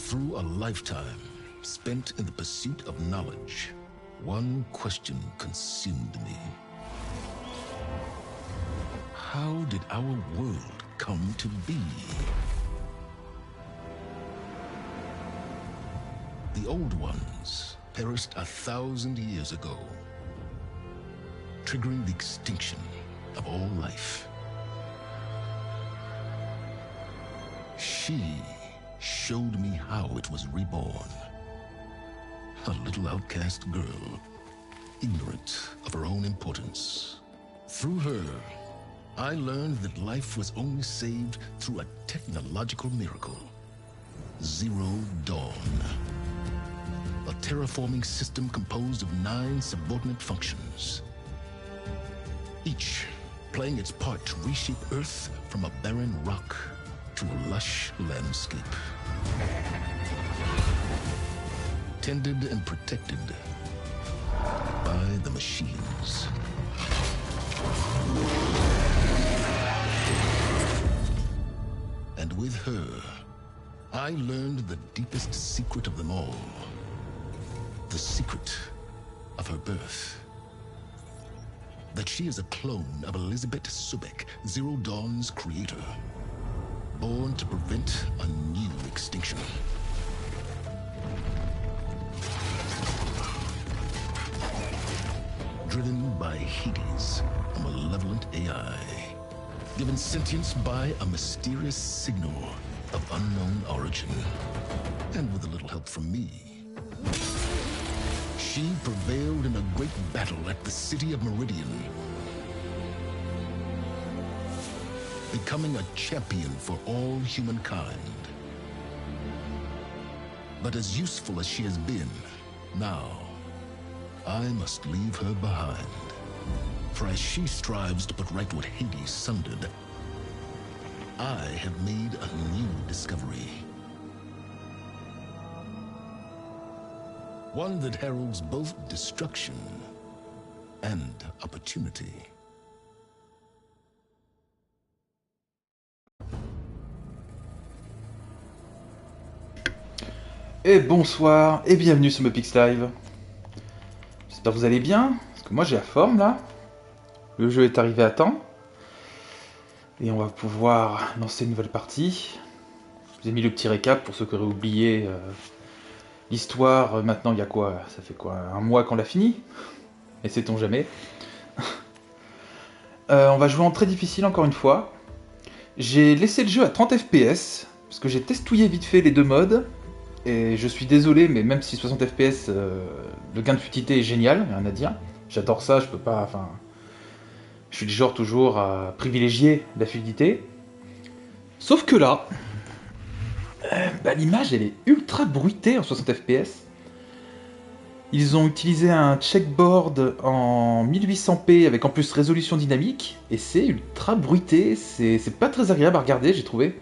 Through a lifetime spent in the pursuit of knowledge, one question consumed me. How did our world come to be? The old ones perished 1,000 years ago, triggering the extinction of all life. She showed me how it was reborn. A little outcast girl, ignorant of her own importance. Through her, I learned that life was only saved through a technological miracle. Zero Dawn. A terraforming system composed of 9 subordinate functions, each playing its part to reshape Earth from a barren rock to a lush landscape. Tended and protected by the machines. And with her, I learned the deepest secret of them all. The secret of her birth. That she is a clone of Elizabeth Subek, Zero Dawn's creator. Born to prevent a new extinction. Driven by Hades, a malevolent AI. Given sentience by a mysterious signal of unknown origin. And with a little help from me, she prevailed in a great battle at the city of Meridian, becoming a champion for all humankind. But as useful as she has been, now I must leave her behind. For as she strives to put right what Hades sundered, I have made a new discovery. One that heralds both destruction and opportunity. Et bonsoir et bienvenue sur Mopix Live. J'espère que vous allez bien, parce que moi j'ai la forme là. Le jeu est arrivé à temps. Et on va pouvoir lancer une nouvelle partie. Je vous ai mis le petit récap pour ceux qui auraient oublié l'histoire. Maintenant il y a quoi? Ça fait quoi? Un mois qu'on l'a fini? Et sait-on jamais. On va jouer en très difficile encore une fois. J'ai laissé le jeu à 30 FPS, parce que j'ai testouillé vite fait les deux modes. Et je suis désolé, mais même si 60 FPS, le gain de fluidité est génial, rien à dire. J'adore ça, je peux pas, enfin... Je suis du genre toujours à privilégier la fluidité. Sauf que là, l'image elle est ultra bruitée en 60 FPS. Ils ont utilisé un checkboard en 1800p avec en plus résolution dynamique. Et c'est ultra bruité, c'est pas très agréable à regarder, j'ai trouvé.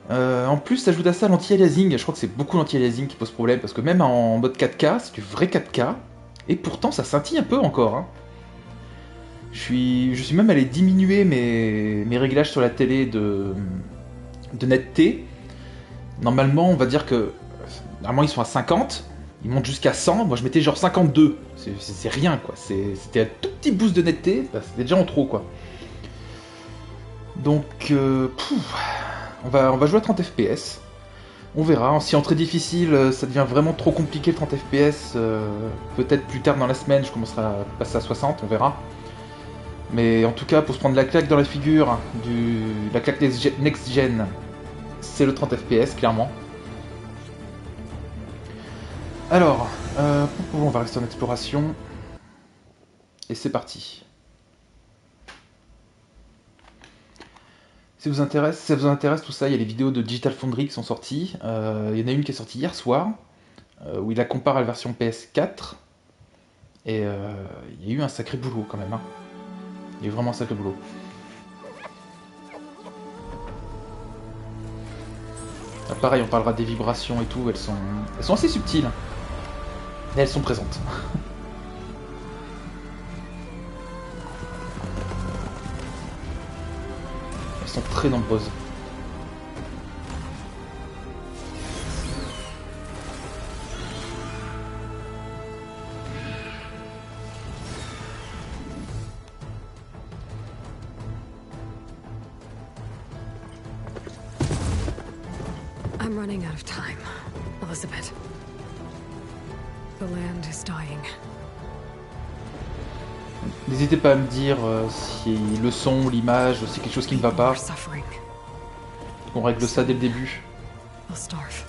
En plus, ça ajoute à ça l'anti-aliasing. Je crois que c'est beaucoup l'anti-aliasing qui pose problème, parce que même en mode 4K, c'est du vrai 4K, et pourtant ça scintille un peu encore. Hein. Je suis même allé diminuer mes réglages sur la télé de netteté. Normalement, on va dire que normalement ils sont à 50, ils montent jusqu'à 100. Moi, je mettais genre 52. C'est rien quoi. C'était un tout petit boost de netteté, bah, c'était déjà en trop quoi. Donc, on va jouer à 30 FPS. On verra. Si en très difficile, ça devient vraiment trop compliqué le 30 FPS, peut-être plus tard dans la semaine, je commencerai à passer à 60, on verra. Mais en tout cas, pour se prendre la claque dans la figure, la claque next-gen, c'est le 30 FPS, clairement. Alors, on va rester en exploration. Et c'est parti. Si ça vous intéresse tout ça, il y a les vidéos de Digital Foundry qui sont sorties. Il y en a une qui est sortie hier soir, où il la compare à la version PS4. Et il y a eu un sacré boulot quand même. Hein. Il y a eu vraiment un sacré boulot. Là, pareil, on parlera des vibrations et tout. Elles sont assez subtiles. Mais elles sont présentes. Elles sont très nombreuses. I'm running out of time, Elizabeth. The land is dying. N'hésitez pas à me dire si le son, l'image, c'est quelque chose qui ne va People pas. are suffering. On règle ça dès le début. They'll starve.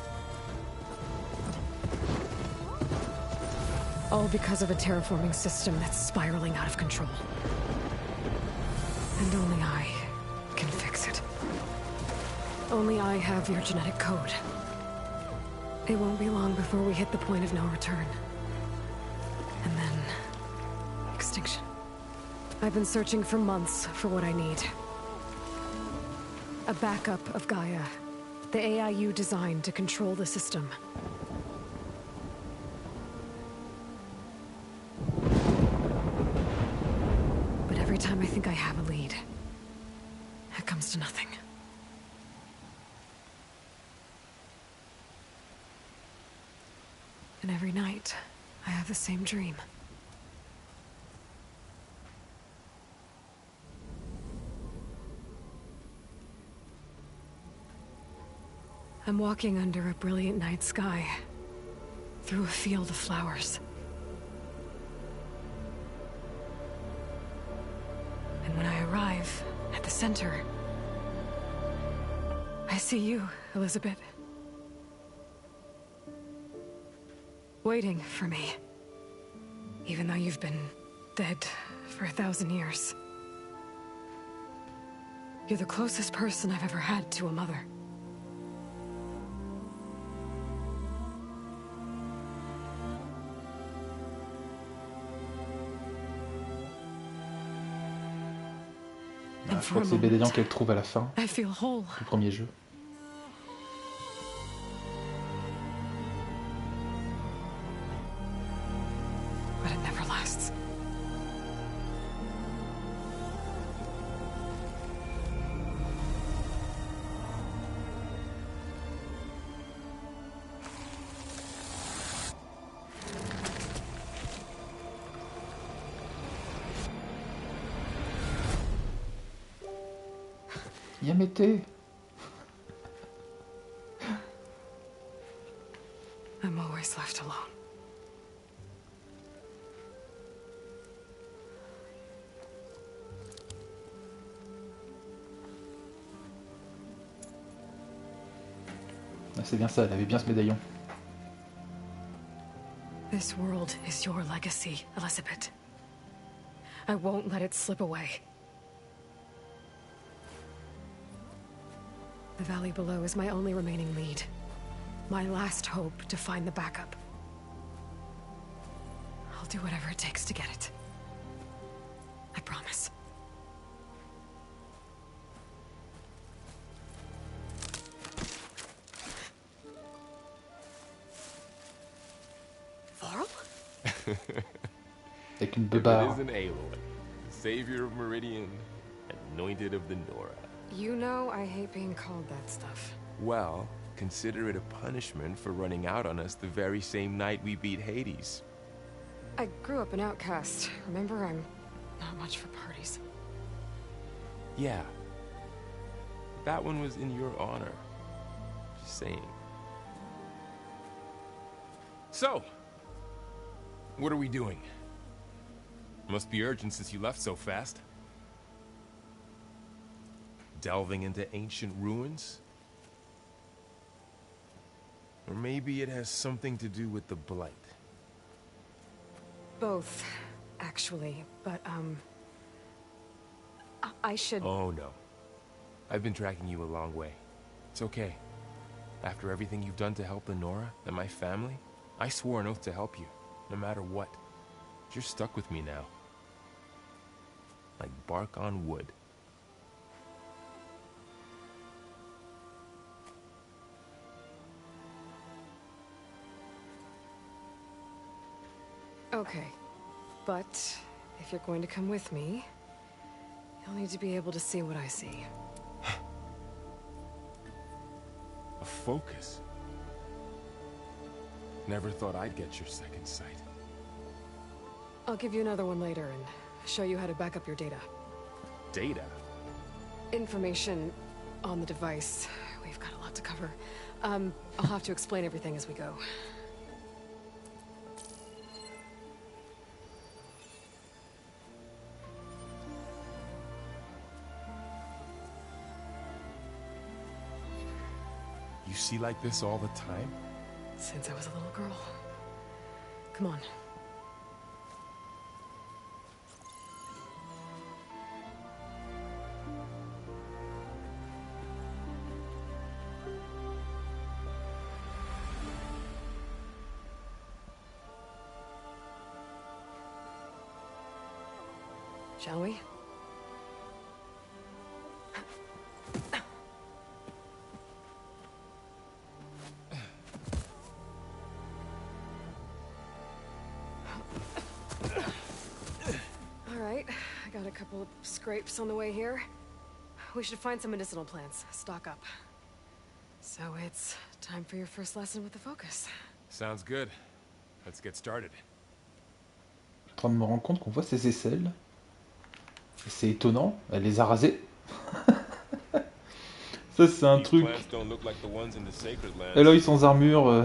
All because of a terraforming system that's spiraling out of control. And only I can fix it. Only I have your genetic code. It won't be long before we hit the point of no return. And then... extinction. I've been searching for months for what I need. A backup of Gaia. The AI you designed to control the system. But every time I think I have a lead, it comes to nothing. And every night, I have the same dream. I'm walking under a brilliant night sky, through a field of flowers. And when I arrive at the center, I see you, Elizabeth. Waiting for me. Even though you've been dead for 1,000 years. You're the closest person I've ever had to a mother. Je crois que c'est Bédélian qu'elle trouve à la fin I feel whole. du premier jeu. But it never lasts. Yamete. I'm always left alone. Ah, c'est bien ça, elle avait bien ce médaillon. This world is your legacy, Elizabeth. I won't let it slip away. The valley below is my only remaining lead. My last hope to find the backup. I'll do whatever it takes to get it. I promise. Varl? Avec une It beubare. is an Aloy, savior of Meridian, anointed of the Nora. You know I hate being called that stuff. Well, consider it a punishment for running out on us the very same night we beat Hades. I grew up an outcast. Remember, I'm not much for parties. Yeah. That one was in your honor. Just saying. So, what are we doing? Must be urgent since you left so fast. Delving into ancient ruins? Or maybe it has something to do with the Blight. Both, actually, but, I should... Oh no. I've been tracking you a long way. It's okay. After everything you've done to help the Nora and my family, I swore an oath to help you, no matter what. You're stuck with me now. Like bark on wood. Okay, but if you're going to come with me, you'll need to be able to see what I see. A focus? Never thought I'd get your second sight. I'll give you another one later and show you how to back up your data. Data? Information on the device. We've got a lot to cover. I'll have to explain everything as we go. You see like this all the time? Since I was a little girl. Come on. Shall we? All right, I got a couple of scrapes on the way here. We should find some medicinal plants, stock up. So it's time for your first lesson with the focus. Sounds good. Let's get started. Je suis en train de me rendre compte qu'on voit ses aisselles. Et c'est étonnant, elle les a rasées. Ça c'est un truc. Et là ils sont sans armure.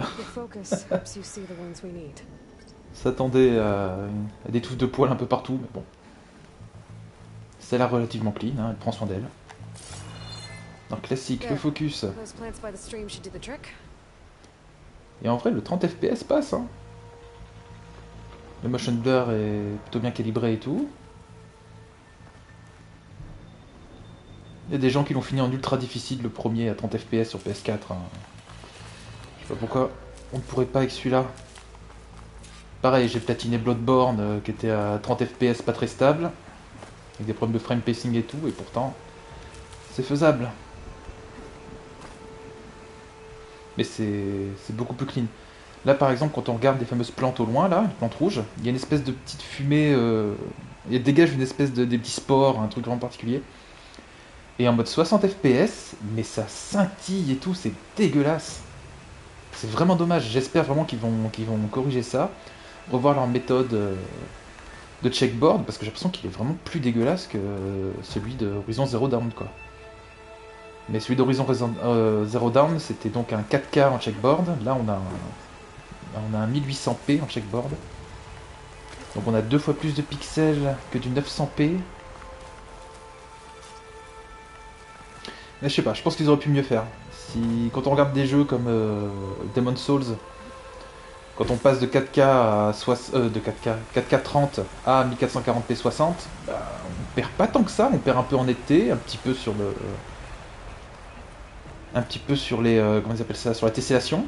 S'attendait à des touffes de poils un peu partout, mais bon. Ça a l'air relativement clean, hein, elle prend soin d'elle. Donc classique, le focus. Et en vrai le 30 FPS passe. Hein. Le motion blur est plutôt bien calibré et tout. Il y a des gens qui l'ont fini en ultra difficile, le premier à 30 FPS sur PS4. Hein. Je sais pas pourquoi on ne pourrait pas avec celui-là. Pareil, j'ai platiné Bloodborne qui était à 30 FPS pas très stable, avec des problèmes de frame pacing et tout, et pourtant c'est faisable. Mais c'est beaucoup plus clean. Là par exemple, quand on regarde des fameuses plantes au loin, là, une plante rouge, il y a une espèce de petite fumée, il dégage une espèce de des petits spores, un truc vraiment particulier. Et en mode 60 FPS, mais ça scintille et tout, c'est dégueulasse. C'est vraiment dommage, j'espère vraiment qu'ils vont corriger ça, revoir leur méthode de checkboard, parce que j'ai l'impression qu'il est vraiment plus dégueulasse que celui de Horizon Zero Dawn, quoi. Mais celui d'Horizon Zero Dawn, c'était donc un 4K en checkboard, là on a un 1800p en checkboard. Donc on a 2 fois plus de pixels que du 900p. Mais je sais pas, je pense qu'ils auraient pu mieux faire. Quand on regarde des jeux comme Demon's Souls, quand on passe de 4K à 4K 30 à 1440p 60, bah, on perd pas tant que ça, on perd un peu en netteté, un petit peu sur les comment ils appellent ça, sur la tessellation.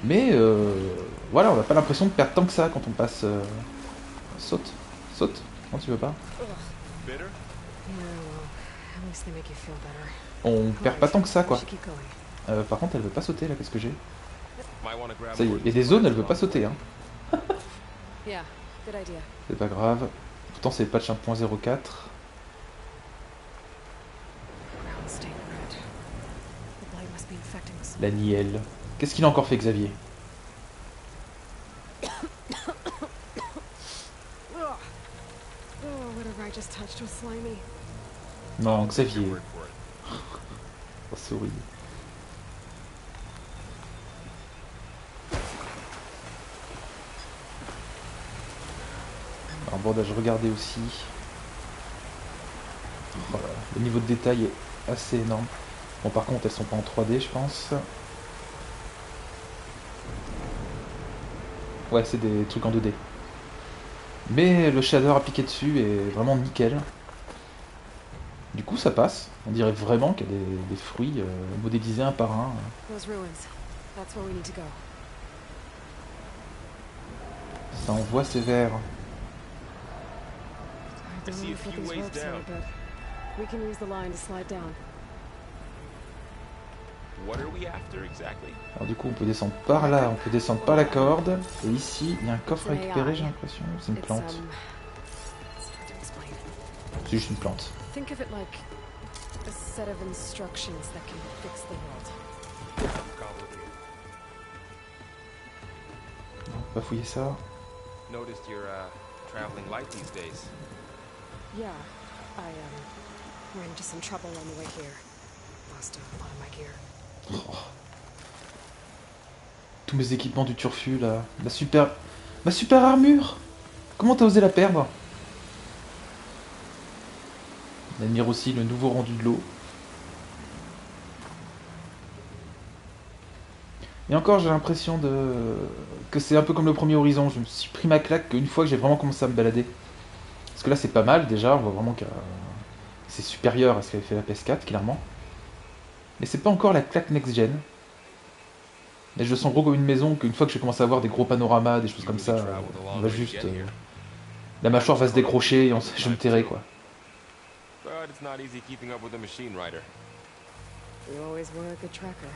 Mais voilà, on n'a pas l'impression de perdre tant que ça quand on passe. Saute, non tu veux pas. On perd pas tant que ça quoi. Par contre elle veut pas sauter là, qu'est-ce que j'ai? Ça y est, il y a des zones elle veut pas sauter hein. C'est pas grave. Pourtant c'est le patch 1.04. La nielle. Qu'est-ce qu'il a encore fait Xavier? Non, Xavier. Oh, souris. Un bordage, regardez aussi. Oh là, le niveau de détail est assez énorme. Bon, par contre, elles sont pas en 3D, je pense. Ouais, c'est des trucs en 2D. Mais le shader appliqué dessus est vraiment nickel. Du coup, ça passe. On dirait vraiment qu'il y a des fruits modélisés un par un. Ça envoie sévère. Alors du coup, on peut descendre par là, on peut descendre par la corde. Et ici, il y a un coffre à récupérer, j'ai l'impression. C'est une plante. C'est juste une plante. On va fouiller ça. Ran into some trouble on the way here. Lost a lot of my gear. Oh, tous mes équipements du turfu là. Ma super armure. Comment t'as osé la perdre? On admire aussi le nouveau rendu de l'eau. Et encore, j'ai l'impression que c'est un peu comme le premier Horizon. Je me suis pris ma claque qu'une fois que j'ai vraiment commencé à me balader. Parce que là, c'est pas mal déjà. On voit vraiment que c'est supérieur à ce qu'avait fait la PS4, clairement. Mais c'est pas encore la claque next-gen. Mais je le sens gros comme une maison qu'une fois que j'ai commencé à voir des gros panoramas, des choses comme ça, on va juste... la mâchoire va se décrocher et je me tairai, quoi. But it's not easy keeping up with a machine rider. You always were a good tracker.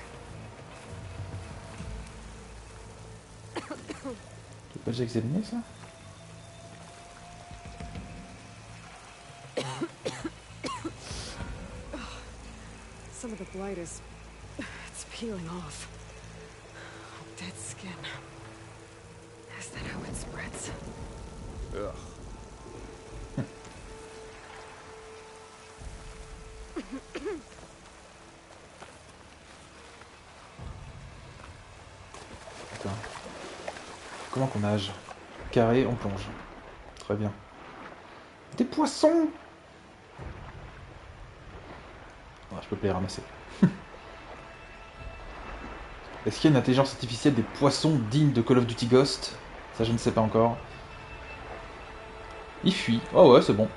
Tu peux pas déjà examiner ça? Some of the blight is... it's peeling off. Dead skin. Is that how it spreads? Ugh. Putain. Comment qu'on nage? Carré, on plonge. Très bien. Des poissons! Ah, je peux pas les ramasser. Est-ce qu'il y a une intelligence artificielle des poissons digne de Call of Duty Ghost? Ça, je ne sais pas encore. Il fuit. Oh ouais, c'est bon.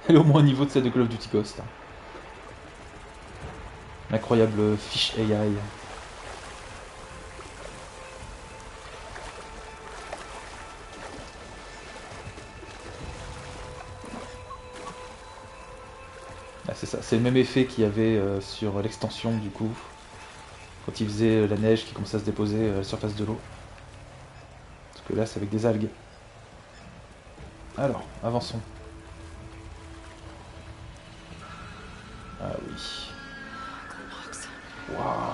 Elle est au moins au niveau de celle de Call of Duty Ghost. Incroyable fish AI. Ah, c'est ça, c'est le même effet qu'il y avait sur l'extension du coup. Quand il faisait la neige qui commençait à se déposer à la surface de l'eau. Parce que là, c'est avec des algues. Alors, avançons. Ah oui. Waouh.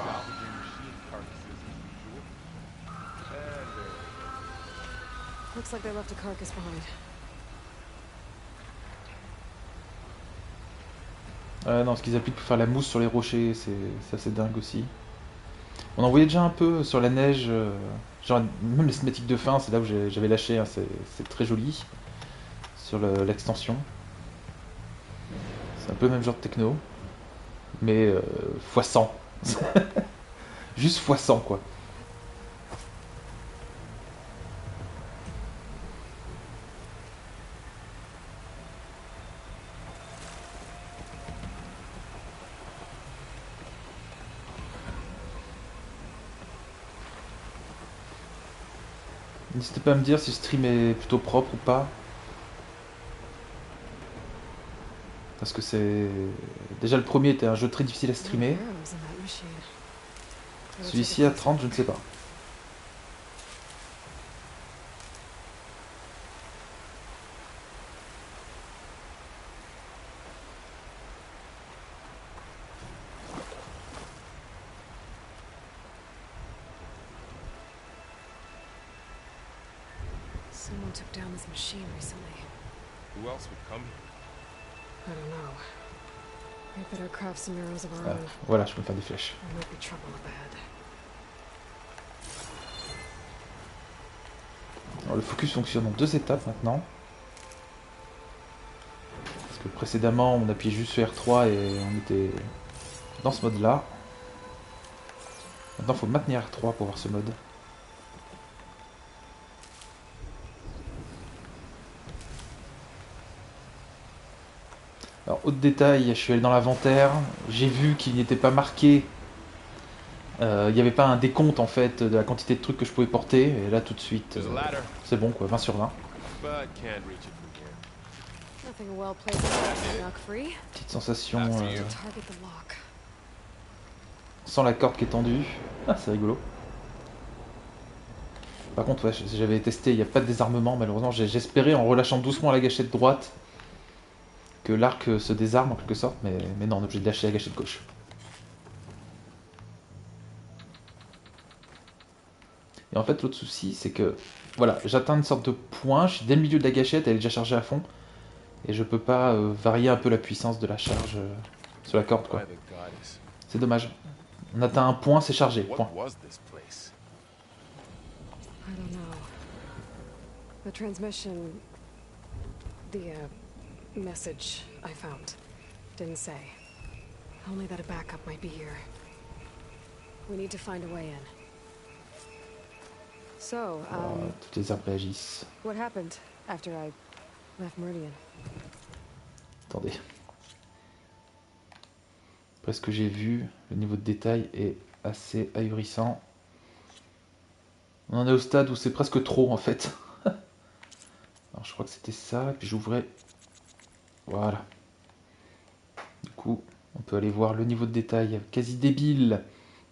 Looks like they left a carcass behind. Non, ce qu'ils appliquent pour faire la mousse sur les rochers, c'est assez dingue aussi. On en voyait déjà un peu sur la neige, genre même les cinématiques de fin, c'est là où j'avais lâché, hein, c'est très joli sur l'extension. C'est un peu le même genre de techno, mais x100. Juste x100 quoi. N'hésitez pas à me dire si le stream est plutôt propre ou pas. Parce que c'est... Déjà le premier était un jeu très difficile à streamer. Celui-ci à 30, je ne sais pas. Someone took down this machine recently. Who else would come here? I don't know. We better craft some arrows of our Ah, own. voilà, je peux me faire des flèches. There might be trouble ahead. Alors, le focus fonctionne en 2 étapes maintenant. Parce que précédemment, on appuyait juste sur R3 et on était dans ce mode-là. Maintenant, il faut maintenir R3 pour voir ce mode. Alors, autre détail, je suis allé dans l'inventaire, j'ai vu qu'il n'était pas marqué, il n'y avait pas un décompte en fait de la quantité de trucs que je pouvais porter, et là tout de suite, c'est bon quoi, 20 sur 20. But can't reach it from here. Nothing well placed to knock free. Petite sensation Target the lock. sans la corde qui est tendue, ah c'est rigolo. Par contre, ouais, j'avais testé, il n'y a pas de désarmement malheureusement, j'espérais en relâchant doucement la gâchette droite que l'arc se désarme en quelque sorte, mais non, on est obligé de lâcher la gâchette gauche. Et en fait, l'autre souci, c'est que, voilà, j'atteins une sorte de point, je suis dès le milieu de la gâchette, elle est déjà chargée à fond, et je peux pas varier un peu la puissance de la charge sur la corde, quoi. C'est dommage. On atteint un point, c'est chargé. What Point. was this place? I don't know. The transmission... The, message I found didn't say. Only that a backup might be here. We need to find a way in. So, Toutes les herbes réagissent. what happened after I left Meridian? Attendez. Après ce que j'ai vu, le niveau de détail est assez ahurissant. On en est au stade où c'est presque trop en fait. Alors je crois que c'était ça, et puis j'ouvrais. Voilà. Du coup, on peut aller voir le niveau de détail quasi débile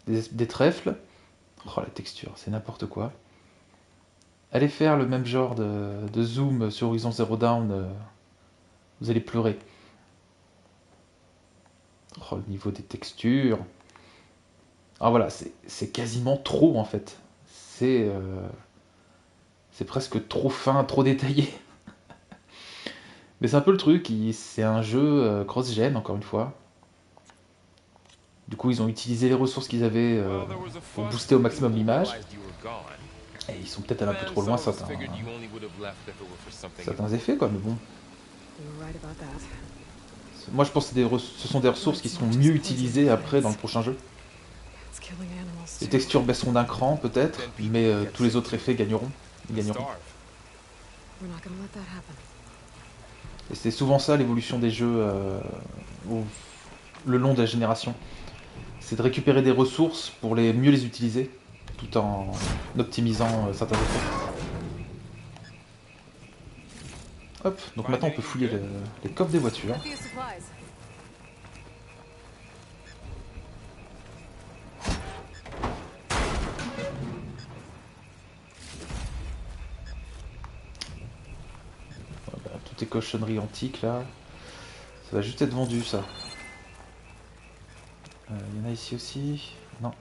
des trèfles. Oh la texture, c'est n'importe quoi. Allez faire le même genre de zoom sur Horizon Zero Dawn, vous allez pleurer. Oh, le niveau des textures. Ah voilà, c'est quasiment trop en fait. C'est presque trop fin, trop détaillé. Mais c'est un peu le truc, c'est un jeu cross-gen encore une fois. Du coup ils ont utilisé les ressources qu'ils avaient pour booster au maximum l'image. Et ils sont peut-être allés un peu trop loin certains effets quoi, mais bon. Moi je pense que ce sont des ressources qui seront mieux utilisées après dans le prochain jeu. Les textures baisseront d'un cran peut-être, mais tous les autres effets gagneront. Ils gagneront. Et c'est souvent ça l'évolution des jeux le long de la génération. C'est de récupérer des ressources pour mieux les utiliser, tout en optimisant certains effets. Hop, donc maintenant on peut fouiller les coffres des voitures. Voilà, toutes les cochonneries antiques là. Ça va juste être vendu ça. Il y en a ici aussi. Non.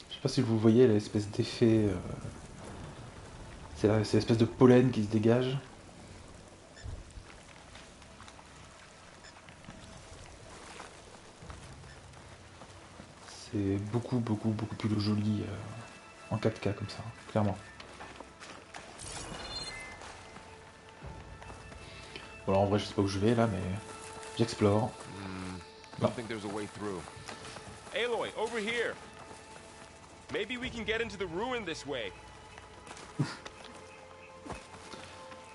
Je sais pas si vous voyez l'espèce d'effet. C'est l'espèce de pollen qui se dégage. C'est beaucoup plus joli en 4K comme ça, clairement. Bon alors en vrai je sais pas où je vais là mais j'explore. Don't think there's a way through. Aloy, over here. Maybe we can get into the ruin this way.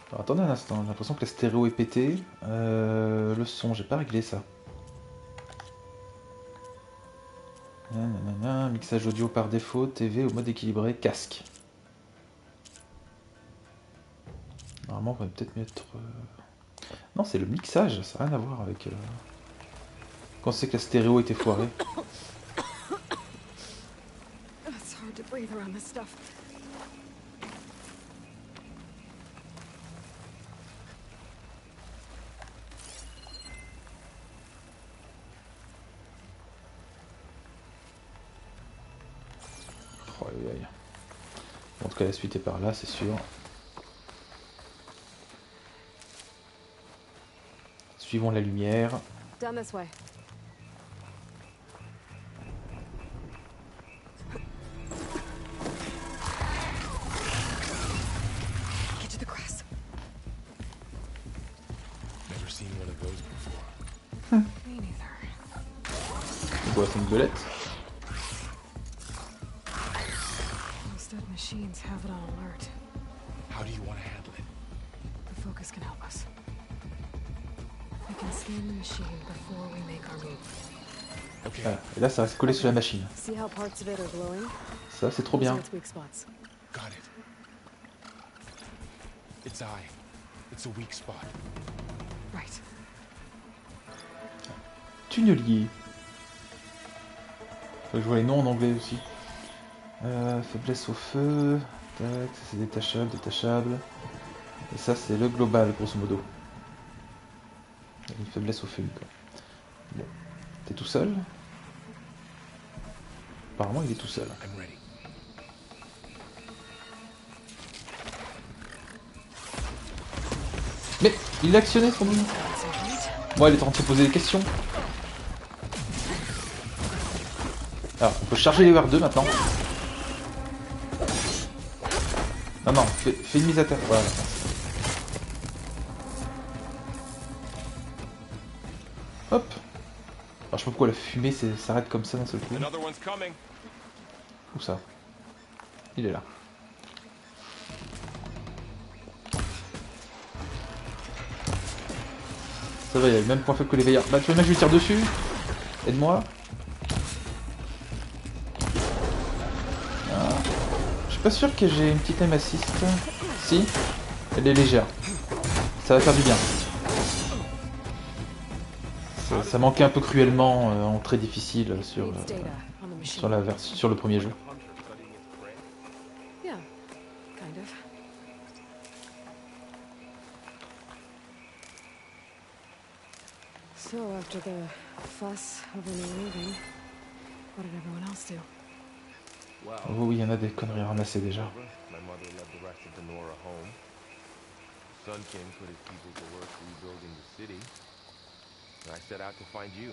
Alors, attendez un instant, j'ai l'impression que la stéréo est pétée. Le son, j'ai pas réglé ça. Nanana, mixage audio par défaut, TV au mode équilibré, casque. Normalement, on va peut-être mettre... Non, c'est le mixage, ça n'a rien à voir avec... Quand c'est que la stéréo était foirée. It's hard to breathe around this stuff. Oh, aïe, aïe. En tout cas, la suite est par là, c'est sûr. Suivons la lumière. Down this way. Get to the grass. Never seen one of those before. Me neither. On voit une belette. Those dead machines have it on alert. How do you want to handle it? The focus can help us. We can scan the machine before we make our move. Okay. Ah, et là, ça reste collé sur la machine. See how parts of it are glowing? Ça, c'est trop bien. Those are its weak spots. Got it. Its eye. It's a weak spot. Right. Tunnelier. Faut que je vois les noms en anglais aussi. Faiblesse au feu. Tac, ça c'est détachable, détachable. Et ça c'est le global, grosso modo. Une faiblesse au feu, quoi. Bon. T'es tout seul? Apparemment il est tout seul. I'm ready. Mais il a actionné son mini. Bon, il est en train de se poser des questions. Alors, on peut charger les R2 maintenant. Non, non, fais une mise à terre. Voilà. Hop. Alors, je sais pas pourquoi la fumée s'arrête comme ça d'un seul coup. Où ça? Il est là. Ça va, il a le même point faible que les veilleurs. Bah, tu vois, mec, je lui tire dessus. Aide-moi. Ah. Je suis pas sûr que j'ai une petite aim assist. Si, elle est légère. Ça va faire du bien. Ça manquait un peu cruellement en très difficile sur le premier jeu. Yeah, kind of. So after the fuss over me leaving, what did everyone else do? Oh oui, il y en a des conneries ramassées déjà. My mother led the rest of the Nora home. Sun King put his people to work rebuilding the city. And I set out to find you.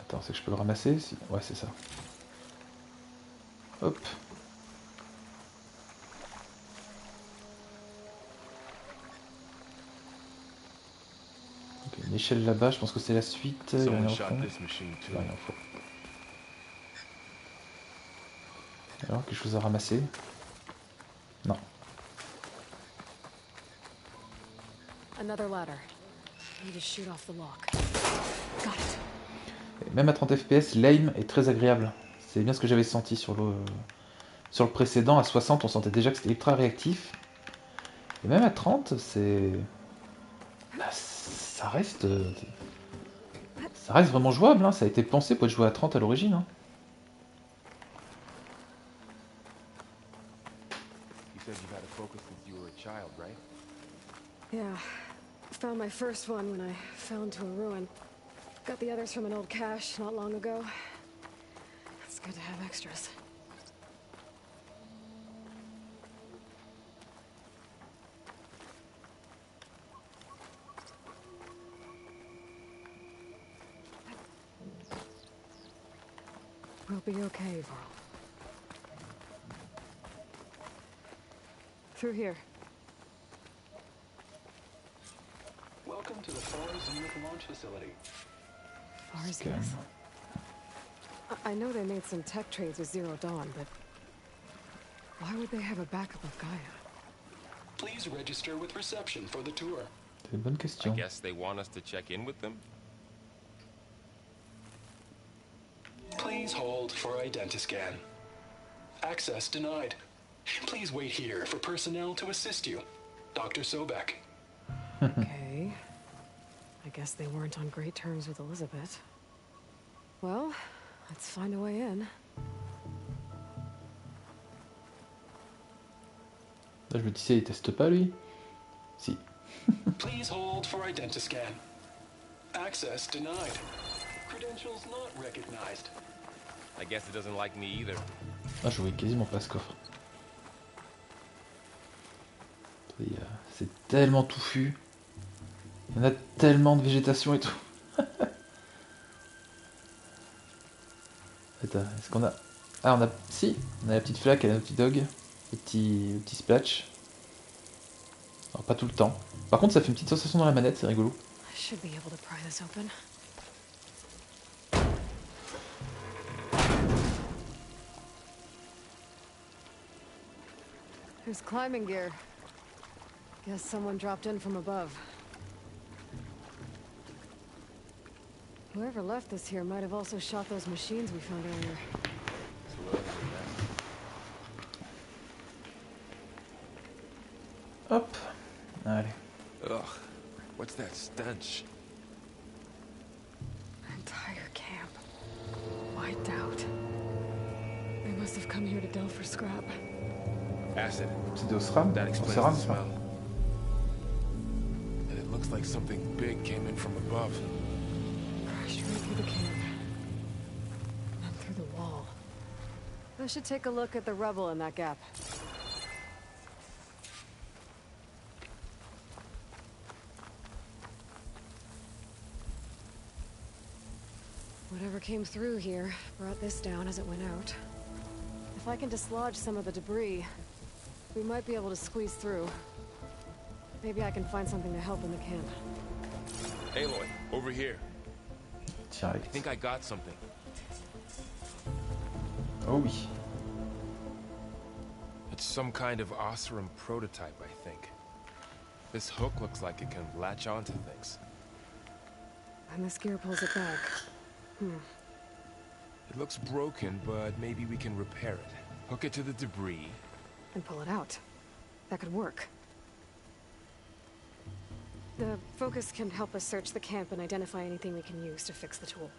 Attends, c'est que je peux le ramasser si... Ouais, c'est ça. Hop. Ok, une échelle là-bas, je pense que c'est la suite. Il y en a au fond. Ouais, il en faut. Alors, quelque chose à ramasser? Non. Another ladder. Need to shoot off the lock. Got it. Et même à 30 FPS, l'aim est très agréable. C'est bien ce que j'avais senti sur le précédent. À 60, on sentait déjà que c'était ultra réactif. Et même à 30, c'est... Bah, ça reste vraiment jouable. Hein. Ça a été pensé pour être joué à 30 à l'origine. Hein. You said you've had a focus since you were a child, right? Yeah. Found my first one when I fell into a ruin. Got the others from an old cache not long ago. It's good to have extras. We'll be okay, Varl. Through here. Welcome to the FARS Zenith launch facility. Fars, yes. I know they made some tech trades with Zero Dawn, but why would they have a backup of Gaia? Please register with reception for the tour. C'est une bonne I question. guess they want us to check in with them. Please hold for identiscan. Access denied. Please wait here for personnel to assist you. Dr. Sobek. Okay. I guess they weren't on great terms with Elizabeth. Well, let's find a way in. Là, je me disais, il teste pas lui? Si. Please hold for identiscan. Access denied. Credentials not recognized. I guess it doesn't like me either. Ah, je voyais quasiment pas ce coffre. C'est tellement touffu. Il y en a tellement de végétation et tout. Attends, est-ce qu'on a... Ah, on a... Si, on a la petite flaque, elle a le petit dog. Le petit splash. Alors, pas tout le temps. Par contre, ça fait une petite sensation dans la manette, c'est rigolo. I should be able to pry this open. There's climbing gear. Guess someone dropped in from above. Whoever left this here might have also shot those machines we found earlier. Hop. Allez. Ugh, what's that stench? Entire camp. Wiped out. They must have come here to delve for scrap. Acid. C'est de Osram? That explains Osram, the ça? smell. And it looks like something big came in from above. Crashed right through the camp. And then through the wall. I should take a look at the rubble in that gap. Whatever came through here brought this down as it went out. If I can dislodge some of the debris, we might be able to squeeze through. Maybe I can find something to help in the camp. Aloy, over here. I Direct. think I got something. Oh oui. It's some kind of Oseram prototype, I think. This hook looks like it can latch onto things. And this gear pulls it back. It looks broken, but maybe we can repair it. Hook it to the debris. And pull it out. That could work. The focus can help us search the camp and identify anything we can use to fix the tool.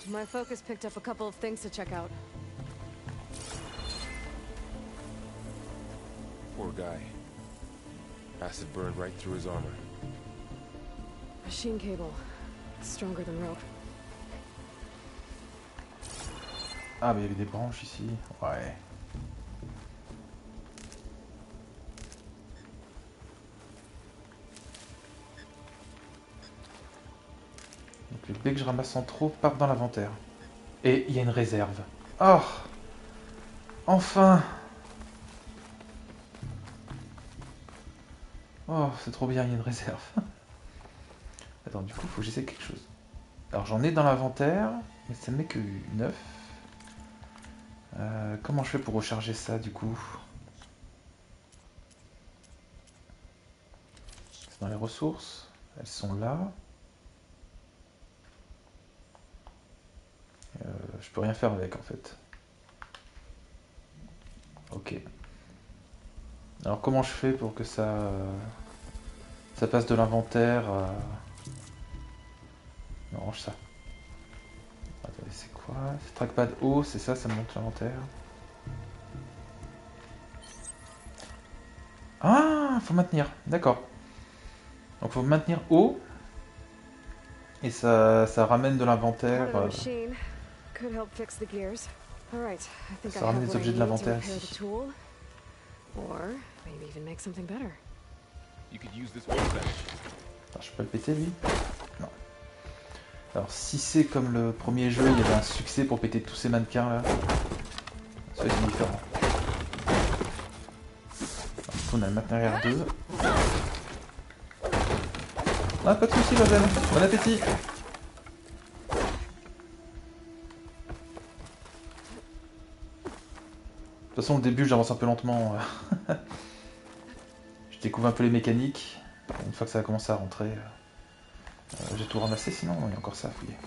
My focus picked up a couple of things to check out. Poor guy. Acid burned right through his armor. Machine cable. It's stronger than rope. Ah, mais il y avait des branches ici. Ouais. Donc les baies que je ramasse en trop partent dans l'inventaire. Et il y a une réserve. Oh! Enfin! Oh, c'est trop bien, il y a une réserve. Attends, du coup, faut que j'essaie quelque chose. Alors j'en ai dans l'inventaire, mais ça ne met que 9. Comment je fais pour recharger ça du coup? C'est dans les ressources. Elles sont là. Je peux rien faire avec en fait. Ok. Alors comment je fais pour que ça passe de l'inventaire à... Non, range ça. Attendez, c'est quoi? C'est trackpad haut, c'est ça, ça me montre l'inventaire. Ah, faut maintenir, d'accord. Donc faut maintenir haut. Et ça ramène de l'inventaire. Part of the machine could help fix the gears. All right, I think I Ça ramène have des what I objets de need to l'inventaire repair the ici. tool, or maybe even make something better. You could use this workbench. Attends, je peux le péter lui? Non. Alors si c'est comme le premier jeu, il y avait un succès pour péter tous ces mannequins là. Ça c'est différent. Alors, du coup on a le matériel 2. Ah pas de soucis Rosen, bon appétit! De toute façon, au début, j'avance un peu lentement. Je découvre un peu les mécaniques. Une fois que ça a commencé à rentrer, j'ai tout ramassé. Sinon, il y a encore ça à fouiller.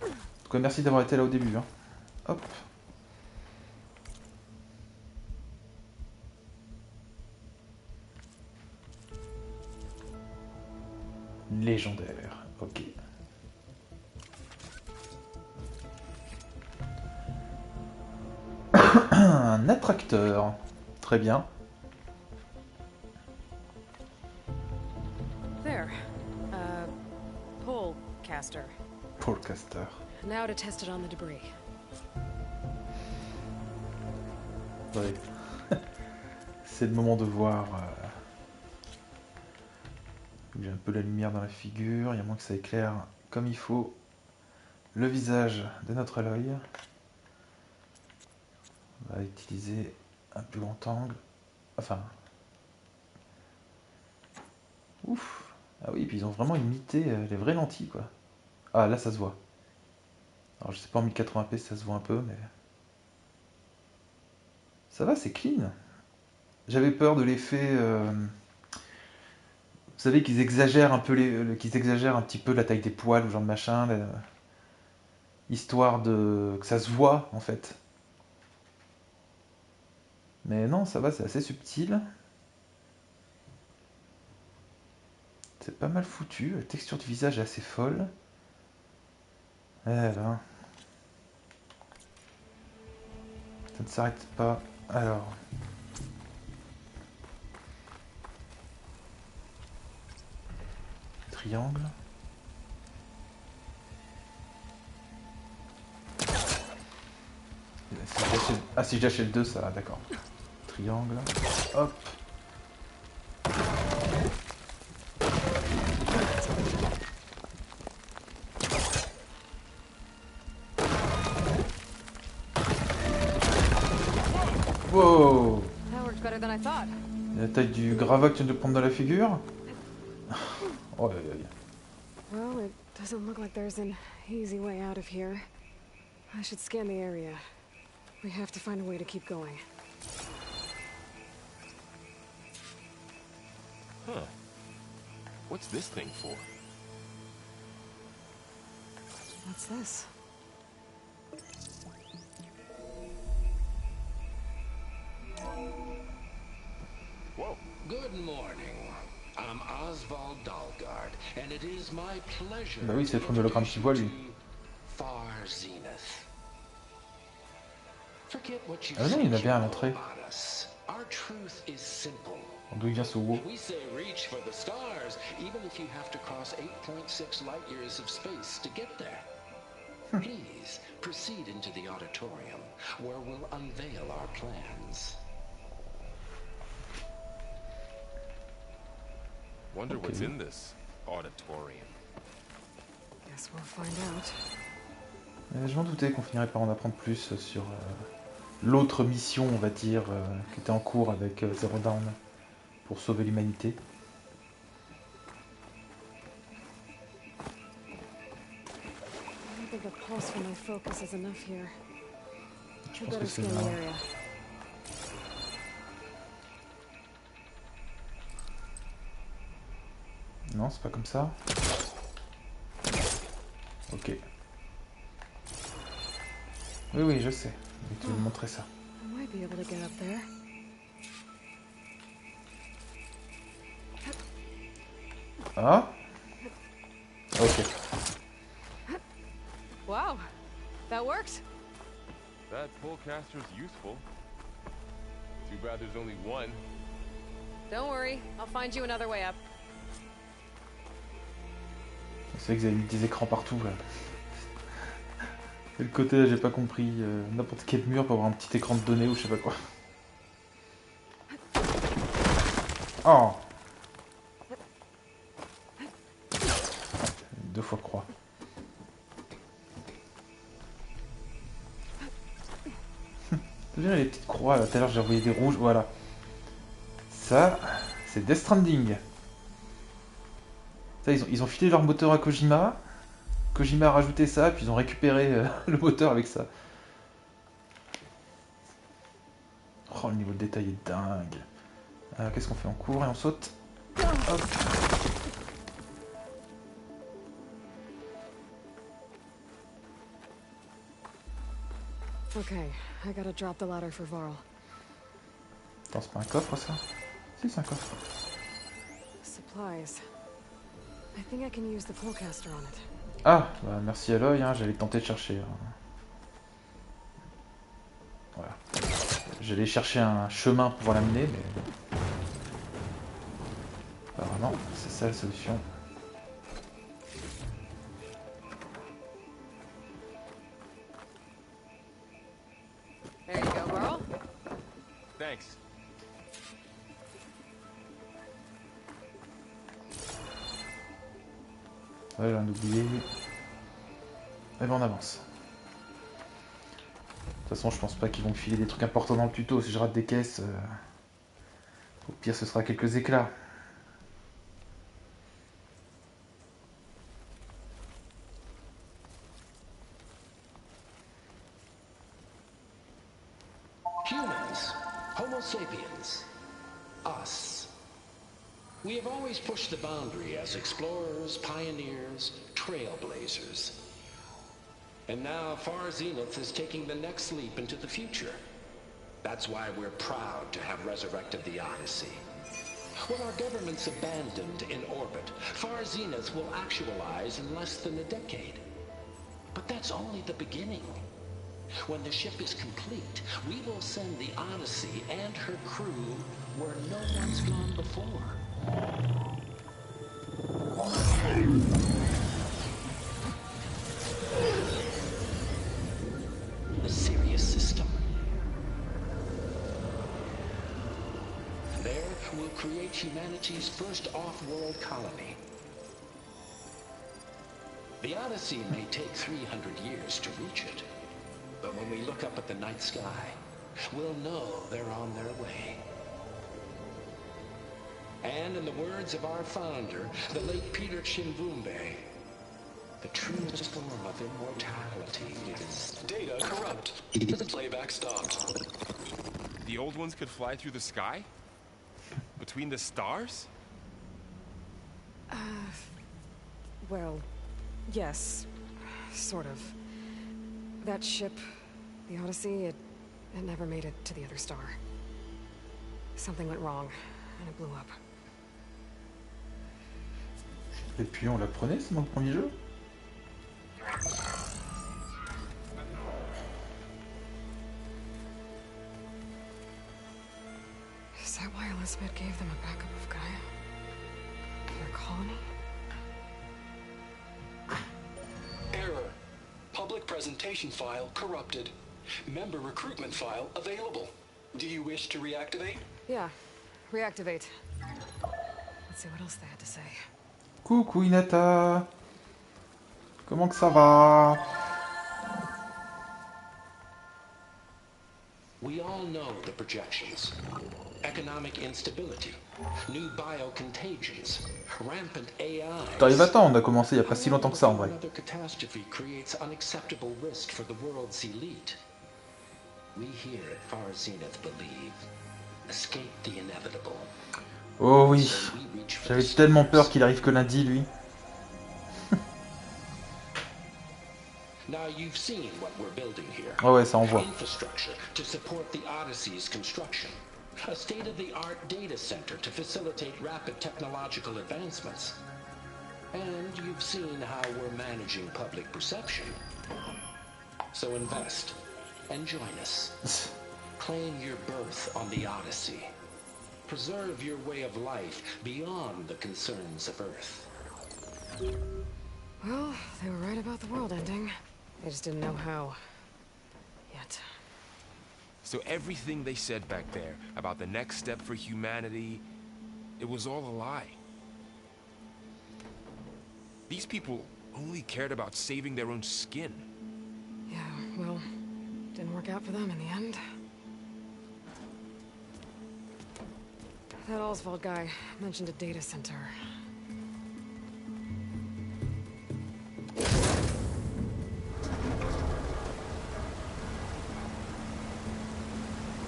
En tout cas, merci d'avoir été là au début. Hein. Hop. Légendaire. Ok. Un attracteur. Très bien. There. Pole caster. Polecaster. Now to test it on the debris. Ouais. C'est le moment de voir. J'ai un peu la lumière dans la figure. Il y a moins que ça éclaire comme il faut le visage de notre Aloy. On va utiliser un plus grand angle. Enfin. Ouf. Ah oui, puis ils ont vraiment imité les vraies lentilles, quoi. Ah, là, ça se voit. Alors, je sais pas en 1080p si ça se voit un peu, mais... Ça va, c'est clean. J'avais peur de l'effet... Vous savez qu'ils exagèrent un peu qu'ils exagèrent un petit peu la taille des poils ou genre de machin, histoire de que ça se voit en fait. Mais non, ça va, c'est assez subtil. C'est pas mal foutu. La texture du visage est assez folle. Eh ben. Ça ne s'arrête pas. Alors. Triangle. Ah, si j'achète 2, ça, d'accord. Triangle. Hop. Wow. That worked better than I thought. La taille du gravat que tu viens de prendre dans la figure. Oh, aïe, aïe. Well, it doesn't look like there's an easy way out of here. I should scan the area. We have to find a way to keep going. Huh. What's this thing for? What's this? Whoa. Good morning. I'm Oswald Dalgard, and it is my pleasure Bah oui, c'est le truc d'hologramme qui voit, lui. Far Zenith. Forget what you Ah non, il y en a think bien à you l'entrée. know about us. Our truth is simple. D'où il vient ce WoW? We say reach for the stars, even if you have to cross 8.6 light years of space to get there. Please proceed into the auditorium, where we'll unveil our plans. Wonder Okay. what's in this auditorium. Guess we'll find out. Je m'en doutais qu'on finirait par en apprendre plus sur l'autre mission, on va dire, qui était en cours avec Zero Dawn pour sauver l'humanité. I don't think a pulse from my focus is enough here. Je We pense better que c'est scan the là. area. Non, c'est pas comme ça. Ok. Oui, oui, je sais. Mais tu veux me montrer ça. I might be able to get up there. Ah. Ok. Wow, that worked. That pullcaster's useful. Too bad there's only one. Don't worry, I'll find you another way up. C'est vrai que vous avez mis des écrans partout là. Et le côté là, j'ai pas compris. N'importe quel mur pour avoir un petit écran de données ou je sais pas quoi. Oh. 2 fois croix. Tu vois les petites croix là, tout à l'heure j'ai envoyé des rouges, voilà. Ça, c'est Death Stranding. Ça, ils ont filé leur moteur à Kojima. Kojima a rajouté ça, puis ils ont récupéré le moteur avec ça. Oh, le niveau de détail est dingue. Qu'est-ce qu'on fait? On court et on saute. Hop. Okay, I gotta drop the ladder for Varl. Attends, c'est pas un coffre ça? Si, c'est un coffre. Supplies. I think I can use the pullcaster on it. Ah, bah merci Aloy, hein, j'allais tenter de chercher. Voilà. J'allais chercher un chemin pour pouvoir l'amener, mais. Apparemment, c'est ça la solution. There you go, Varl. Thanks. Ouais, j'ai rien oublié. Et ben on avance. De toute façon, je pense pas qu'ils vont me filer des trucs importants dans le tuto. Si je rate des caisses, au pire, ce sera quelques éclats. Humans, Homo sapiens, us. We have always pushed the boundary as explorers, pioneers, trailblazers. And now Far Zenith is taking the next leap into the future. That's why we're proud to have resurrected the Odyssey. What our governments abandoned in orbit, Far Zenith will actualize in less than a decade. But that's only the beginning. When the ship is complete, we will send the Odyssey and her crew where no one's gone before. The Sirius system. There, we'll create humanity's first off-world colony. The Odyssey may take 300 years to reach it, but when we look up at the night sky, we'll know they're on their way. And in the words of our founder, the late Peter Chimbumbe, the truest form of immortality is... Data corrupt. Playback stopped. The old ones could fly through the sky? Between the stars? Well, yes. Sort of. That ship, the Odyssey, it never made it to the other star. Something went wrong, and it blew up. Et puis on la prenait, c'est dans le premier jeu. Is that why Elizabeth gave them a backup of Gaia? Their colony? Error. Public presentation file corrupted. Member recruitment file available. Do you wish to reactivate? Yeah. Reactivate. Let's see what else they had to say. Coucou Inata. Comment que ça va? We all know the projections. Economic instability, new biocontagions, rampant AI. T'arrives à temps, on a commencé il y a pas si longtemps que ça en vrai. Another catastrophe creates unacceptable risk for the world's elite. We here at Far Zenith believe escape the inevitable. Oh oui, j'avais tellement peur qu'il arrive que lundi lui. Now you've seen what we're building here. Ouais ouais, ça envoie. Infrastructure to support the Odyssey's construction. A state-of-the-art data center to facilitate rapid technological advancements. And you've seen how we're managing public perception. So invest and join us. Claim your berth on the Odyssey. Preserve your way of life beyond the concerns of Earth. Well, they were right about the world ending. They just didn't know how. Yet. So everything they said back there about the next step for humanity, it was all a lie. These people only cared about saving their own skin. Yeah, well, didn't work out for them in the end. That Oswald guy mentioned a data center.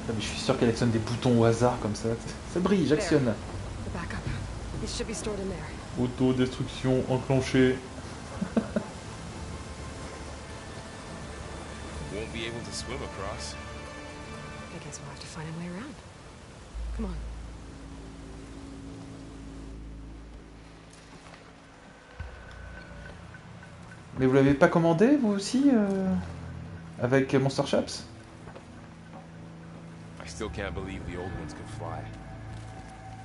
Ah, mais je suis sûr qu'elle actionne des boutons au hasard comme ça. Ça brille, j'actionne. The backup. It should be stored in there. Autodestruction enclenchée. Won't be able to swim across. I guess we'll have to find a way around. Come on. Mais vous l'avez pas commandé vous aussi avec Monster Chaps? I still can't believe the old ones could fly.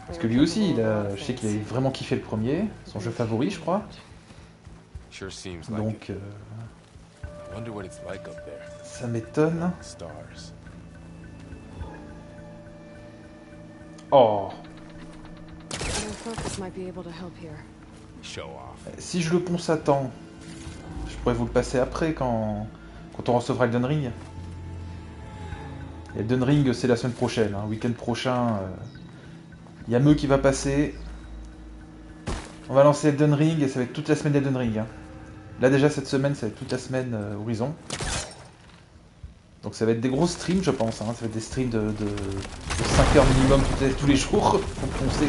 Parce que lui aussi, je sais qu'il avait vraiment kiffé le premier, son jeu favori je crois. Sure seems like Donc it. I wonder what it's like up there. ça m'étonne. Stars. Oh, Focus might be able to help here. Show off. si je le ponce à temps, je pourrais vous le passer après quand on recevra Elden Ring. Elden Ring c'est la semaine prochaine, hein. Week-end prochain. Il y a Meux qui va passer. On va lancer Elden Ring et ça va être toute la semaine d'Elden Ring. Hein. Là déjà cette semaine, ça va être toute la semaine Horizon. Donc ça va être des gros streams je pense. Hein. Ça va être des streams de 5 heures minimum tous les jours pour poncer.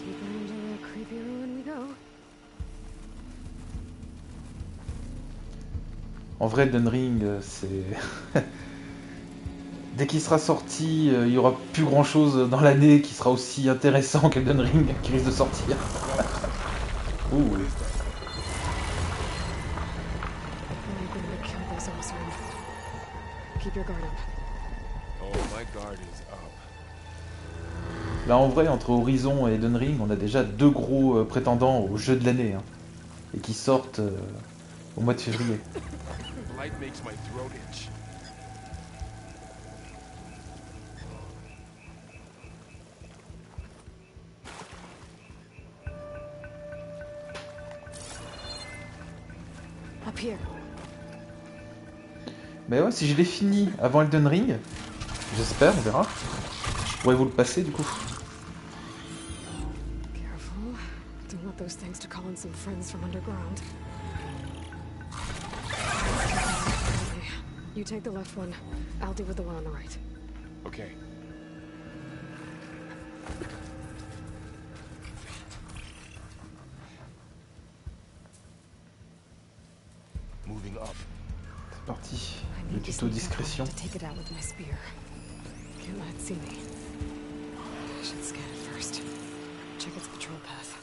Deeper into the creepy ruin we go. En vrai Elden Ring c'est... Dès qu'il sera sorti, il y aura plus grand chose dans l'année qui sera aussi intéressant qu'Elden Ring qui risque de sortir. Ouh. keep your guard up. Oh, my guard is up. Là en vrai, entre Horizon et Elden Ring, on a déjà deux gros prétendants au jeu de l'année. Hein, et qui sortent au mois de février. Light makes my throat itch. Up here. Mais ouais, si je l'ai fini avant Elden Ring, j'espère, on verra. Je pourrais vous le passer du coup. Careful. Don't want those things to call in some friends from underground. Okay. You take the left one. I'll deal with the one on the right. Okay. Moving up. C'est parti. I Le need to tuto sneak up on discrétion. it to take it out with my spear. Can't let it see me. I should scan it first. Check its patrol path.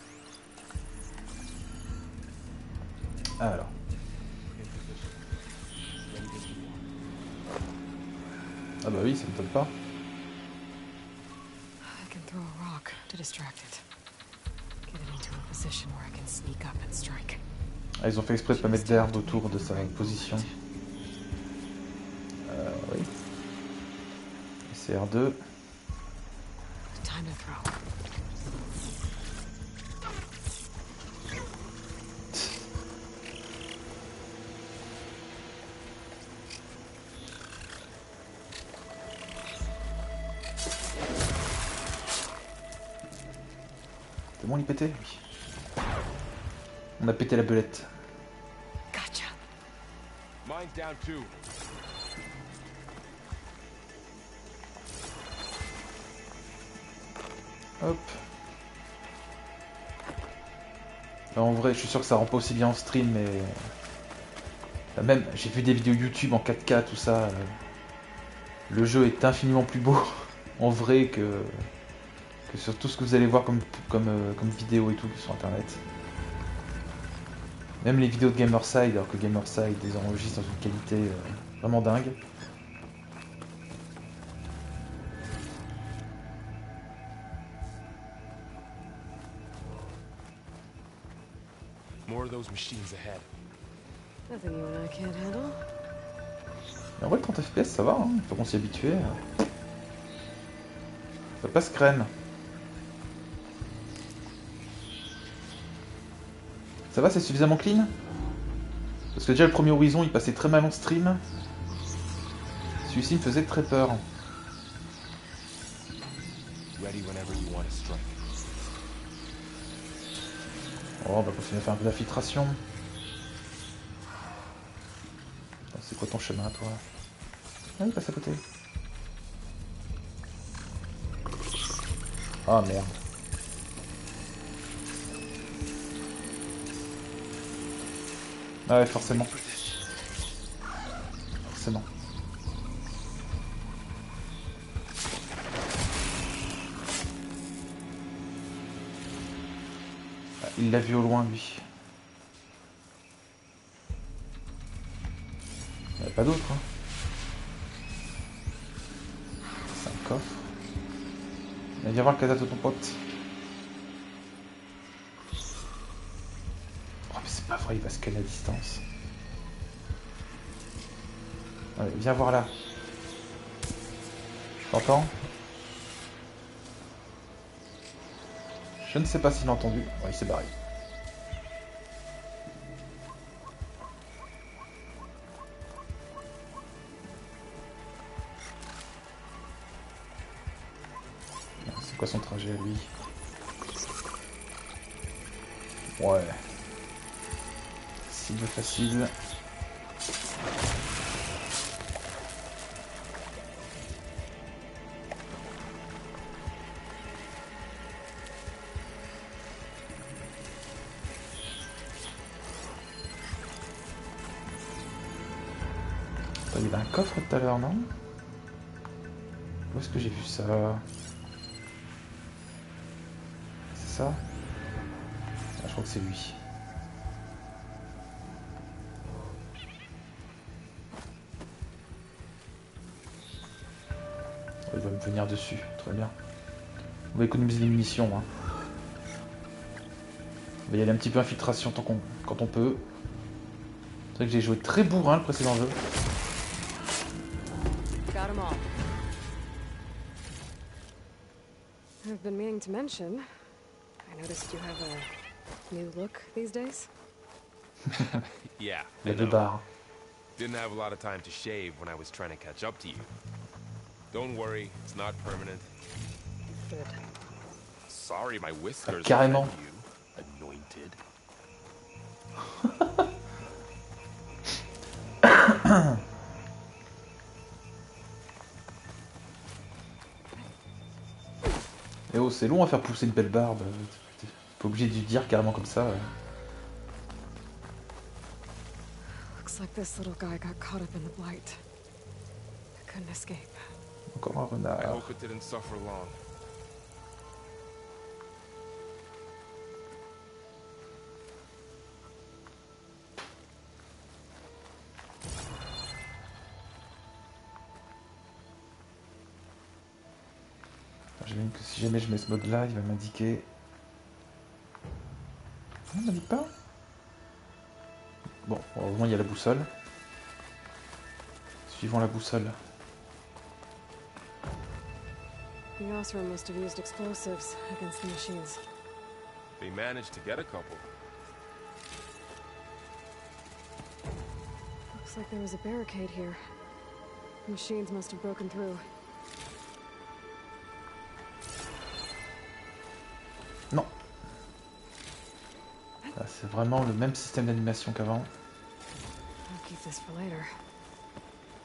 Alors. Ah bah oui, ça me donne pas. I can throw a rock to distract it. Get it into a position where I can sneak up and strike. Ah, ils ont fait exprès de pas mettre d'herbe autour de sa position. Oui. C'est R2. Time to throw. C'est bon, il pétait? Oui. On a pété la belette. Gotcha. Mine's down too. Hop. Là, en vrai, je suis sûr que ça rend pas aussi bien en stream, mais... Là, même, j'ai vu des vidéos YouTube en 4K, tout ça. Le jeu est infiniment plus beau en vrai que sur tout ce que vous allez voir comme vidéo et tout sur internet. Même les vidéos de Gamerside, alors que Gamerside les enregistre dans une qualité vraiment dingue. More of those machines ahead. Nothing you and I can't handle. Mais en vrai, 30 FPS ça va, hein, faut qu'on s'y habitue. Ça passe crème. Ça va, c'est suffisamment clean? Parce que déjà le premier Horizon il passait très mal en stream. Celui-ci me faisait très peur. Ready whenever you want to strike. Oh, on va continuer à faire un peu d'infiltration. C'est quoi ton chemin, toi? Ah, il passe à côté. Ah, merde. Ah ouais, forcément. Forcément. Ah, il l'a vu au loin, lui. Il n'y en a pas d'autre, hein. C'est un coffre. Viens voir le cadavre de ton pote. Oh, mais c'est pas vrai, il va scanner à distance. Allez, viens voir là. T'entends? Je ne sais pas s'il a entendu. Ouais, il s'est barré. C'est quoi son trajet à lui? Ouais. Cible facile. Il y avait un coffre tout à l'heure, non? Où est-ce que j'ai vu ça? C'est ça? Ah, je crois que c'est lui. venir dessus, très bien. On va économiser les munitions. Hein. On va y aller un petit peu infiltration quand on peut. C'est vrai que j'ai joué très bourrin le précédent jeu. Got 'em all. I've been meaning to mention, I noticed you have a new look these days. Yeah, Il y I a deux know. barres. Didn't have a lot of time to shave when I was trying to catch up to you. Don't worry, it's not permanent. Good. Sorry, my whiskers carrément. offend you, anointed. Et oh, c'est long à faire pousser une belle barbe. T'es pas obligé de lui dire carrément comme ça. Looks like this little guy got caught up in the blight. I couldn't escape. Encore un I renard. hope it didn't suffer long. J'imagine que si jamais je mets ce mode là, il va m'indiquer. Non, il m'indique pas. Bon, heureusement il y a la boussole. Suivons la boussole. The Osram must have used explosives against the machines. They managed to get a couple. Looks like there was a barricade here. The machines must have broken through. Non. Là, c'est vraiment le même système d'animation qu'avant. I'll keep this for later.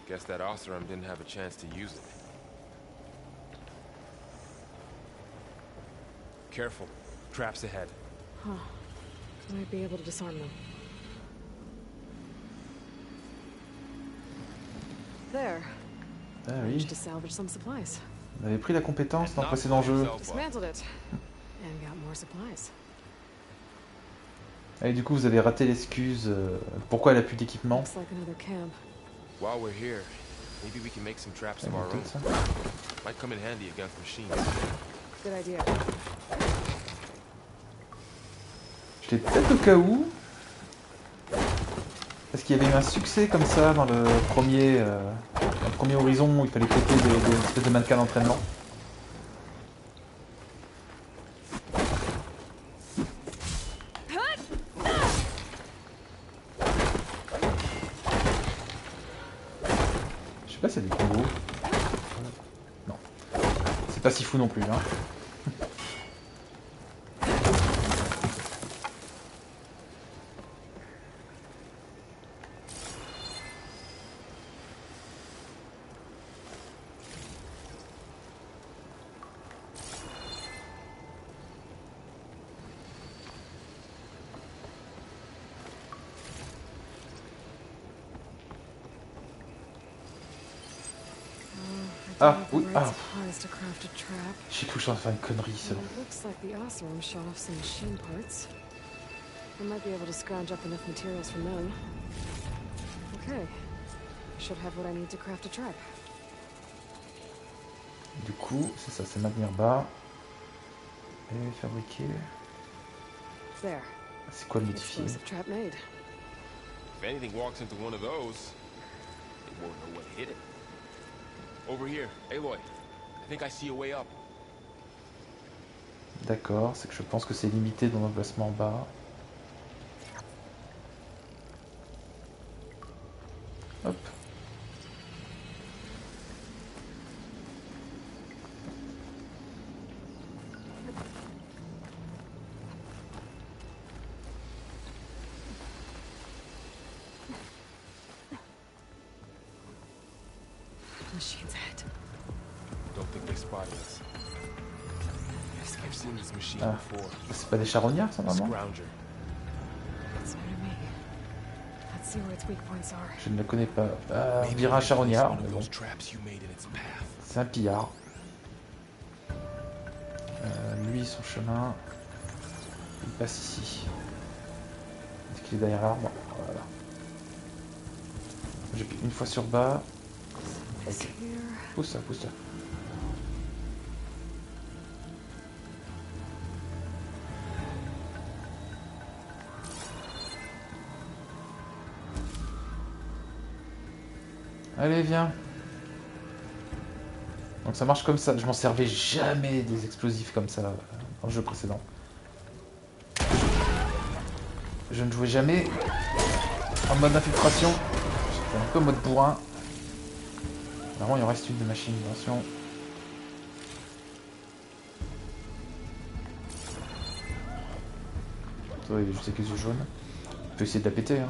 Guess that Osram didn't have a chance to use it. Careful. Traps ahead. Huh. Might be able to disarm them. There. Ah oui, Managed to salvage some supplies. on avait pris la compétence dans le précédent jeu. Dismantled it. And got more supplies. Et du coup, vous avez raté l'excuse. Pourquoi elle a plus d'équipement? Looks like another camp. While we're here, maybe we can make some traps Ça of our monte own. ça. Might come in handy against machines. Good idea. Je l'ai peut-être au cas où. Parce qu'il y avait eu un succès comme ça dans le premier horizon où il fallait péter des espèces de mannequins d'entraînement. Je sais pas s'il y a des combos. Non. C'est pas si fou non plus, hein. Ah, oui, ah. Supplies to craft a trap. J'ai cru que je suis en train de faire une connerie, c'est And bon. it looks like the Osram shot off some machine parts. We might be able to scrounge up enough materials from them. Okay. Should have what I need to craft a trap. Du coup, c'est ça, c'est maintenir bas. Et fabriquer. There. C'est quoi le modifier? Explosive trap made. If anything walks into one of those, they won't know what hit it. Over here, Aloy. I think I see a way up. D'accord, c'est que je pense que c'est limité dans l'emplacement bas. Hop. Machines ahead. Don't think they spotted us. I've seen this machine Ah. before. C'est pas des charognards, ça, vraiment? Scrounger. It's near me. Let's see where its weak points are. Je ne le connais pas. On Maybe dirait un we can use charognard, one mais of bon. those traps you made in its path. C'est un pillard. Lui, son chemin, il passe ici. Est-ce qu'il est derrière l'arbre? Voilà. J'appuie une fois sur bas. This here. Pousse ça, pousse ça. Allez, viens. Donc ça marche comme ça. Je m'en servais jamais des explosifs comme ça dans le jeu précédent. Je ne jouais jamais en mode infiltration. J'étais un peu en mode bourrin. Normalement, il en reste une de machine. Attention. Toi, il est juste avec les yeux jaunes. On peut essayer de la péter, hein.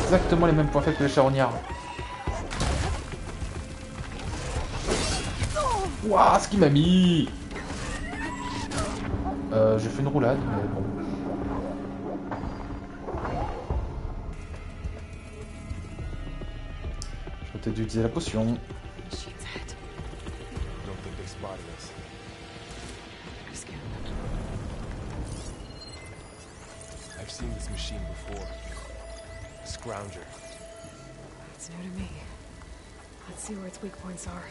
Exactement les mêmes points faibles que les charognards. Waouh, ce qu'il m'a mis! J'ai fait une roulade, mais bon. Je vais peut-être utiliser la potion. Don't think they spotted us. I've seen this machine before. Scrounger. It's new to me. Let's see where its weak points are.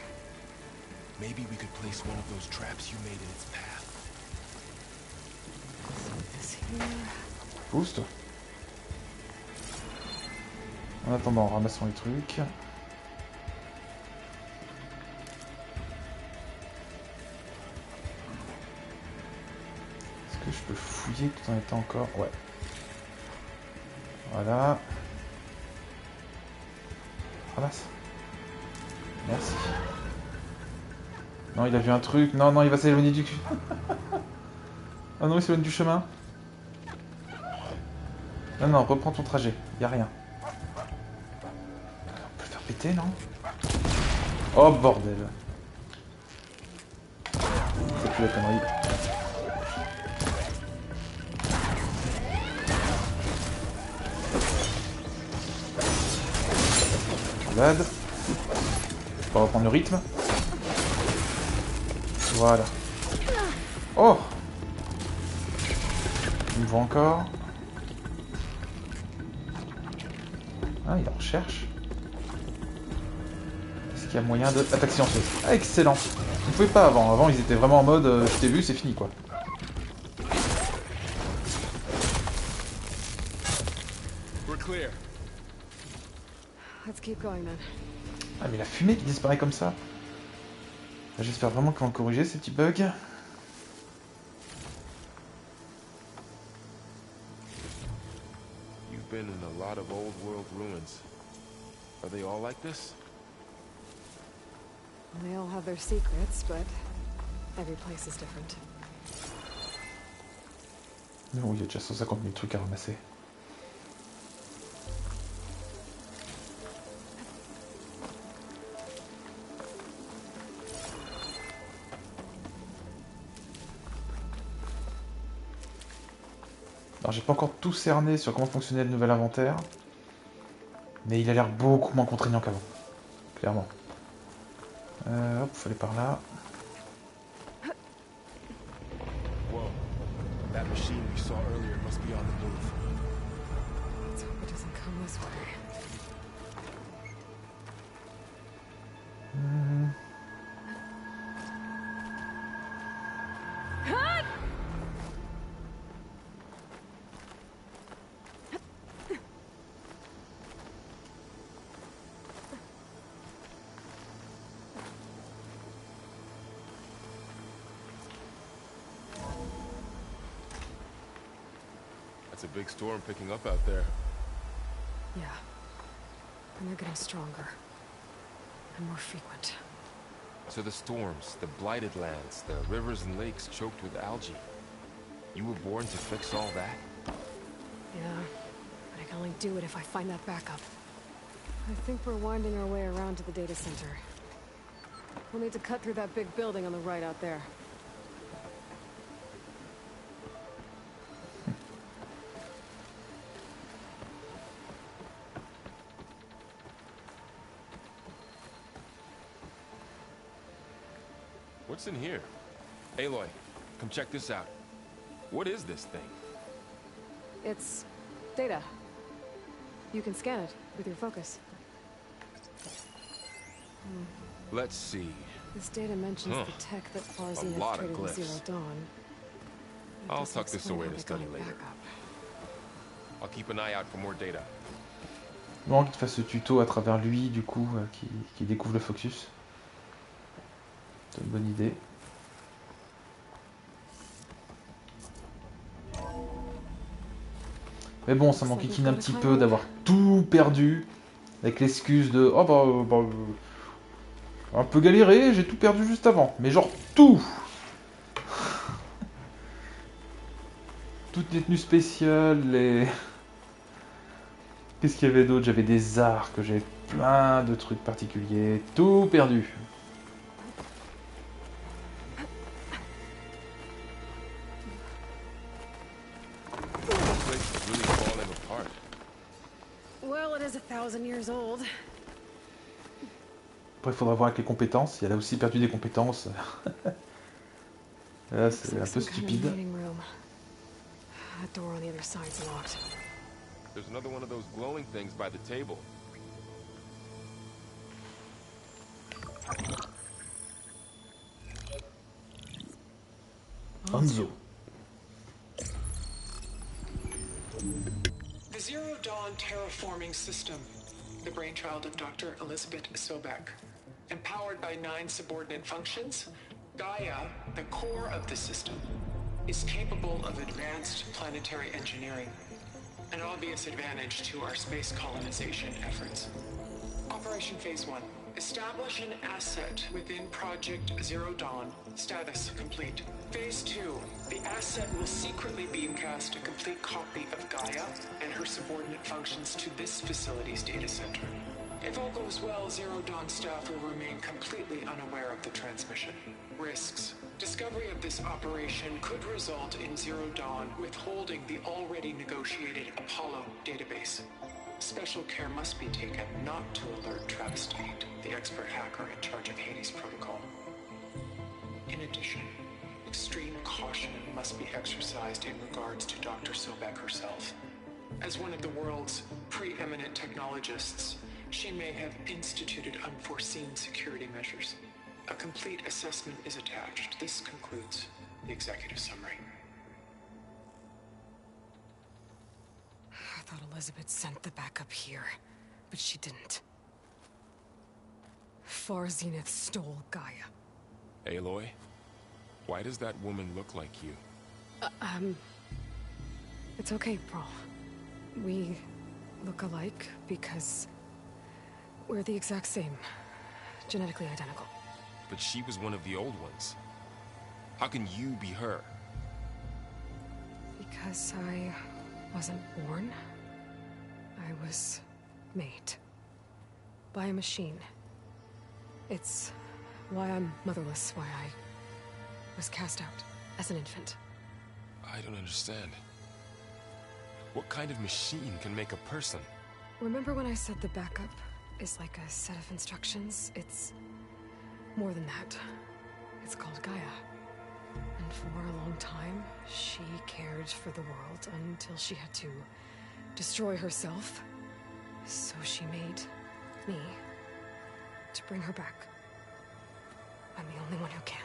Maybe we could place one of those traps you made in its path. This here. Pousse-toi. En attendant, ramassons les trucs. Est-ce que je peux fouiller tout en étant encore... Ouais. Voilà. Ramasse. Merci. Non, il a vu un truc. Non, non, il va s'éloigner du cul. Ah non, il s'éloigne du chemin. Non, non, reprends ton trajet. Y a rien. On peut le faire péter, non? Oh, bordel. C'est plus la connerie. Roulade. On va reprendre le rythme. Voilà. Oh! Il me voit encore. Ah, il en recherche. Est-ce qu'il y a moyen de... Attaque silencieuse. Ah, excellent. Vous ne pouvez pas avant. Avant, ils étaient vraiment en mode je t'ai vu, c'est fini, quoi. We're clear. Let's keep going then. Ah, mais la fumée qui disparaît comme ça. J'espère vraiment qu'ils vont corriger ces petits bugs. You've been in a lot of old world ruins. Are they all like this? They all have their secrets, but every place is different. Non, il y a déjà 150 000 trucs à ramasser. Alors j'ai pas encore tout cerné sur comment fonctionnait le nouvel inventaire, mais il a l'air beaucoup moins contraignant qu'avant, clairement. Hop, faut aller par là. Whoa. That machine we saw earlier must be on the move. Let's hope it doesn't come this way. It's a big storm picking up out there. Yeah. And they're getting stronger. And more frequent. So the storms, the blighted lands, the rivers and lakes choked with algae. You were born to fix all that? Yeah. But I can only do it if I find that backup. I think we're winding our way around to the data center. We'll need to cut through that big building on the right out there. What's in here? Aloy, come check this out. What is this thing? It's data. You can scan it with your focus. Let's see. This data mentions the tech that Far Zenith lot of traded with glyphs. Zero Dawn. It I'll doesn't tuck this explain away how to they study got it later. back up. I'll keep an eye out for more data. Bon, qu'il fasse ce tuto à travers lui, du coup, qui découvre le Focus. C'est une bonne idée. Mais bon, ça m'enquiquine un petit peu d'avoir tout perdu, avec l'excuse de « Oh un peu galéré, j'ai tout perdu juste avant. » Mais genre tout. Toutes les tenues spéciales, les... Qu'est-ce qu'il y avait d'autre? J'avais des arcs, j'avais plein de trucs particuliers, tout perdu. Well, it is 1,000 years old. Après, il faudra voir avec les compétences. Elle a aussi perdu des compétences. Là, c'est un peu stupide. That door on the other side's locked. There's another one of those glowing things by the table. Hanzo. The Zero Dawn terraforming system, the brainchild of Dr. Elizabeth Sobek. Empowered by 9 subordinate functions, Gaia, the core of the system, is capable of advanced planetary engineering, an obvious advantage to our space colonization efforts. Operation Phase 1. Establish an asset within Project Zero Dawn. Status complete. Phase 2. The asset will secretly beamcast a complete copy of Gaia and her subordinate functions to this facility's data center. If all goes well, Zero Dawn staff will remain completely unaware of the transmission. Risks. Discovery of this operation could result in Zero Dawn withholding the already negotiated Apollo database. Special care must be taken not to alert Travis Tate, the expert hacker in charge of Hades Protocol. In addition, extreme caution must be exercised in regards to Dr. Sobek herself. As one of the world's preeminent technologists, she may have instituted unforeseen security measures. A complete assessment is attached. This concludes the executive summary. I thought Elizabeth sent the backup here, but she didn't. Far Zenith stole Gaia. Aloy, why does that woman look like you? It's okay, Pearl. We look alike because we're the exact same. Genetically identical. But she was one of the old ones. How can you be her? Because I wasn't born. I was made. By a machine. It's why I'm motherless, why I was cast out as an infant. I don't understand. What kind of machine can make a person? Remember when I said the backup is like a set of instructions? It's more than that. It's called Gaia. And for a long time, she cared for the world until she had to destroy herself. So she made me to bring her back. I'm the only one who can.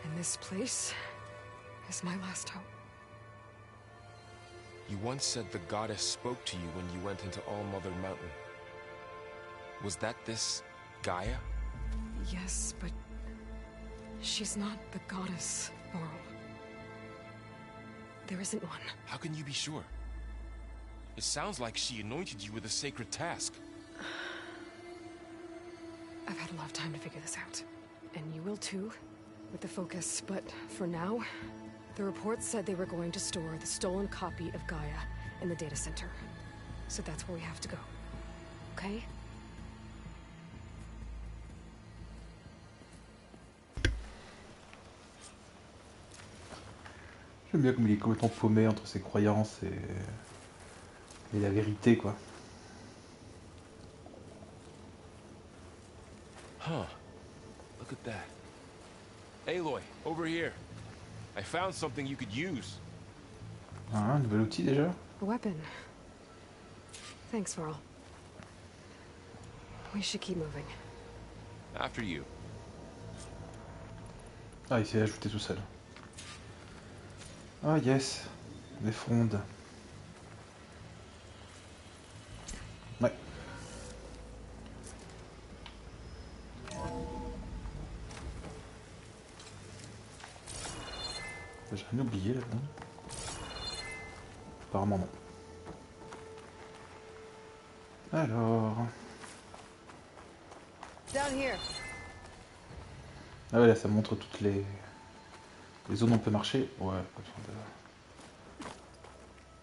And this place is my last hope. You once said the goddess spoke to you when you went into All-Mother Mountain. Was that this Gaia? Yes, but she's not the goddess, Laurel. There isn't one. How can you be sure? It sounds like she anointed you with a sacred task. I've had a lot of time to figure this out. And you will too, with the focus. But for now, the reports said they were going to store the stolen copy of Gaia in the data center. So that's where we have to go. Okay? J'aime bien comme il est complètement paumé entre ses croyances et la vérité, quoi. Huh. Look at that. Aloy, over here. I found something you could use. Ah, un nouvel outil déjà. A weapon. Thanks, Varl. We should keep moving. After you. Ah, il s'est ajouté tout seul. Ah, yes. Des frondes. Ouais. J'ai rien oublié là-dedans. Apparemment non. Alors... Down here. Ah ouais, là ça montre toutes les zones où on peut marcher. Ouais, pas besoin de...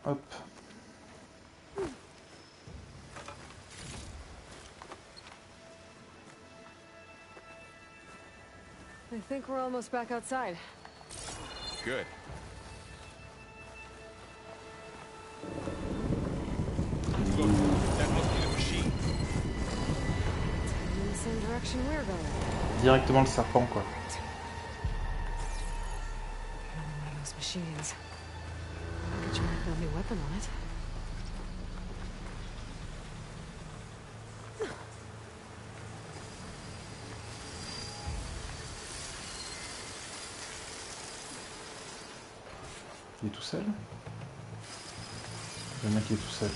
Hop. I think we're almost back outside. Good. Look, that must be the machine. In the same direction we're going. Directement le serpent quoi. Another one of those machines. I could try and build a new weapon on it. Il est tout seul. Le mec il est tout seul.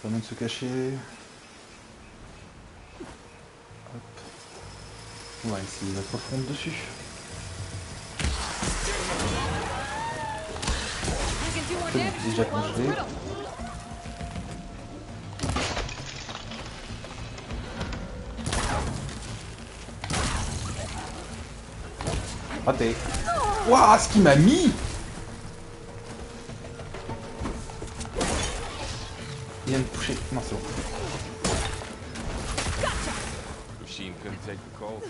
Pas moyen de se cacher. Hop. On va essayer de mettre fronde dessus. C'est déjà congelé. Raté. Waouh, ce qu'il m'a mis! Il vient de toucher. Non, c'est bon. Machine couldn't take the cold.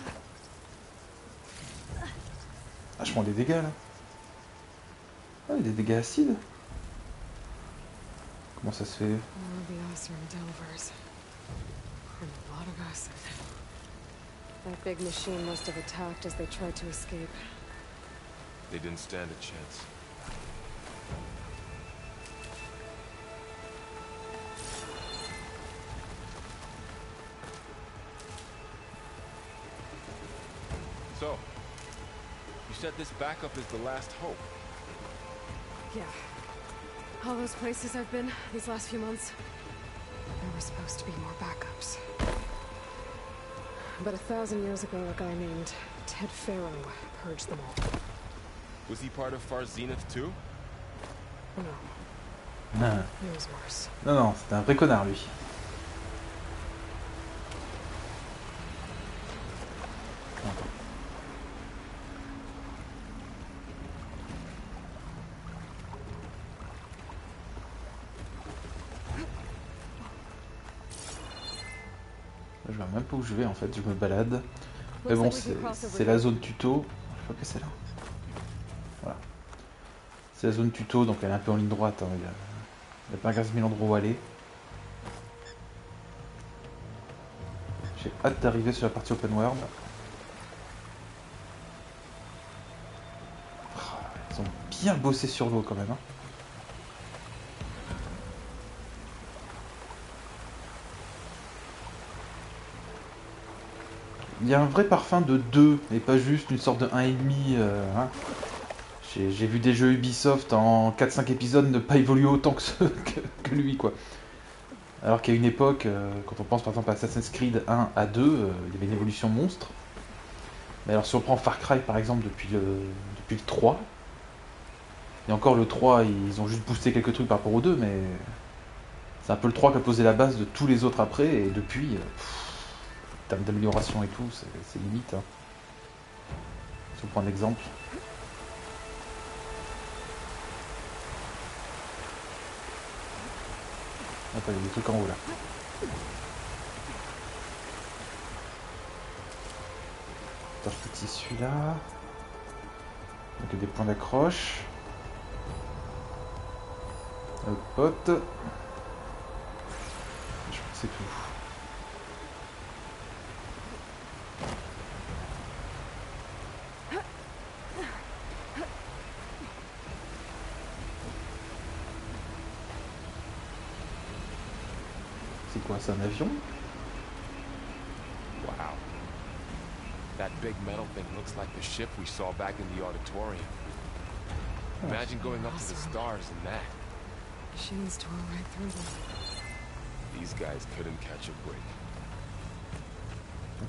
Ah, je prends des dégâts là. Ah, des dégâts acides. Comment ça se fait? More of the Ossern Delvers. And a lot of acid. That big machine must have attacked as they tried to escape. They didn't stand a chance. So, you said this backup is the last hope. Yeah. All those places I've been these last few months, there were supposed to be more backups. But 1,000 years ago, a guy named Ted Farrow purged them all. Was he part of Far Zenith too? No, Non, he was worse. non, c'était un vrai connard lui. Je vois même pas où je vais en fait, je me balade. Mais bon, c'est la zone tuto. Je crois que c'est là. Voilà. C'est la zone tuto, donc elle est un peu en ligne droite. Hein. Il y a pas 15 000 endroits où aller. J'ai hâte d'arriver sur la partie open world. Ils ont bien bossé sur l'eau quand même. Hein. Il y a un vrai parfum de 2 et pas juste une sorte de 1,5. Hein. J'ai vu des jeux Ubisoft en 4-5 épisodes ne pas évoluer autant que lui quoi. Alors qu'à une époque, quand on pense par exemple à Assassin's Creed 1 à 2, il y avait une évolution monstre. Mais alors si on prend Far Cry par exemple depuis le 3, et encore le 3 ils ont juste boosté quelques trucs par rapport au 2, mais c'est un peu le 3 qui a posé la base de tous les autres après, et depuis, en termes d'amélioration et tout, c'est limite. Hein. Si on prend un exemple. Attends, il y a des trucs en haut là. Attends, je petit celui-là. Donc il y a des points d'accroche. Hop, pote. Je crois que c'est tout. C'est quoi, c'est un avion? Wow. That big metal thing looks like the ship we saw back in the auditorium. Imagine going up to the stars in that. Machines tore right through them. These guys couldn't catch a break.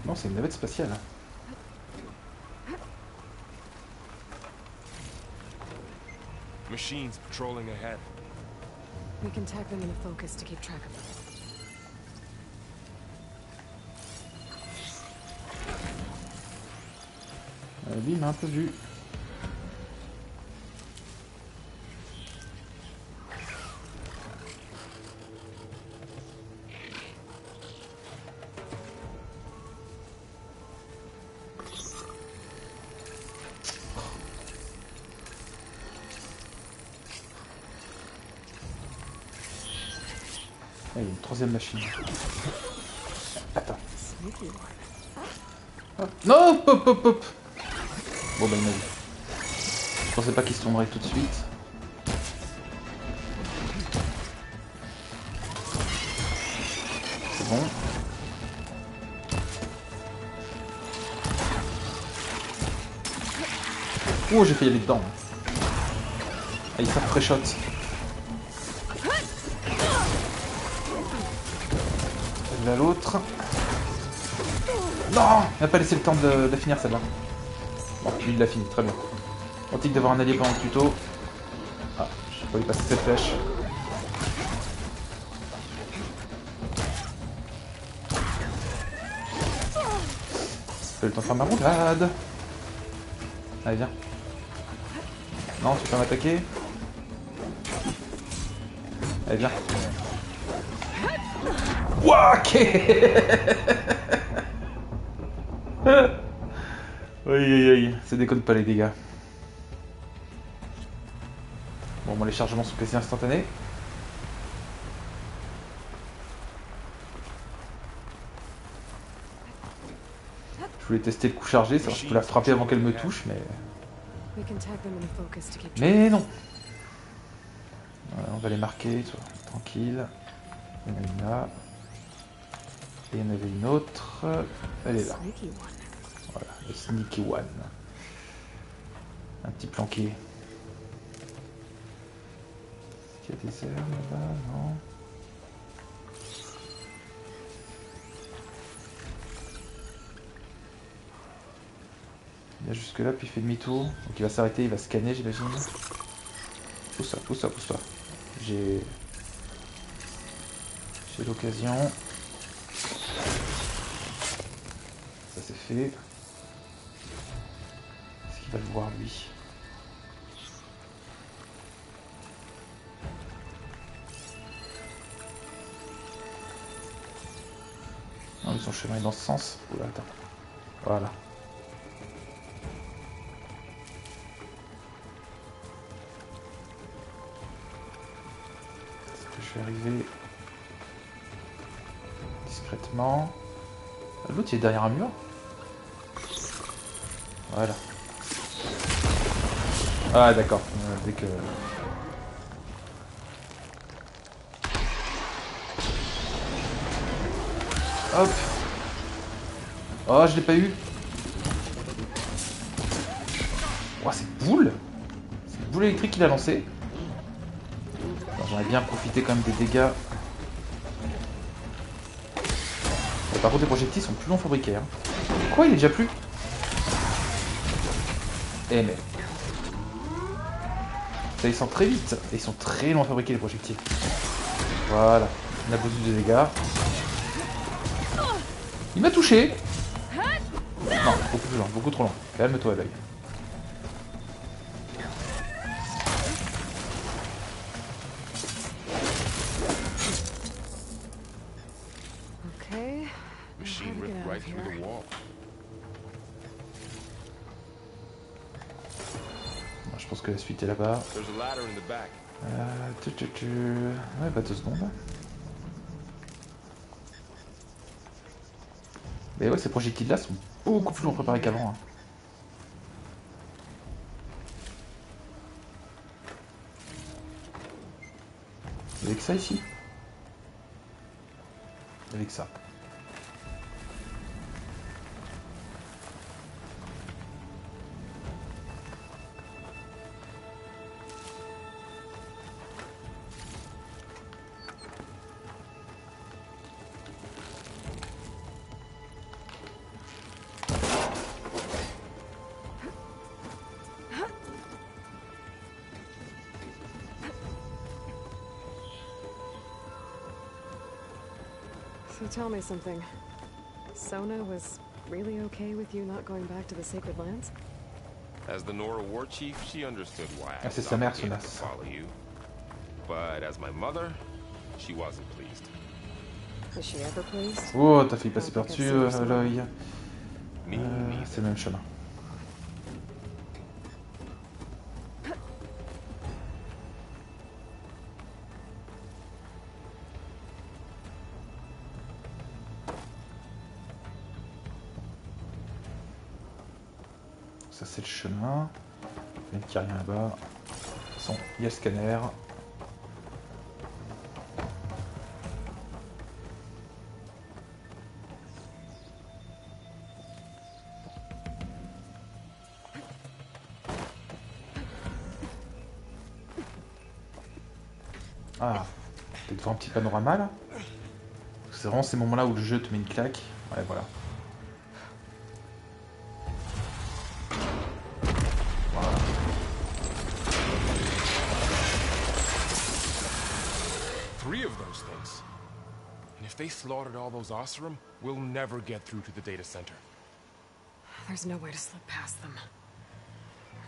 Non, c'est une navette spatiale. Machines patrolling ahead. We can tag them in a focus to keep track of them. Lui, il m'a un peu vu. Ah, il y a une troisième machine. Attends. Hop. Non, hop, hop, hop. Bon bah il m'a vu. Je pensais pas qu'il se tournerait tout de suite. C'est bon. Oh, j'ai failli aller dedans. Ah, il fait pré-shot. Là l'autre. Non, il n'a pas laissé le temps de la finir celle-là. Bon, lui il l'a fini, très bien. Antique d'avoir un allié pendant le tuto. Ah, je peux lui passer cette flèche. Ça fait le temps de faire ma roulade. Allez, viens. Non, tu peux m'attaquer. Allez, viens. Wouah, ok. Oui, ça déconne pas les dégâts. Bon, moi les chargements sont quasi instantanés. Je voulais tester le coup chargé, savoir si je peux la frapper avant qu'elle me touche, mais... Mais non. Voilà, on va les marquer, tu vois, tranquille. Il y en a une là. Et il y en avait une autre. Elle est là. Voilà, le sneaky one. Un petit planqué. Est-ce qu'il y a des airs là-bas? Non. Il y a jusque là, puis il fait demi-tour. Donc il va s'arrêter, il va scanner, j'imagine. Pousse-toi, pousse-toi, pousse-toi. J'ai l'occasion. Ça c'est fait. Est-ce qu'il va le voir lui? Non, mais son chemin est dans ce sens. Oula, attends. Voilà. Est-ce que je vais arriver discrètement? L'autre il est derrière un mur. Voilà. Ah d'accord. Dès que... Hop. Oh, je l'ai pas eu. Oh, c'est boule. C'est une boule électrique qu'il a lancée. J'aurais bien profité quand même des dégâts. Et par contre, les projectiles sont plus longs fabriqués. Hein. Quoi, il est déjà plus? Eh mais... Ça descend très vite. Et ils sont très longs à fabriquer les projectiles. Voilà. On a besoin de dégâts. Il m'a touché. Non, beaucoup plus loin, beaucoup trop loin. Calme-toi, l'œil. Okay. Machine ripped right through the wall. Bon, je pense que la suite est là-bas. There's a ladder in the back. Ouais, bah 2 secondes. Mais ouais, ces projectiles-là sont beaucoup plus longs préparés qu'avant. Hein. Avec ça ici. Avec ça. So tell me something. Sona was really okay with you not going back to the Sacred Lands? As the Nora war chief, she understood why I Ah, c'est was sa mère, obligated to Sona. follow you. But as my mother, she wasn't pleased. Was she ever pleased? Oh, t'as failli passer par-dessus, Aloy. Me neither. C'est le même chemin. Ça c'est le chemin. Il n'y a rien là-bas. De toute façon, il y a le scanner. Ah, t'es devant un petit panorama là? C'est vraiment ces moments-là où le jeu te met une claque. Ouais, voilà. Three of those things. And if they slaughtered all those Oseram, we'll never get through to the data center. There's no way to slip past them.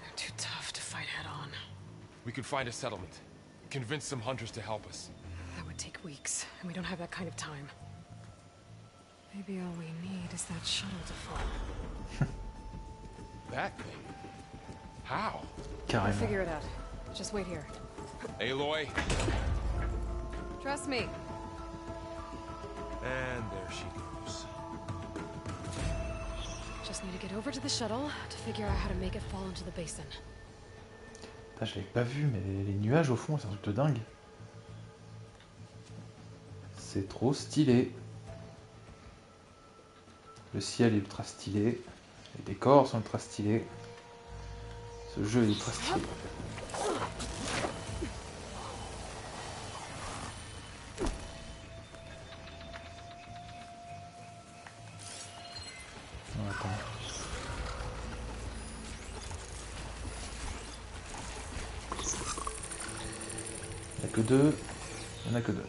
They're too tough to fight head on. We could find a settlement. Convince some hunters to help us. That would take weeks, and we don't have that kind of time. Maybe all we need is that shuttle to fall. That thing? How? I'll Carrément. figure it out. Just wait here. Aloy. Trust me. And there she goes. Just need to get over to the shuttle to figure out how to make it fall into the basin. Putain, je l'avais pas vu, mais les nuages au fond, c'est un truc de dingue. C'est trop stylé. Le ciel est ultra stylé. Les décors sont ultra stylés. Ce jeu est ultra stylé. Non, attends. Il n'y a que deux. Il n'y en a que deux.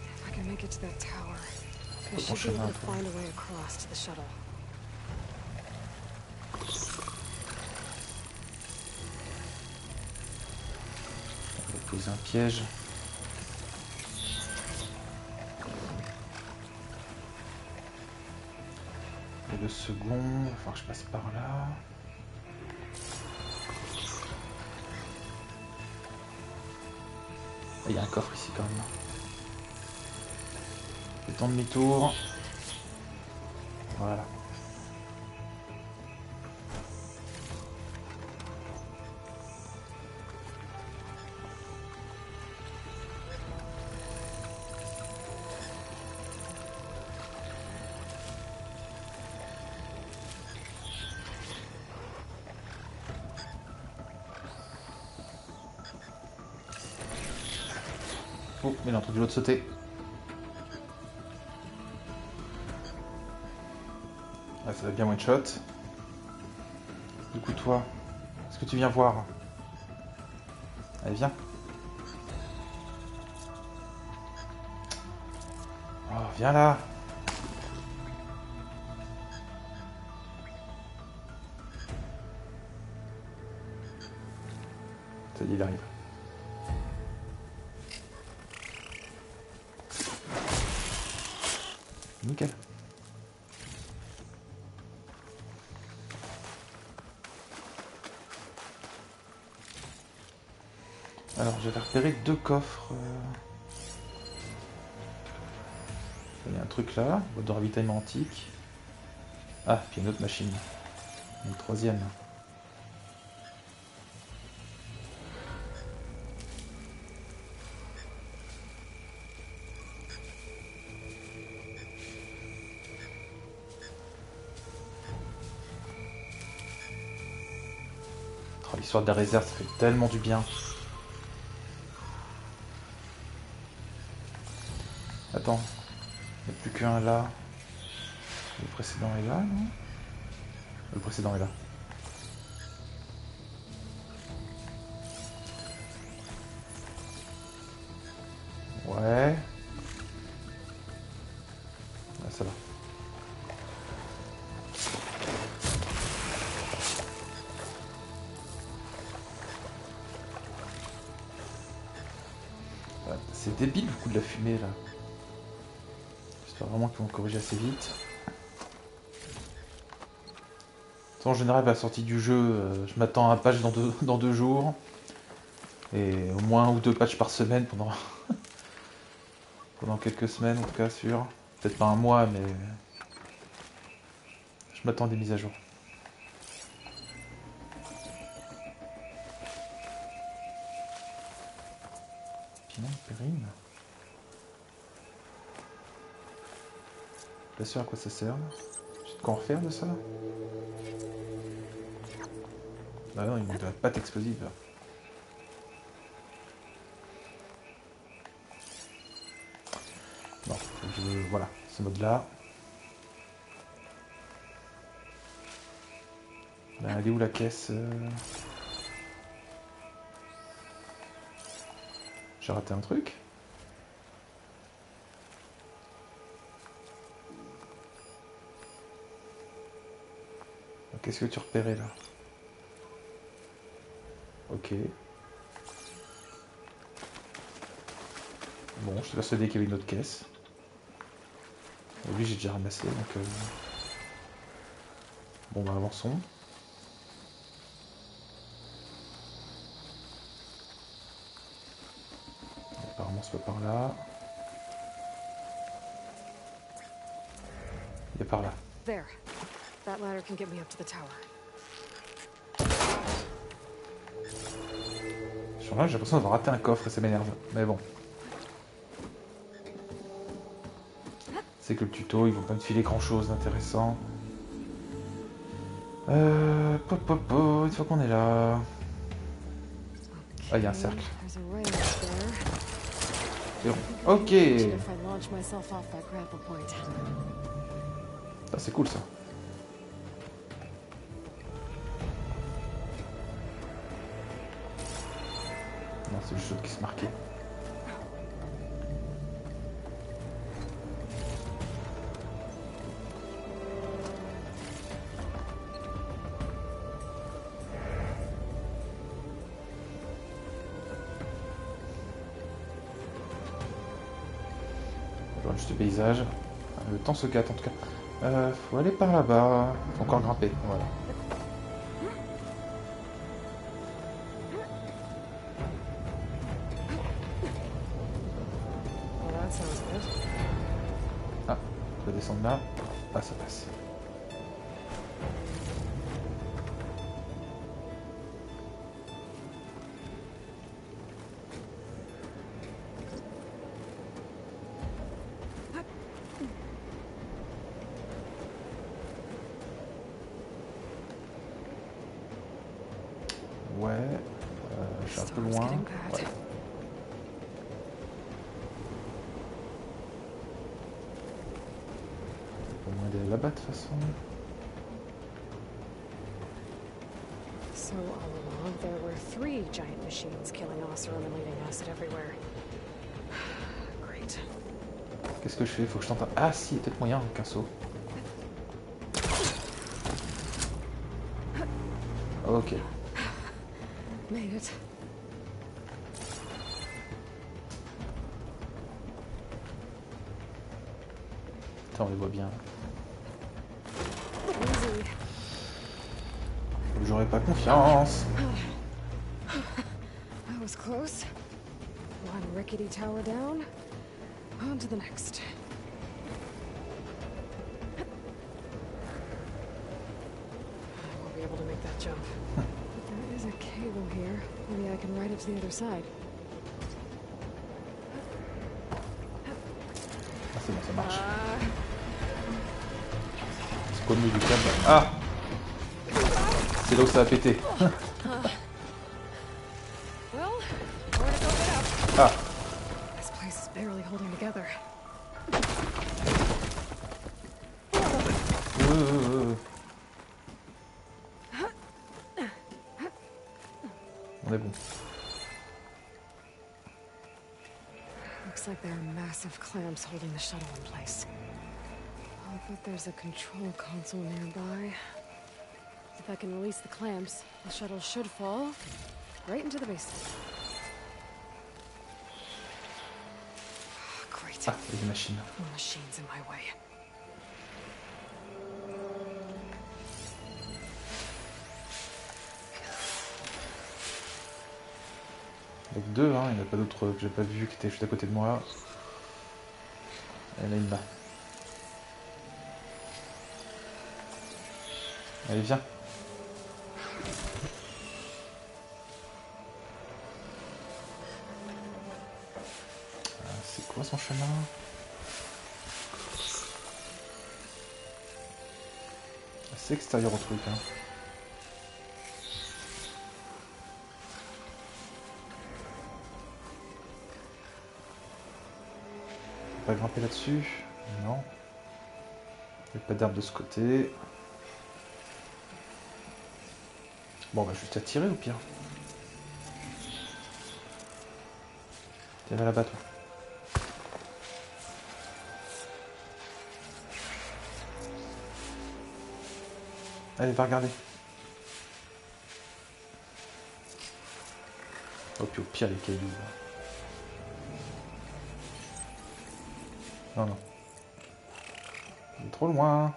If I can make it to that tower, I Faut should be able chemin, to toi. find a way across to the shuttle. On va poser un piège. Et le second, il va falloir que je passe par là. Il y a un coffre ici quand même. Le temps demi-tour. Voilà. Oh, mais il est en train de l'autre sauter. Ah, ça va bien one shot. Du coup, toi, est-ce que tu viens voir? Allez, viens. Oh, viens là. Ça y est, il arrive. Nickel. Alors, j'avais repéré deux coffres. Il y a un truc là, boîte de ravitaillement antique. Ah, puis une autre machine. Une troisième. Oh, l'histoire de la réserve, ça fait tellement du bien. Attends, il n'y a plus qu'un là. Le précédent est là, non? Le précédent est là. Ouais. Ah, ça va. C'est débile le coup de la fumée là. J'espère vraiment qu'ils vont corriger assez vite. En général, à la sortie du jeu, je m'attends à un patch dans 2 jours. Et au moins 1 ou 2 patchs par semaine pendant, pendant quelques semaines, en tout cas, sûr. Peut-être pas un mois, mais je m'attends à des mises à jour. Piment de périne. Pas sûr à quoi ça sert. J'ai de quoi en refaire de ça? Bah non, il manque de la pâte explosive là. Non, voilà, ce mode là. Bah, elle est où la caisse? J'ai raté un truc? Qu'est-ce que tu repérais là? Ok. Bon, je suis persuadé qu'il y avait une autre caisse. Et lui, j'ai déjà ramassé, donc... Bon, bah avançons. Apparemment, c'est pas par là. Il est par là. There. That ladder can get me up to the tower. Sur là, j'ai l'impression d'avoir raté un coffre et ça m'énerve. Mais bon. C'est que le tuto, ils vont pas me filer grand chose d'intéressant. Une fois qu'on est là. Ah, il y a un cercle. There's a ray up there. C'est bon. Ok. If I launch myself off that grapple point. Ah, c'est cool ça. Non, c'est juste l'autre qui se marquait. Juste le paysage. Le temps se gâte en tout cas. Faut aller par là-bas. Faut encore grimper. Voilà. Well, that sounds good. Ah, je vais descendre là. Ah, ça passe. Ouais, je suis un peu loin. Ouais. Au moins d'aller là-bas de toute façon. So all along, there were 3 giant machines killing Oseram and leaving acid everywhere. Great. Qu'est-ce que je fais? Faut que je tente un... Ah si, il y a peut-être moyen avec un saut. Ok. Made it. Attends, on les voit bien. Easy. J'aurais pas confiance. That was close. One rickety tower down. On to the next. I won't be able to make that jump. But there is a cable here. Maybe I can ride it to the other side. Ah c'est bon, ça marche. C'est quoi le milieu du câble? Ah! C'est là où ça a pété. Well, where to go get up? Ah! This place is barely holding together. Looks Looks like there are massive clamps holding the shuttle in place. I'll bet there's a control console nearby. If I can release the clamps, the shuttle should fall right into the basement. Great. Ah, il y a des machines. More machines in my way. Donc deux, hein, il n'y en a pas d'autres que j'ai pas vu qui étaient juste à côté de moi. Elle est là. Allez, viens. C'est quoi son chemin? C'est extérieur au truc, hein. On va grimper là-dessus? Non. Il n'y a pas d'arbre de ce côté. Bon, bah, juste à tirer au pire. Tiens, va là-bas, toi. Allez, va regarder. Oh, puis au pire, les cailloux. Non, non. Il est trop loin.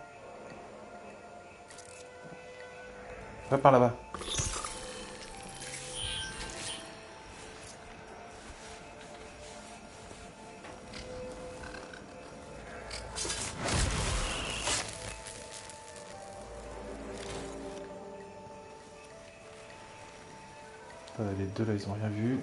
Va par là-bas. Les deux là, ils ont rien vu.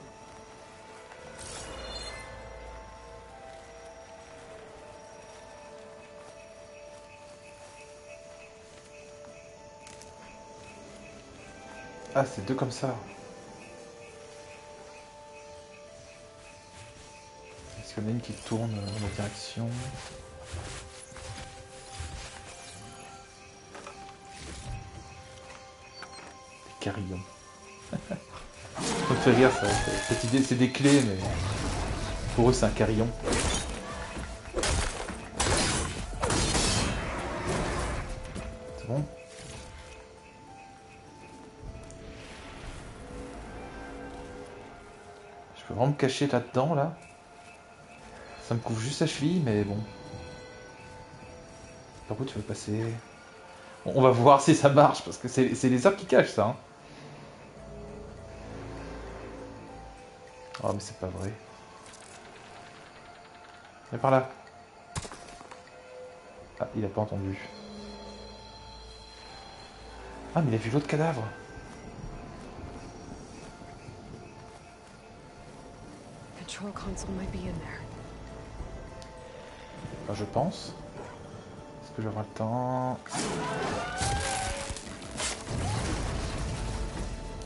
Ah, c'est deux comme ça. Est-ce qu'il y en a une qui tourne dans la direction? Des carillons. Ça me fait rire ça. Cette idée, c'est des clés, mais pour eux, c'est un carillon. C'est bon? Je peux vraiment me cacher là-dedans, là. Ça me couvre juste la cheville, mais bon. Par contre, tu veux passer... Bon, on va voir si ça marche, parce que c'est les arbres qui cachent, ça. Hein. Oh, mais c'est pas vrai. Viens par là. Ah, il a pas entendu. Ah, mais il a vu l'autre cadavre. Control console might be in there. Enfin, je pense. Est-ce que j'aurai le temps?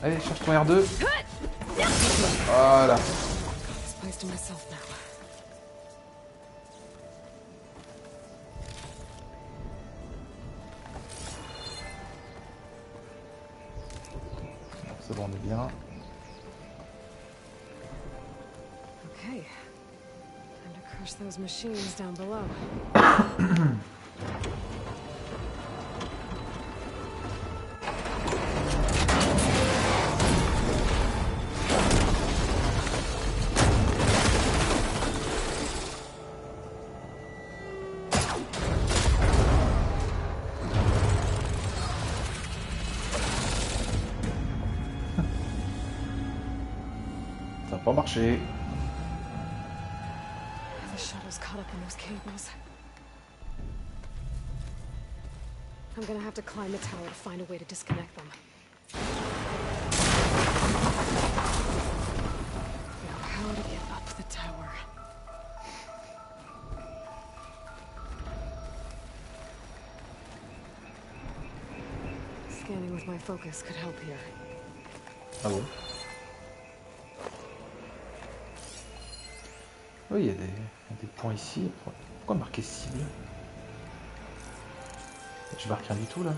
Allez, cherche ton R2. Voilà. This place to myself now. C'est bon, on est bien. Okay. Time to crush those machines down below. Ça n'a pas marché. The shuttle's caught up in those cables. I'm gonna have to climb the tower to find a way to disconnect them. Now, how to get up the tower? Scanning with my focus could help here. Ah bon? Oui, il y a des points ici. Pourquoi marquer cible? Je marque rien du tout là.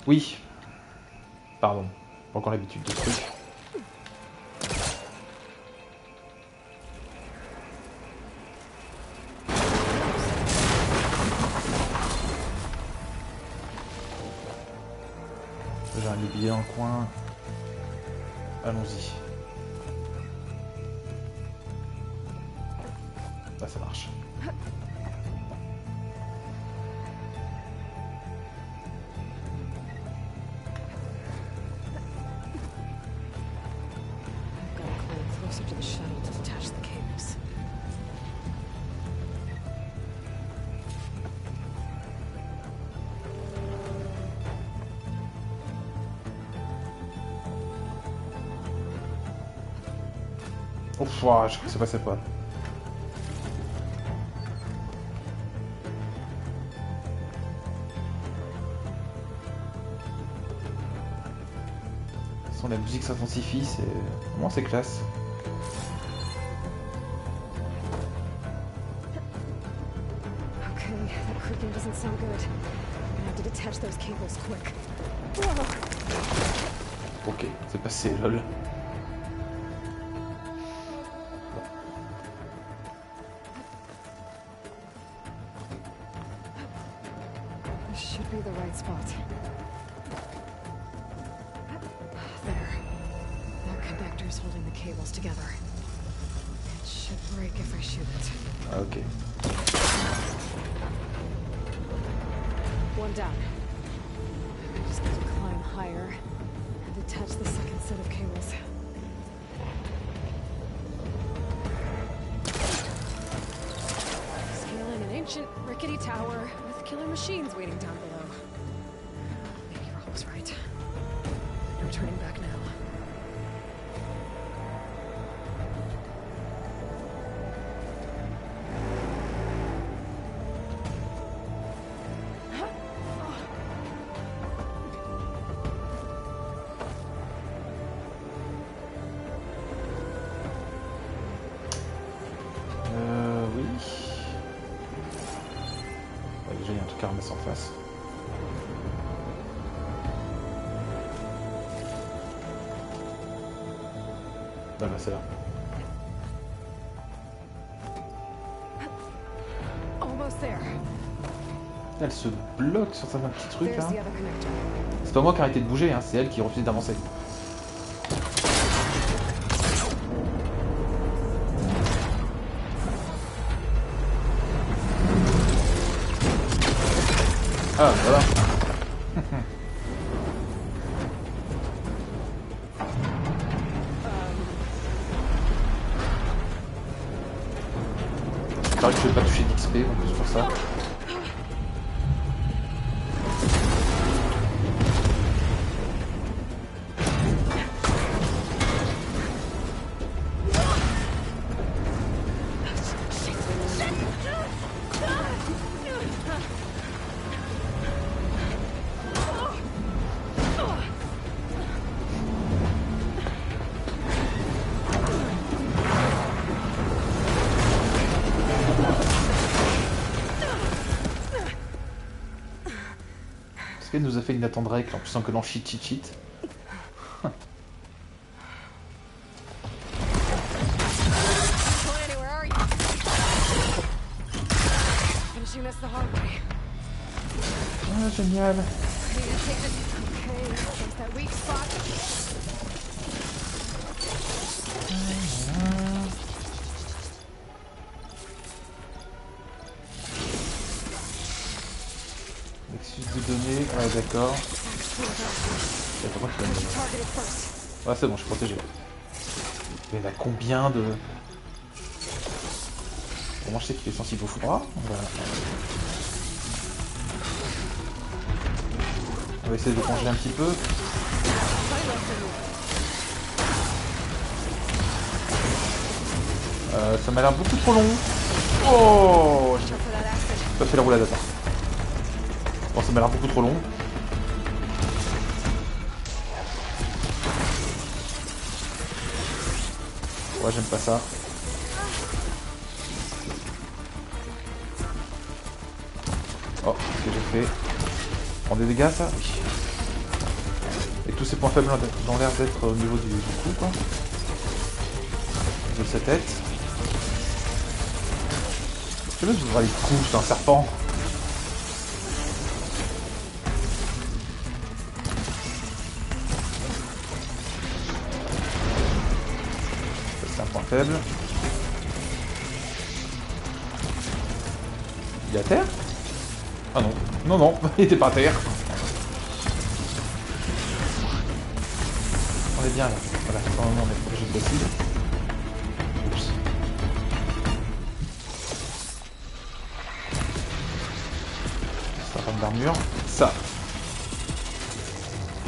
Oui. Pardon. Pas encore l'habitude de ce truc. les billets dans le coin. Allons-y. Ah, ça marche. I've got to climb closer to the shuttle to detach the cables. Ouf, ouah, je crois que ça passait pas. Sans la musique s'intensifie, c'est... Vraiment, c'est classe. Okay, that creaking doesn't sound good. I'm gonna have to detach those cables quick. Whoa! Ok, c'est passé, lol. This should be the right spot. There. That connector's holding the cables together. It should break if I shoot it. Ah, ok. One down. I just need to climb higher and detach the second set of cables. Scaling an ancient, rickety tower with killer machines waiting down below. Maybe Rob was right. No turning back now. Oui. Ouais, déjà, il y a un truc à remettre en face. Ah bah, c'est là. Almost there. Elle se bloque sur certains petits trucs There's là. the other connector. C'est pas moi qui ai arrêté de bouger, hein, c'est elle qui refuse d'avancer. Ah, voilà. J'espère que je vais pas toucher d'XP en plus pour ça. Parce qu'elle nous a fait une attendre avec en plus en collant cheat. Plenty, where are you? Finishing this the hard way. Ah, génial. Ready to take this. Okay, there's that weak spot. Excuse de données, ouais d'accord. Et par contre, il y a une- Targeted first. Ouais, c'est bon, je suis protégé. Mais il y en a combien de... Comment je sais qu'il est sensible au froid? On va essayer de le congeler un petit peu. Ça m'a l'air beaucoup trop long. Oh, j'ai pas fait la roulade, attends. Bon, ça m'a l'air beaucoup trop long. Ouais, j'aime pas ça. Oh, qu'est-ce que j'ai fait? Prends des dégâts, ça? Oui. Et tous ces points faibles ont l'air d'être au niveau du cou, quoi. De sa tête. Je sais pas si je voudrais les coups d'un serpent. faible. Il est à terre? Ah non, non, non, il était pas à terre. On est bien là. Voilà, pour le moment on est protégé de l'acide. Oups. Ça va d'armure. Ça. Là,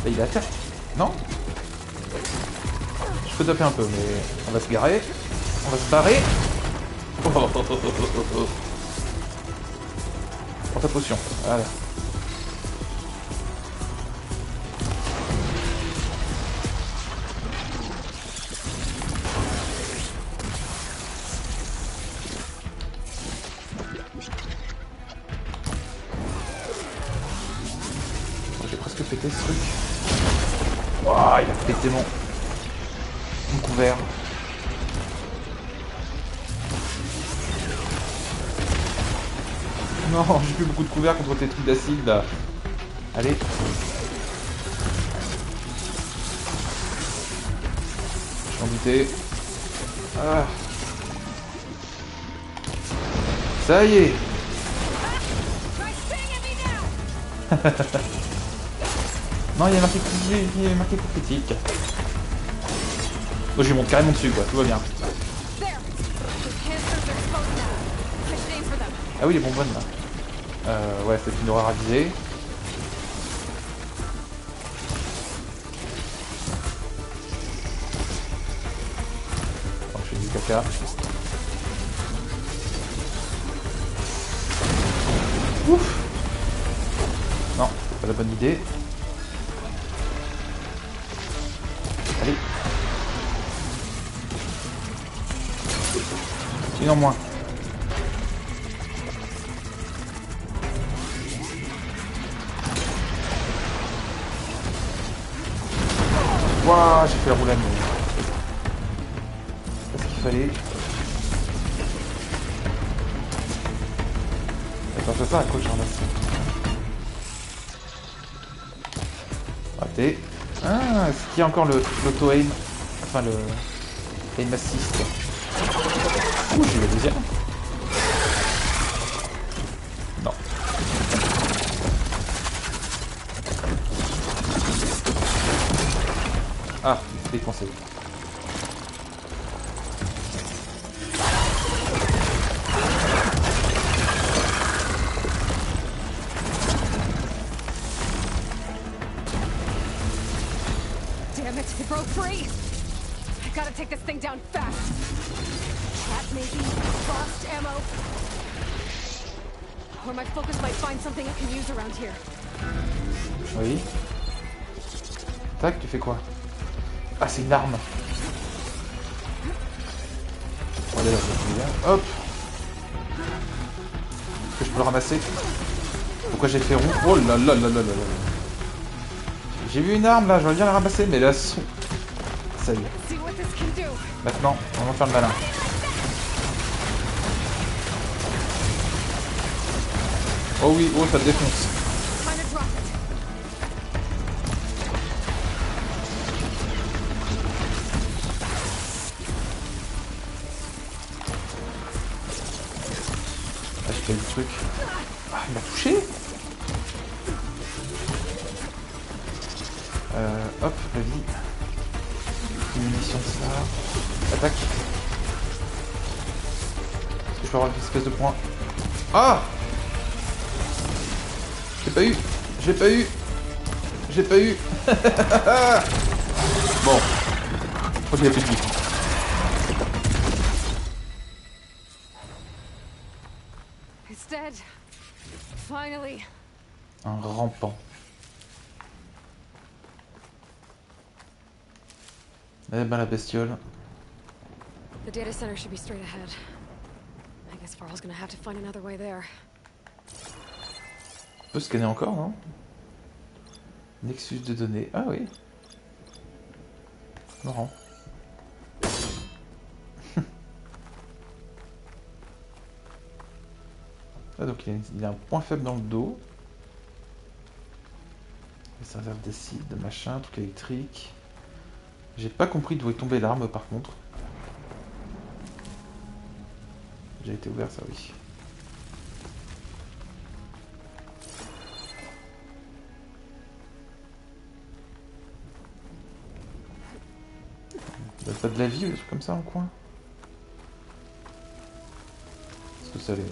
il est à terre. Non? Je peux taper un peu, mais on va se garer. On va se barrer. Oh, oh, oh, oh, oh, oh. Prends ta potion. Voilà. J'ai presque pété ce truc. Ouah, il a pété mon couvert. Non, j'ai plus beaucoup de couverts contre tes trucs d'acide là. Allez. J'en doutais. Ah. Ça y est. Non, il y a marqué pour critique. Oh, je lui monte carrément dessus quoi, tout va bien. Ah oui, les bonbonnes là. Ouais, c'est une horreur à viser. Oh, je fais du caca. Ouf. Non, c'est pas la bonne idée. Allez. Une en moins. Waouh, j'ai fait la roulade. C'est ce qu'il fallait. Attends, ça sert à quoi que je ramasse? Raté. Ah, est-ce qu'il y a encore l'auto-aim? Enfin, le aim assist. Ouh, j'ai eu la deuxième. Non. Ah, déconcé. Damn it, it broke free! I gotta take this thing down fast. Trap maybe? Lost ammo? Or my focus might find something I can use around here. Oui. Tac, tu fais quoi? Ah, c'est une arme. On est là, hop. Est-ce que je peux le ramasser? Pourquoi j'ai fait rond? Oh là là là là là là. J'ai vu une arme là, j'aurais bien la ramasser, mais là, ça y est. Maintenant, on va faire le malin. Oh oui, oh, ça te défonce. Ah, j'ai fait le truc. Ah, il m'a touché. Hop, vas-y. Une munition de ça. Attaque. Est-ce que je peux avoir une espèce de point? Ah! J'ai pas eu. J'ai pas eu. J'ai pas eu. Bon. Je crois qu'il a fait de vie. It's dead. Finally. Un rampant. Eh ben la bestiole. The data center should be straight ahead. I guess Varl's gonna have to find another way there. On peut scanner encore, non? Nexus de données. Ah oui. Marrant. Ah donc il a un point faible dans le dos. Les réserves d'acide, machin, truc électrique. J'ai pas compris d'où est tombée l'arme par contre. déjà été ouvert, ça, oui. Il n'y a pas de la vie ou des trucs comme ça en coin? Est-ce que ça les...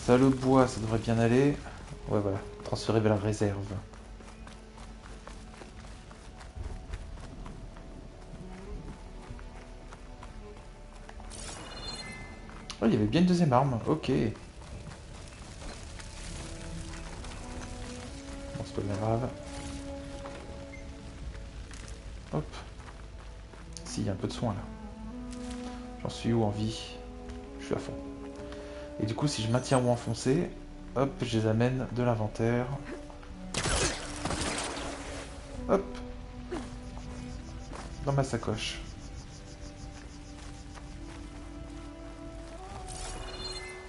Ça, le bois, ça devrait bien aller. Ouais, voilà. Transférer vers la réserve. Oh, il y avait bien une deuxième arme. Ok. Bon, c'est pas bien grave. Hop. Si, il y a un peu de soin là. J'en suis où en vie? Je suis à fond. Et du coup, si je maintiens ou enfoncé, hop, je les amène de l'inventaire. Hop. Dans ma sacoche.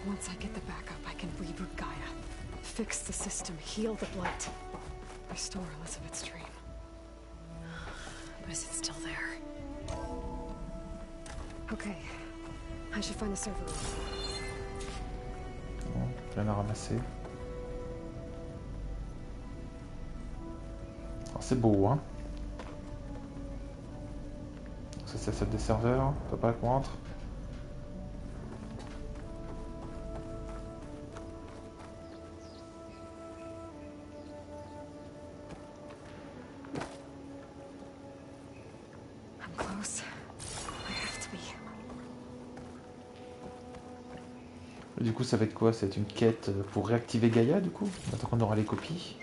Once I get the backup, I can reboot Gaia. Fix the system, heal the blight. Restore Elizabeth's dream. But is it still there? Okay. I should find the server room. Bon, rien à ramasser. Alors c'est beau, hein. Ça c'est la salle des serveurs, faut pas qu'on rentre. I'm close. I have to be. Et du coup ça va être quoi? Ça va être une quête pour réactiver Gaïa du coup? Maintenant qu'on aura les copies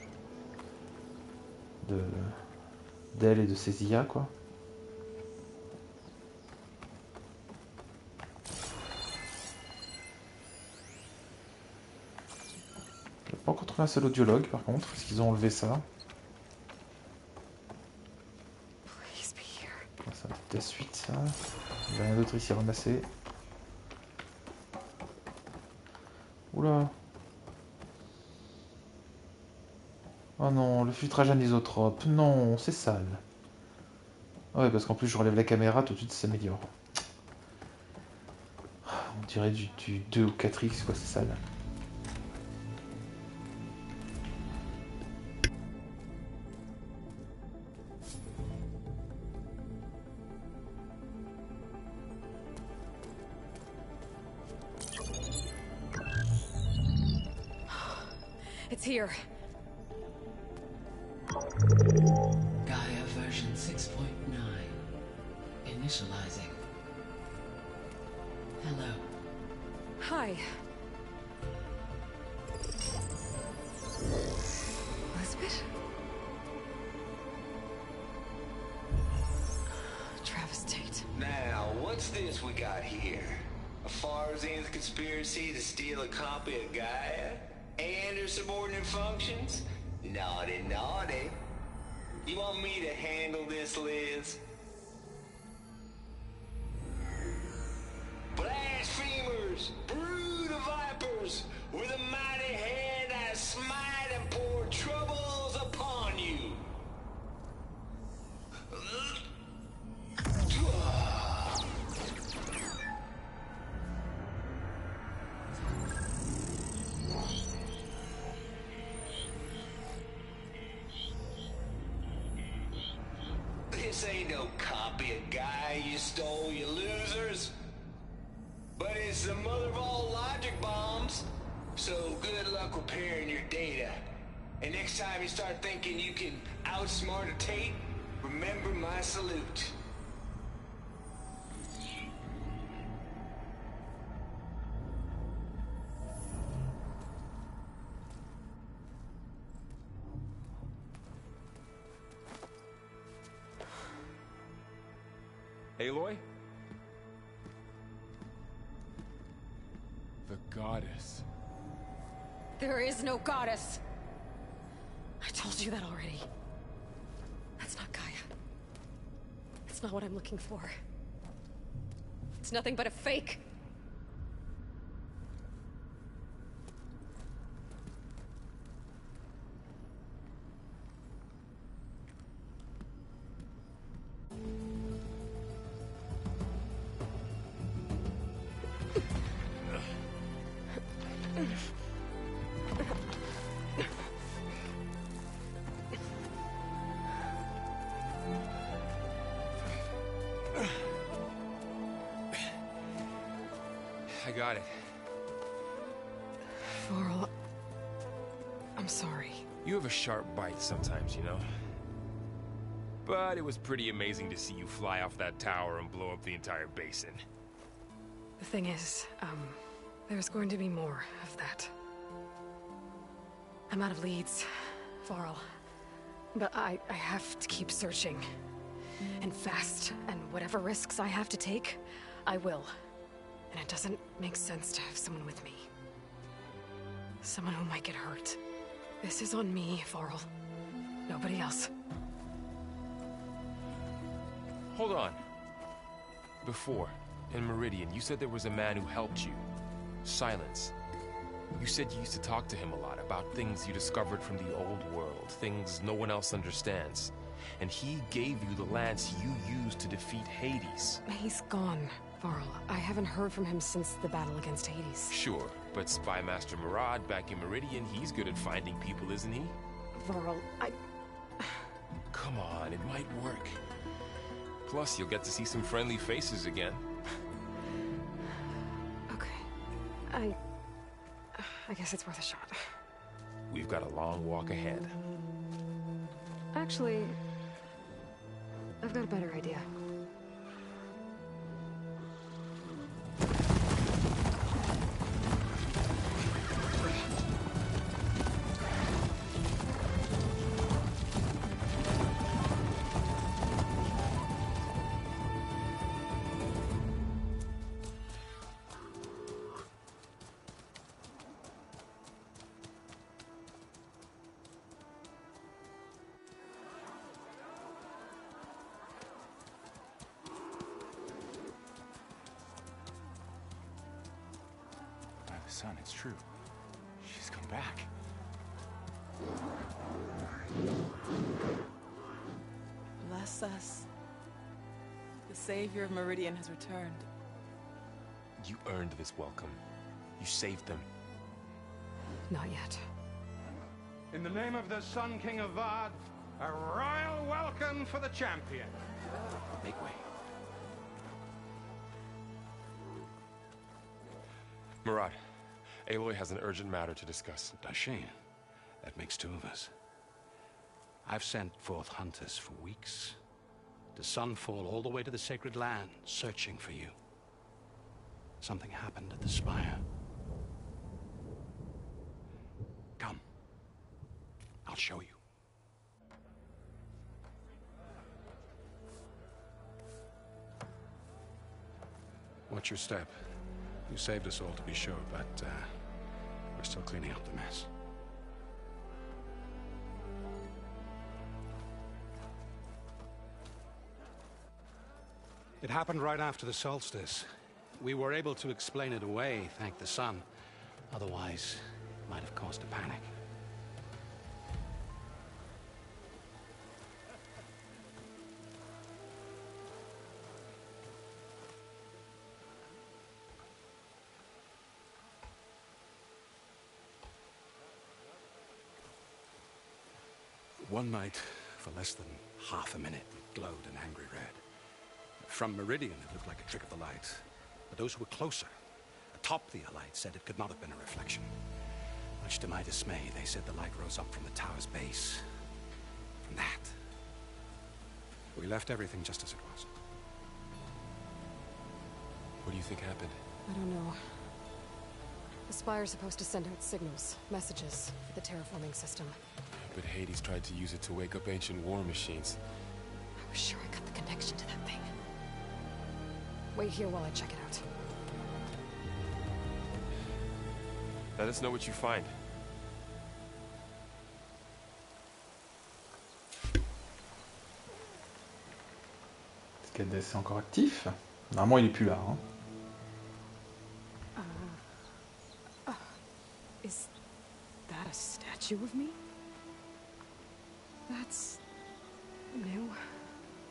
d'elle et de ses IA quoi. J'ai pas encore trouvé un seul audiologue par contre, est-ce qu'ils ont enlevé ça? Please be here. Ça va être la suite ça. Il n'y a rien d'autre ici à ramasser. Oula. Oh non, le filtrage anisotrope. Non, c'est sale. Ouais, parce qu'en plus je relève la caméra, tout de suite ça s'améliore. On dirait du 2 ou 4X quoi, c'est sale. It's here. Gaia version 6.9. Initializing. Hello. Hi. Elizabeth? Travis Tate. Now, what's this we got here? A Farzan's conspiracy to steal a copy of Gaia? And her subordinate functions? Naughty, naughty. You want me to handle this, Liz? Blasphemers! Brood of vipers! With a mighty hand I smite and pour troubles upon you! This ain't no copy of Guy you stole, you losers. But it's the mother of all logic bombs. So good luck repairing your data. And next time you start thinking you can outsmart a Tate, remember my salute. Aloy? The goddess. There is no goddess. I told you that already. That's not Gaia. It's not what I'm looking for. It's nothing but a fake. I got it. Varl, I'm sorry. You have a sharp bite sometimes, you know? But it was pretty amazing to see you fly off that tower and blow up the entire basin. The thing is, there's going to be more of that. I'm out of leads, Varl. But I have to keep searching. And fast, and whatever risks I have to take, I will. And it doesn't make sense to have someone with me. Someone who might get hurt. This is on me, Varl. Nobody else. Hold on. Before, in Meridian, you said there was a man who helped you. Silence. You said you used to talk to him a lot about things you discovered from the old world, things no one else understands. And he gave you the lance you used to defeat Hades. He's gone, Varl. I haven't heard from him since the battle against Hades. Sure, but Spy Master Murad back in Meridian, he's good at finding people, isn't he? Varl, Come on, it might work. Plus, you'll get to see some friendly faces again. Okay. I guess it's worth a shot. We've got a long walk ahead. Actually, I've got a better idea. Son, it's true. She's come back. Bless us. The Savior of Meridian has returned. You earned this welcome. You saved them. Not yet. In the name of the Sun King of Vard, a royal welcome for the champion. Make way. Murad, Aloy has an urgent matter to discuss. Dashane, that makes two of us. I've sent forth hunters for weeks, to Sunfall all the way to the Sacred Land, searching for you. Something happened at the Spire. Come. I'll show you. Watch your step. You saved us all, to be sure, but we're still cleaning up the mess. It happened right after the solstice. We were able to explain it away, thank the sun. Otherwise, it might have caused a panic. One night, for less than half a minute, it glowed an angry red. From Meridian, it looked like a trick of the light. But those who were closer, atop the light, said it could not have been a reflection. Much to my dismay, they said the light rose up from the tower's base. From that. We left everything just as it was. What do you think happened? I don't know. The Spire's supposed to send out signals, messages, for the terraforming system. But Hades tried to use it to wake up ancient war machines. I was sure I got the connection to that thing. Wait here while I check it out. Let us know what you find. Est-ce qu'Hadès est encore actif? Normalement, il est plus là. Hein. Is that a statue of me? That's new.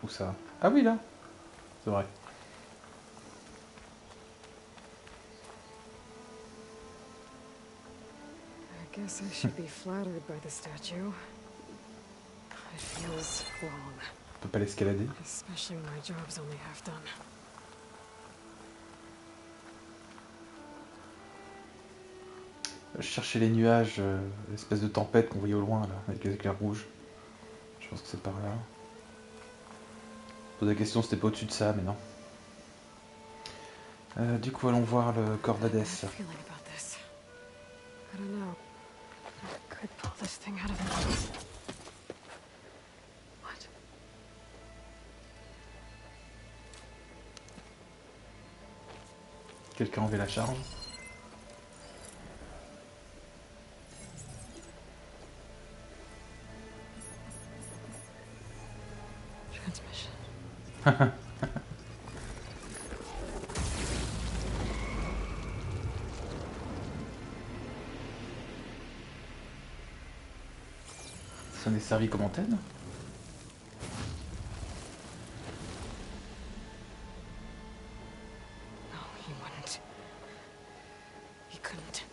Où ça? Ah oui, là. C'est vrai. guess I should be flattered by the statue. It feels wrong. On peut pas l'escalader. Especially when my job's only half done. Je cherchais les nuages, l'espèce de tempête qu'on voyait au loin, là, avec les éclairs rouges. Je pense que c'est par là. Je pose la question, c'était pas au-dessus de ça, mais non. Du coup, allons voir le corps d'Hadès. Quelqu'un enlevé la charge? Ça n'est servi comme antenne? No, he wouldn't. He couldn't.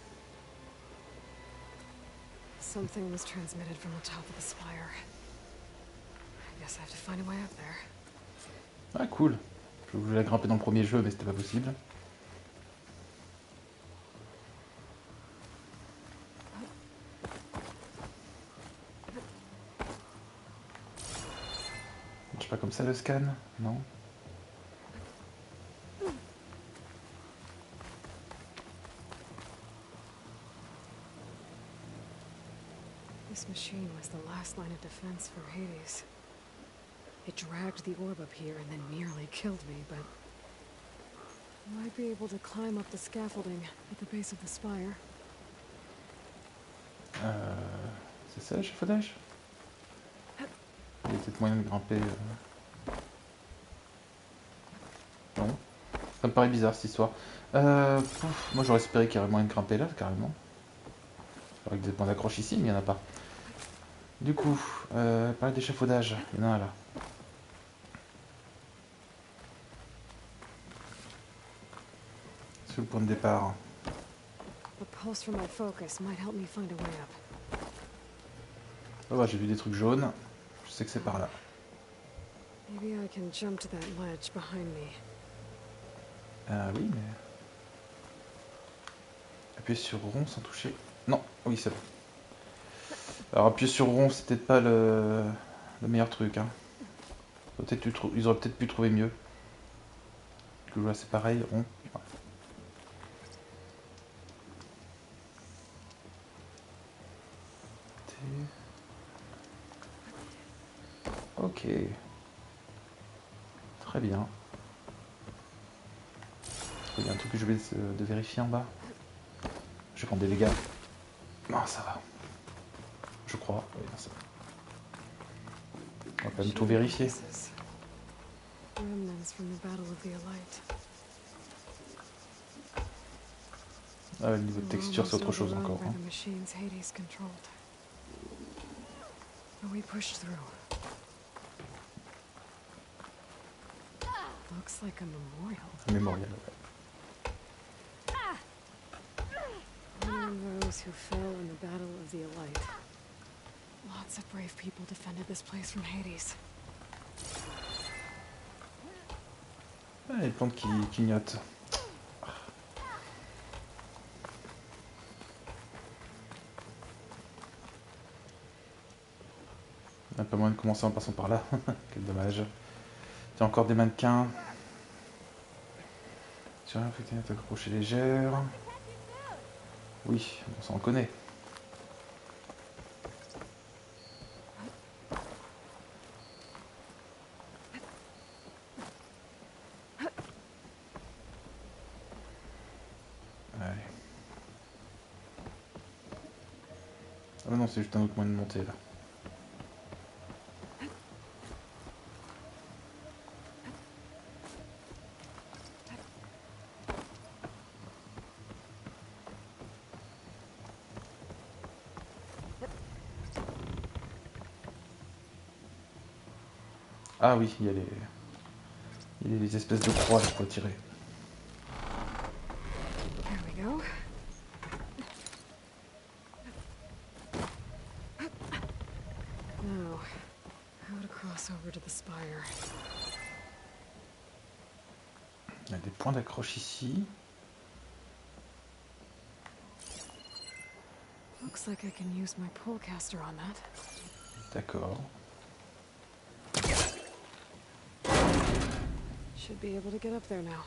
Something was transmitted from the top of the spire. I guess I have to find a way up there. Ah cool. Je voulais grimper dans le premier jeu, mais c'était pas possible. Je sais pas comme ça le scan, non? This machine was the last line of defense for Hades. It dragged the orb up here and then nearly killed me, but I might be able to climb up the scaffolding at the base of the spire. C'est ça l'échafaudage? Il y a peut-être moyen de grimper. Non. Ça me paraît bizarre cette histoire. Moi j'aurais espéré qu'il y aurait moyen de grimper là, carrément. Avec des points d'accroche ici, mais il n'y en a pas. Du coup, parler d'échafaudage, il y en a un là. C'est le point de départ. Oh bah, j'ai vu des trucs jaunes. Je sais que c'est par là. Maybe I can jump to that ledge behind me. Ah oui, mais... Appuyer sur rond sans toucher. Non, oui c'est bon. Alors appuyer sur rond, c'est peut-être pas le meilleur truc. Hein. Ils auraient peut-être pu trouver mieux. Du coup là c'est pareil, rond. Ok. Très bien. Il y a un truc que je vais de vérifier en bas. Je vais prendre des dégâts. Non, ça va. Je crois. Oui, non, ça va. On va quand même tout vérifier. Ah, le niveau de texture, c'est autre chose encore. Hein. Looks like a memorial. Un mémorial, ouais. Honoring those who fell in the battle of the Elite. Lots of brave people defended this place from Hades. Ah, les plantes qui clignotent. Il n'y a pas moyen de commencer en passant par là. Quel dommage. Il y a encore des mannequins. Tiens, effectivement, attaque crochet légère. Oui, bon, ça on connaît. Allez. Ah non, c'est juste un autre moyen de monter là. Ah oui, il y a les espèces de croix qu'il faut tirer. There we go. us over to the spire. Il y a des points d'accroche ici. Looks like I can use my polecaster on that. D'accord. Should be able to get up there now.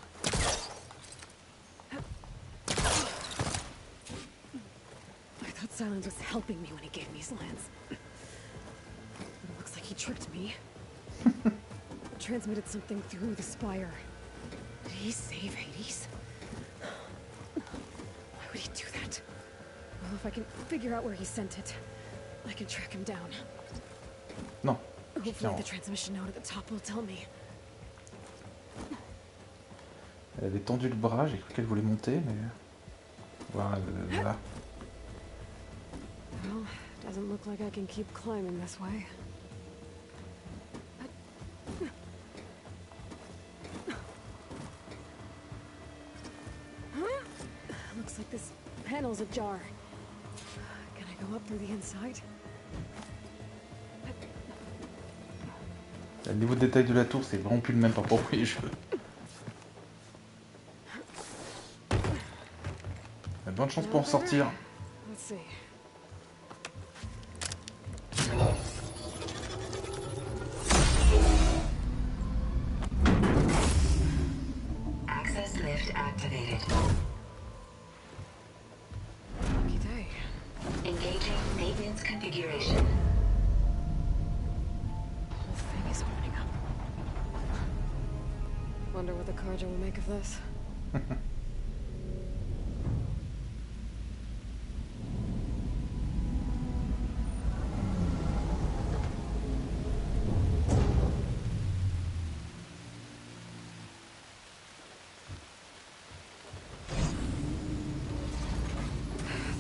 I thought Silence was helping me when he gave me his lance. But it looks like he tricked me. Transmitted something through the spire. Did he save Hades? Why would he do that? Well, if I can figure out where he sent it, I can track him down. Non. Hopefully the transmission node at the top will tell me. Elle avait tendu le bras, j'ai cru qu'elle voulait monter, mais... Voilà. Well, doesn't look like I can keep climbing this way. Looks like this panel's ajar. Can I go up through the inside? Le niveau de détail de la tour, c'est vraiment plus le même par rapport au premier jeu. Bonne chance pour en sortir. Let's see. Access lift activated. Lucky day. Engaging maintenance configuration. The whole thing is opening up. Wonder what the Carja will make of this.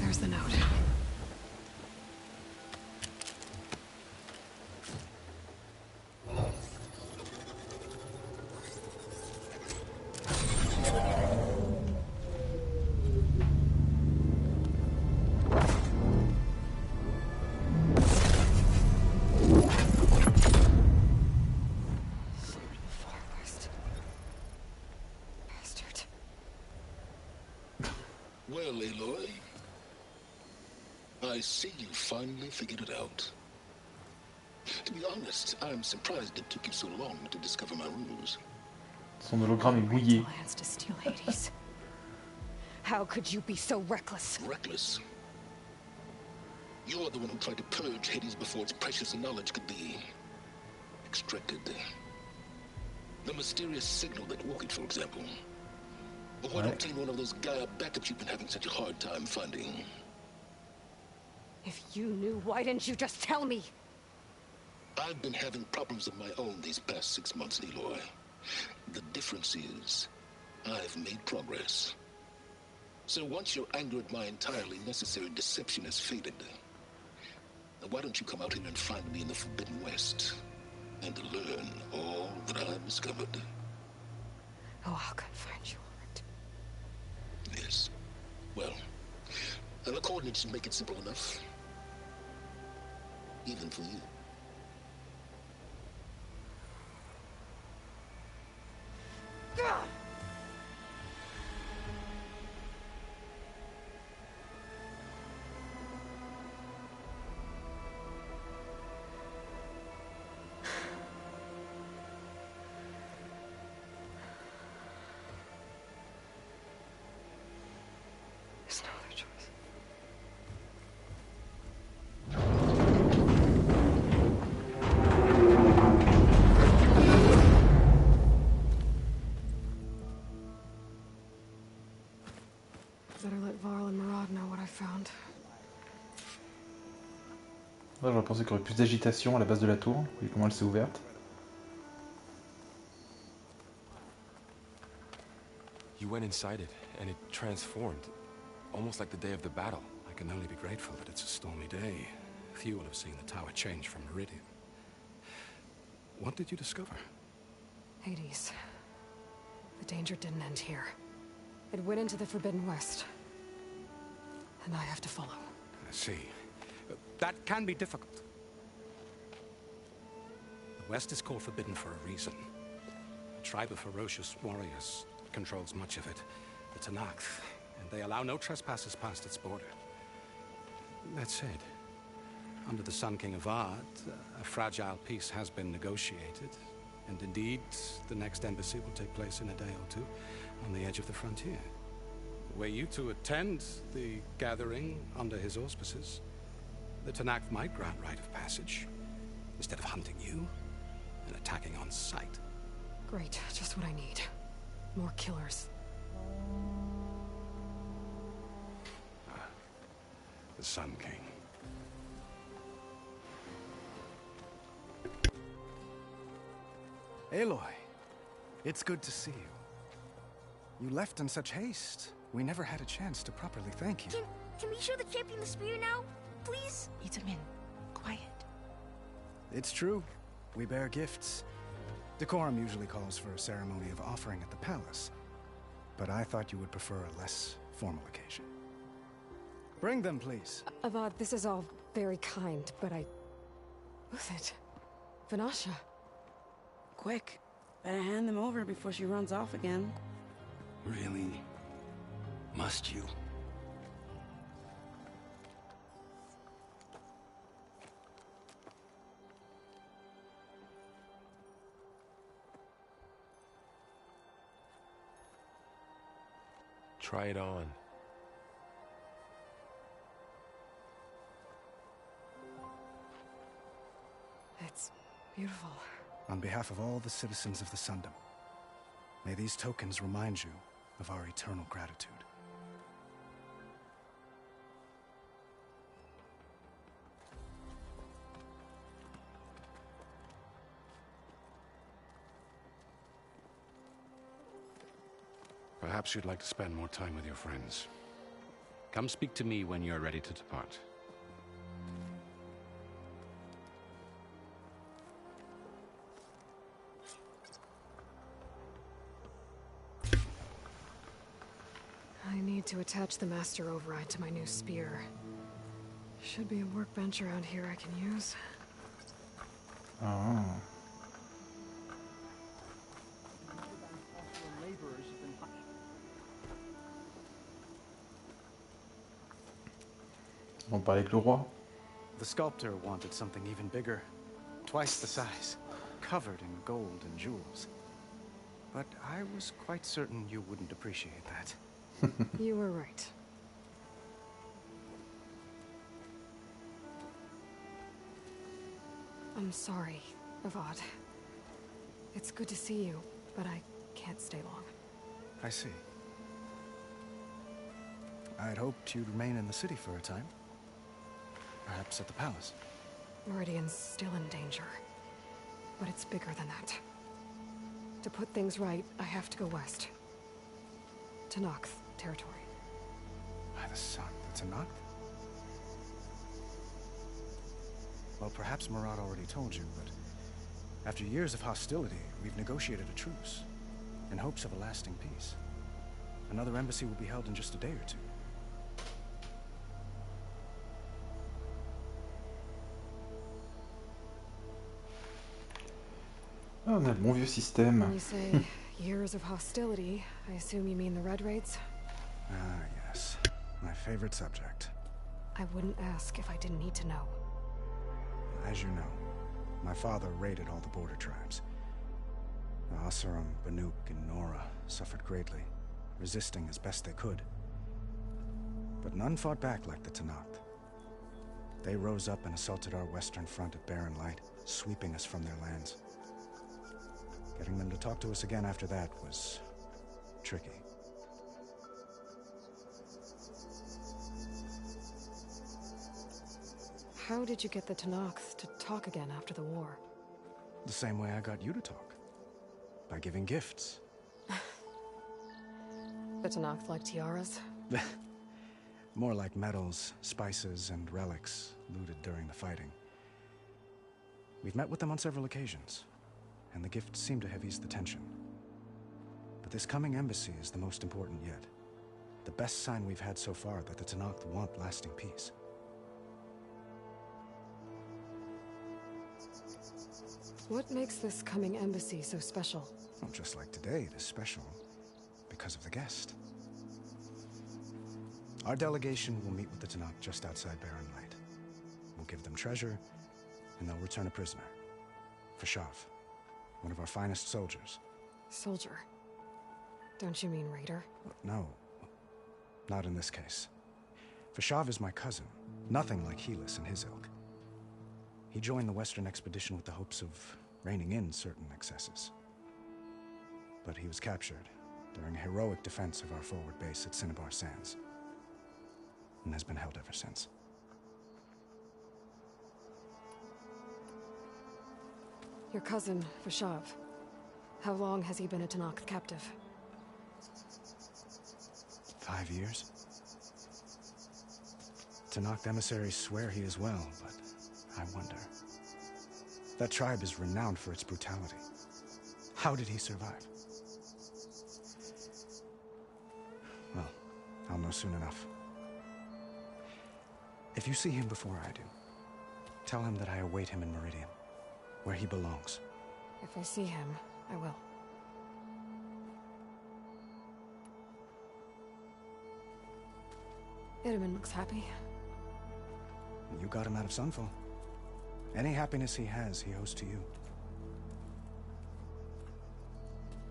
There's the note. Well, Aloy, I see you finally figured it out. To be honest, I'm surprised it took you so long to discover my ruse. Son hologramme est mouillé. Plans to steal Hades. How could you be so reckless? Reckless? You're the one who tried to purge Hades before its precious knowledge could be extracted. The mysterious signal that woke it, for example. But why not obtain one of those Gaia backups you've been having such a hard time finding? If you knew, why didn't you just tell me? I've been having problems of my own these past 6 months, Aloy. The difference is, I've made progress. So once your anger at my entirely necessary deception has faded, why don't you come out here and find me in the Forbidden West and learn all that I've discovered? Oh, I'll come find you, all right. Yes. Well, the coordinates should make it simple enough. Even for you. There's no other choice. Better let Varl and Murad know what I found. Ouais, j'aurais pensé qu'il y aurait plus d'agitation à la base de la tour, vu comment elle s'est ouverte. You went inside it, and it transformed. Almost like the day of the battle. I can only be grateful that it's a stormy day. Few will have seen the tower change from Meridian. What did you discover? Hades. The danger didn't end here. It went into the Forbidden West. And I have to follow. I see. That can be difficult. The The West is called Forbidden for a reason. A tribe of ferocious warriors controls much of it, the Tenakth, and they allow no trespassers past its border. That said, under the Sun King of Ard, a fragile peace has been negotiated, and indeed, the next embassy will take place in a day or two on the edge of the frontier. Were you to attend the gathering under his auspices, the Tenakth might grant right of passage, instead of hunting you and attacking on sight. Great, just what I need. More killers. The Sun King. Aloy, it's good to see you. You left in such haste. We never had a chance to properly thank you. Can we show the champion the spear now? Please? Itamin, quiet. It's true. We bear gifts. Decorum usually calls for a ceremony of offering at the palace, but I thought you would prefer a less formal occasion. Bring them, please. Avad, this is all very kind, but Who's it? Vanasha. Quick. Better hand them over before she runs off again. Really? Must you? Try it on. It's beautiful. On behalf of all the citizens of the Sundom, may these tokens remind you of our eternal gratitude. Perhaps you'd like to spend more time with your friends. Come speak to me when you're ready to depart. I need to attach the master override to my new spear. Should be a workbench around here I can use. Oh. On parlait avec le roi. The sculptor wanted something even bigger, twice the size, covered in gold and jewels. But I was quite certain you wouldn't appreciate that. You were right. I'm sorry, Avad. It's good to see you, but I can't stay long. I see. I'd hoped you'd remain in the city for a time. Perhaps at the palace. Meridian's still in danger. But it's bigger than that. To put things right, I have to go west. To Tenakth territory. By the sun, the Tenakth? Well, perhaps Murad already told you, but after years of hostility, we've negotiated a truce, in hopes of a lasting peace. Another embassy will be held in just a day or two. Ah, on a le bon vieux système. When you say years of hostility, I assume you mean the Red Raids? Ah, yes. My favorite subject. I wouldn't ask if I didn't need to know. As you know, my father raided all the border tribes. The Asuram, Banuk, and Nora suffered greatly, resisting as best they could. But none fought back like the Tenakth. They rose up and assaulted our western front at Barren Light, sweeping us from their lands. Getting them to talk to us again after that was tricky. How did you get the Tenakth to talk again after the war? The same way I got you to talk. By giving gifts. The Tenakth like tiaras? More like medals, spices, and relics looted during the fighting. We've met with them on several occasions, and the gifts seem to have eased the tension. But this coming embassy is the most important yet. The best sign we've had so far that the Tenakth want lasting peace. What makes this coming embassy so special? Well, just like today, it is special because of the guest. Our delegation will meet with the Tanakh just outside Barren Light. We'll give them treasure, and they'll return a prisoner. Fashav, one of our finest soldiers. Soldier? Don't you mean raider? No, not in this case. Fashav is my cousin, nothing like Helis and his ilk. He joined the Western expedition with the hopes of reining in certain excesses. But he was captured during a heroic defense of our forward base at Cinnabar Sands, and has been held ever since. Your cousin, Fashav. How long has he been a Tanakh captive? 5 years. Tanakh emissaries swear he is well, but I wonder. That tribe is renowned for its brutality. How did he survive? Well, I'll know soon enough. If you see him before I do, tell him that I await him in Meridian, where he belongs. If I see him, I will. Itaman looks happy. You got him out of Sunfall. Any happiness he has, he owes to you.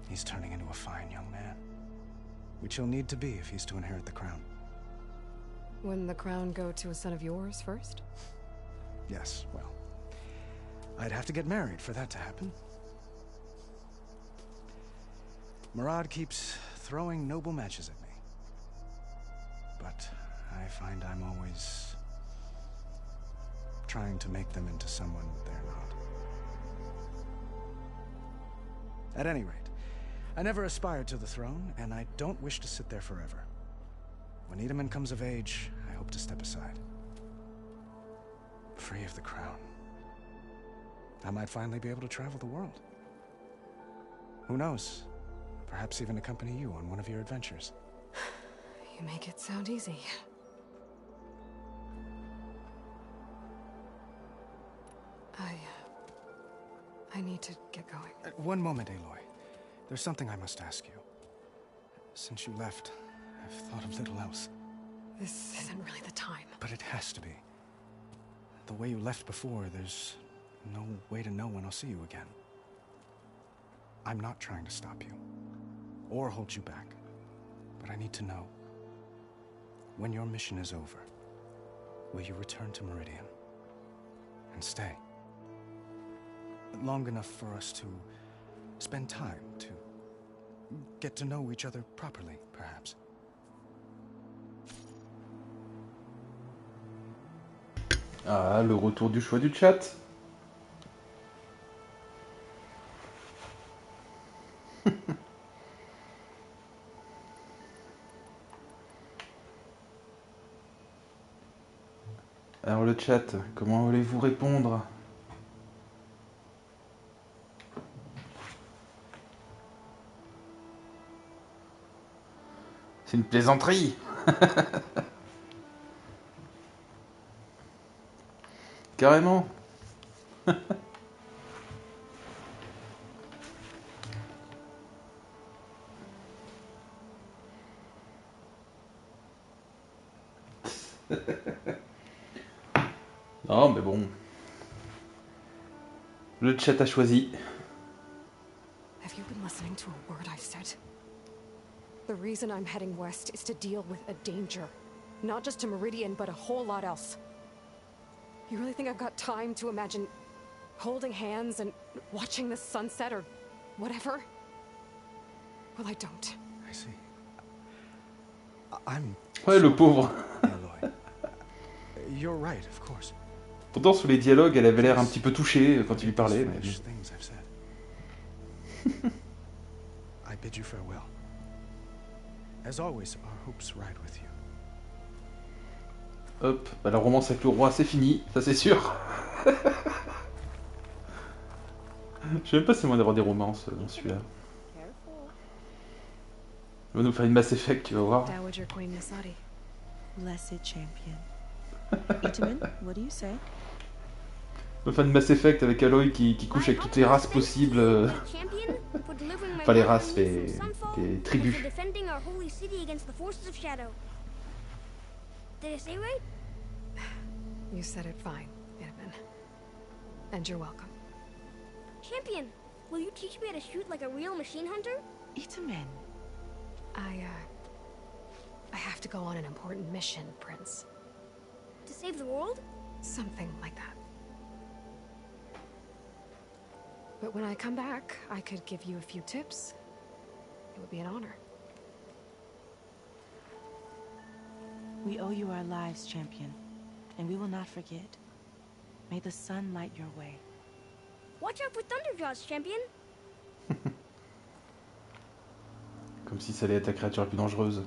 He's turning into a fine young man, which he'll need to be if he's to inherit the crown. Wouldn't the crown go to a son of yours first? Yes, well, I'd have to get married for that to happen. Murad keeps throwing noble matches at me, but I find I'm always trying to make them into someone they're not. At any rate, I never aspired to the throne, and I don't wish to sit there forever. When Itaman comes of age, I hope to step aside. Free of the crown. I might finally be able to travel the world. Who knows? Perhaps even accompany you on one of your adventures. You make it sound easy. I need to get going. One moment, Aloy. There's something I must ask you. Since you left, I've thought of little else. This isn't really the time. But it has to be. The way you left before, there's no way to know when I'll see you again. I'm not trying to stop you, or hold you back. But I need to know, when your mission is over, will you return to Meridian? And stay? Long enough for us to spend time, to get to know each other properly, perhaps. Ah, le retour du choix du chat. Alors le chat, comment voulez-vous répondre? C'est une plaisanterie. Carrément. Non, mais bon. Le chat a choisi. Have you been listening to a word I've said? The reason I'm heading west is to deal with a danger. Not just to Meridian, but a whole lot else. You really think I've got time to imagine holding hands and watching the sunset or whatever? Well, I don't. I see. I'm... Ouais, le pauvre. Aloy. You're right, of course. Pourtant, sur les dialogues, elle avait l'air un petit peu touchée quand il lui parlait. Mais... I bid you farewell. As always, our hopes ride with you. Hop, bah, la romance avec le roi, c'est fini, ça c'est sûr. Je sais même pas si c'est moi d'avoir des romances dans celui-là. Il va nous faire une Mass Effect, tu vas voir. Dowager Queen Masadi. Blessed champion. Itaman, what do you say? Le fan de Mass Effect avec Aloy qui couche avec toutes les races possibles. Enfin, les races, les tribus. Did I say right? You said it fine, Edmund. And you're welcome. Champion, will you teach me how to shoot like a real machine hunter? Itamen. I have to go on an important mission, Prince. To save the world? Something like that. But when I come back, I could give you a few tips. It would be an honor. We owe you our lives, Champion, and we will not forget. May the sun light your way. Watch out for Thunderjaws, Champion. Comme si ça allait être la créature la plus dangereuse.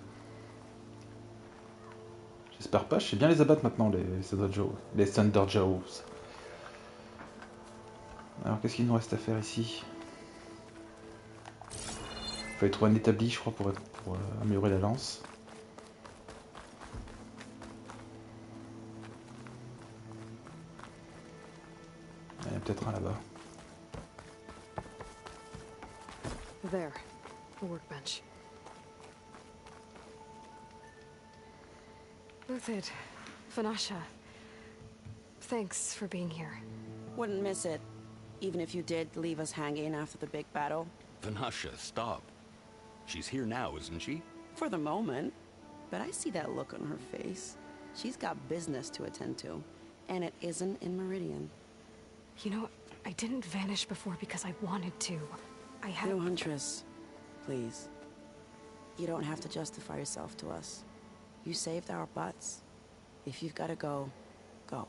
J'espère pas, je sais bien les abattre maintenant, les Thunderjaws. Alors qu'est-ce qu'il nous reste à faire ici? Il fallait trouver un établi, je crois, pour améliorer la lance. Il y en a peut-être un là-bas. There, a workbench. Uthid, Vanasha, thanks for being here. Wouldn't miss it, even if you did leave us hanging after the big battle. Vanasha, stop. She's here now, isn't she? For the moment. But I see that look on her face. She's got business to attend to, and it isn't in Meridian. You know, I didn't vanish before because I wanted to. I had... No, Huntress, please. You don't have to justify yourself to us. You saved our butts. If you've got to go, go.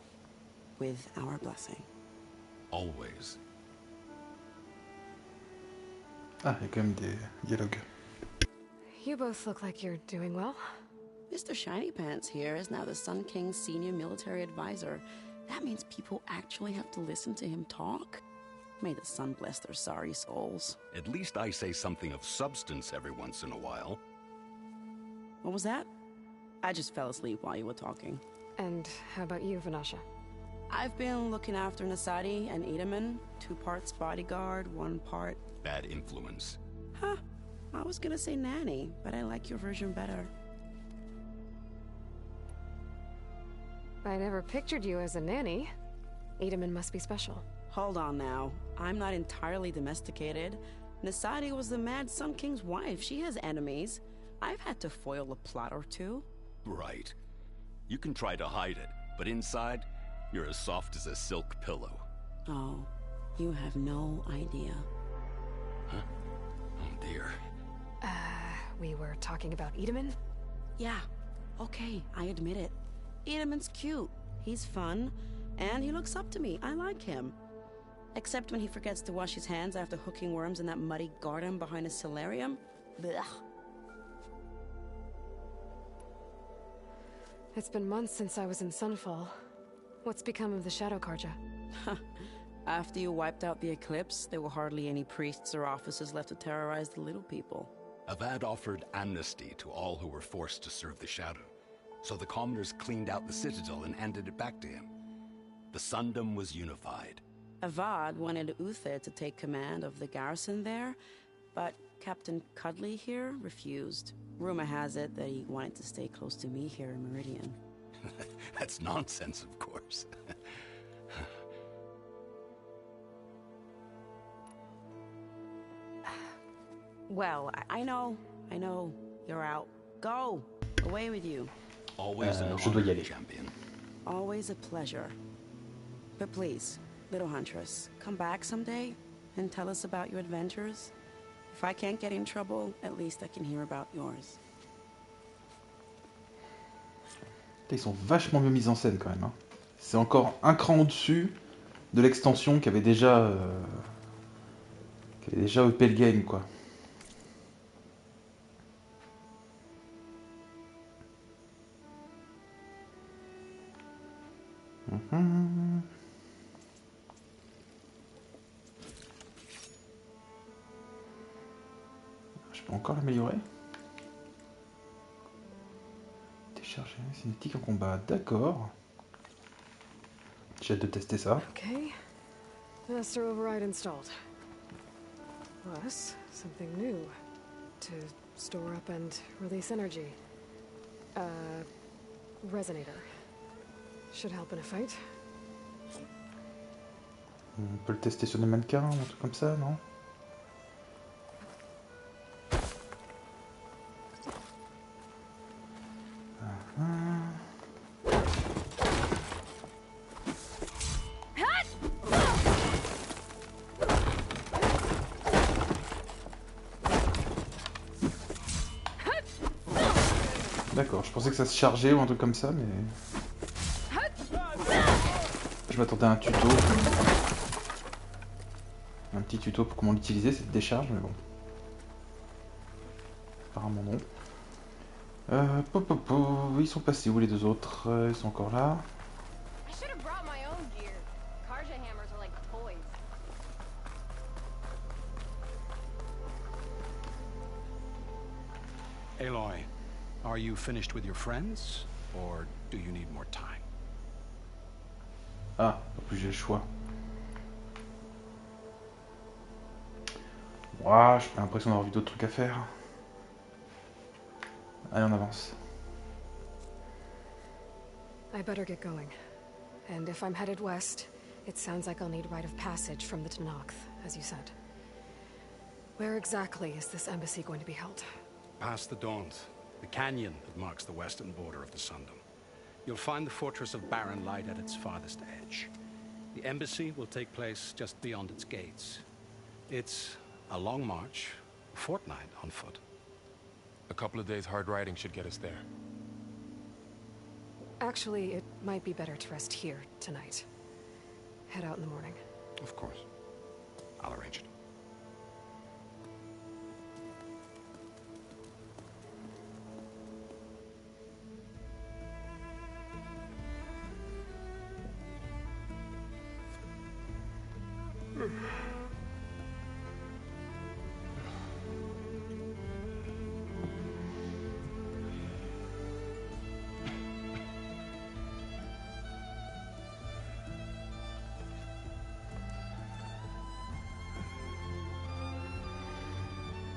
With our blessing. Always. Ah, il y a quand même des dialogues. You both look like you're doing well. Mr. Shiny Pants here is now the Sun King's senior military advisor. That means people actually have to listen to him talk? May the sun bless their sorry souls. At least I say something of substance every once in a while. What was that? I just fell asleep while you were talking. And how about you, Vanasha? I've been looking after Nasadi and Edaman. 2 parts bodyguard, 1 part... Bad influence. Huh. I was gonna say nanny, but I like your version better. I never pictured you as a nanny. Edaman must be special. Hold on now. I'm not entirely domesticated. Nasadi was the Mad Sun King's wife. She has enemies. I've had to foil a plot or 2. Right. You can try to hide it, but inside, you're as soft as a silk pillow. Oh, you have no idea. Huh? Oh dear. We were talking about Edaman? Yeah. Okay, I admit it. Edaman's cute. He's fun. And he looks up to me. I like him. Except when he forgets to wash his hands after hooking worms in that muddy garden behind his solarium. Blech. It's been months since I was in Sunfall. What's become of the Shadow Karja? After you wiped out the eclipse, there were hardly any priests or officers left to terrorize the little people. Avad offered amnesty to all who were forced to serve the Shadow. So the commoners cleaned out the citadel and handed it back to him. The Sundom was unified. Avad wanted Uther to take command of the garrison there, but Captain Cudley here refused. Rumor has it that he wanted to stay close to me here in Meridian. That's nonsense, of course. Well, I know. You're out. Go! Away with you. Always an je dois y honor, aller. champion. Always a pleasure. But please, little Huntress, come back someday and tell us about your adventures. If I can't get in trouble, at least I can hear about yours. Ils sont vachement mieux mis en scène quand même. Hein. C'est encore un cran au-dessus de l'extension qui avait déjà upé le game, quoi. Je peux encore l'améliorer. Décharger cinétique en combat, d'accord. J'ai hâte de tester ça. Okay. Master override installed. Plus, something new. To store up and release energy. Resonator. Should help in a fight. On peut le tester sur des mannequins ou un truc comme ça, non? D'accord, je pensais que ça se chargeait ou un truc comme ça, mais... Je m'attendais à un tuto. Un petit tuto pour comment l'utiliser, cette décharge, mais bon. Apparemment non. Ils sont passés où les deux autres? Ils sont encore là. Aloy, are you finished with your friends, or do you need more time? Ah, en plus j'ai le choix. Ouah, j'ai pas l'impression d'avoir vu d'autres trucs à faire. Allez, on avance. I better get going. And if I'm headed west, it sounds like I'll need rite of passage from the Tenakth, as you said. Where exactly is this embassy going to be held? Past the Daunt, the canyon that marks the western border of the Sundom. You'll find the fortress of Barren Light at its farthest edge. The embassy will take place just beyond its gates. It's a long march, a fortnight on foot. A couple of days hard riding should get us there. Actually, it might be better to rest here tonight. Head out in the morning. Of course. I'll arrange it.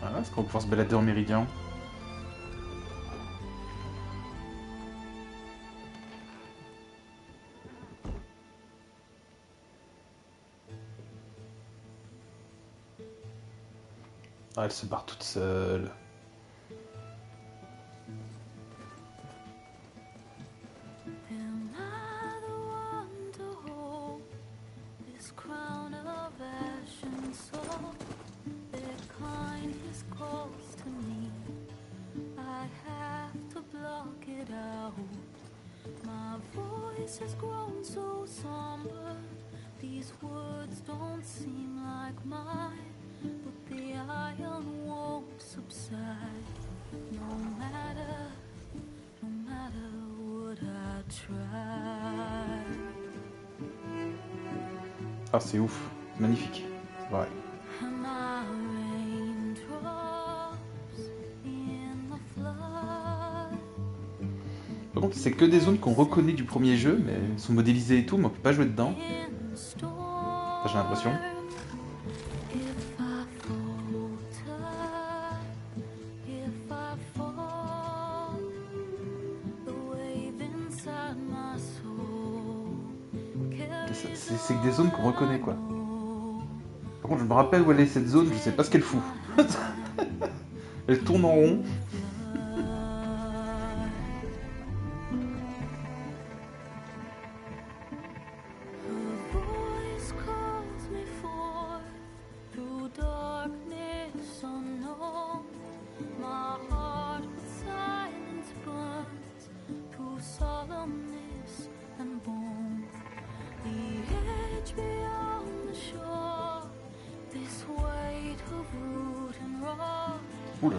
Voilà, est-ce qu'on va pouvoir se balader en méridien? Ah, elle se barre toute seule. Has grown so somber. These words don't seem like mine, but the iron won't subside. No matter what I try. Ah, c'est ouf, magnifique, c'est vrai. Par contre, c'est que des zones qu'on reconnaît du premier jeu, mais elles sont modélisées et tout, mais on peut pas jouer dedans. Enfin, j'ai l'impression. C'est que des zones qu'on reconnaît, quoi. Par contre, je me rappelle où elle est cette zone, je sais pas ce qu'elle fout. Elle tourne en rond. Oula.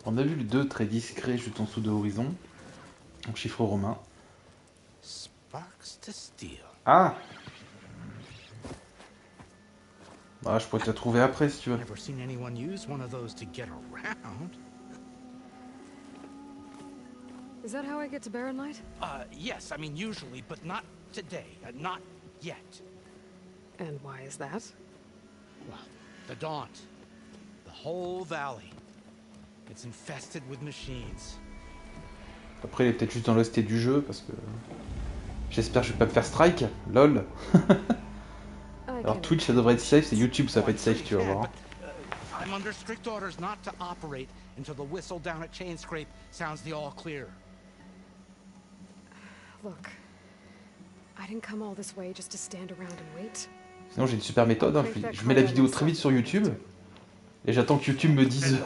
On a vu le 2 très discret juste en dessous de Horizon. Donc chiffre romain. Sparks to steel. Ah! Bah, je pourrais te la trouver après si tu veux. Never seen anyone use one of those to get around. Is that how I get to Barren Light? Yes, I mean usually, but not today. Not yet. And why is that? Well, the Daunt. The whole valley. It's infested with machines. Après, il est peut-être juste dans l'hostie du jeu parce que. J'espère que je vais pas me faire strike. Lol. Alors Twitch ça devrait être safe, c'est YouTube ça va pas être safe, tu vas voir. I'm under strict orders not to operate until the whistle down at Chainscrape sounds the all clear. Look, I didn't come all this way just to stand around and wait. Sinon j'ai une super méthode, hein. Je mets la vidéo très vite sur YouTube et j'attends que YouTube me dise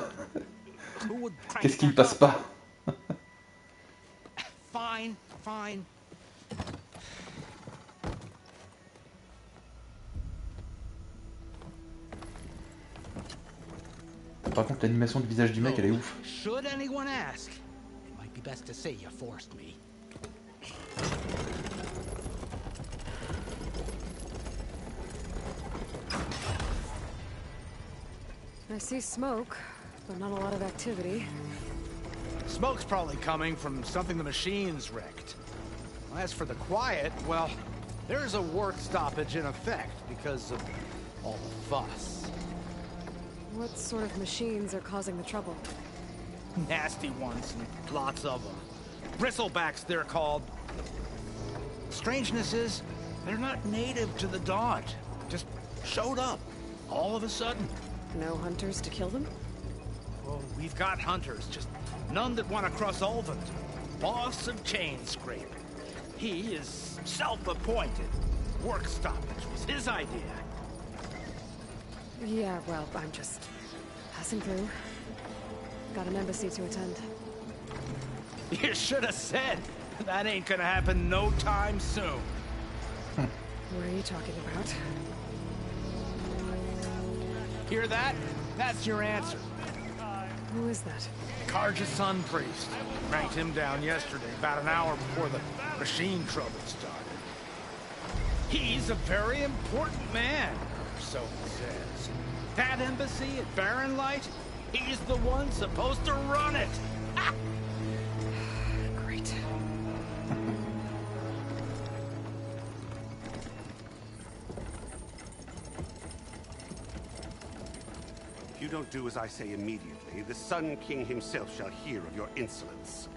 qu'est-ce qui ne passe pas. Fine, fine. Par contre l'animation de visage du mec elle est ouf. Should anyone ask, it might be best to say you forced me. I see smoke, but not a lot of activity. Smoke's probably coming from something the machines wrecked. As for the quiet, well, there's a work stoppage in effect because of all the fuss. What sort of machines are causing the trouble? Nasty ones, and lots of them. Bristlebacks, they're called. Strangeness is, they're not native to the Daunt. Just showed up, all of a sudden. No hunters to kill them? Oh, we've got hunters, just none that want to cross Ulvund. Boss of Chainscrape. He is self-appointed. Work stoppage was his idea. Yeah, well, I'm just passing through. Got an embassy to attend. You should have said. That ain't gonna happen no time soon. What are you talking about? Hear that? That's your answer. Who is that? Karja's Sun Priest. Ranked him down yesterday, about an hour before the machine trouble started. He's a very important man, so it says. That embassy at Barren Light, he's the one supposed to run it. Ah! Great. If you don't do as I say immediately, the Sun King himself shall hear of your insolence.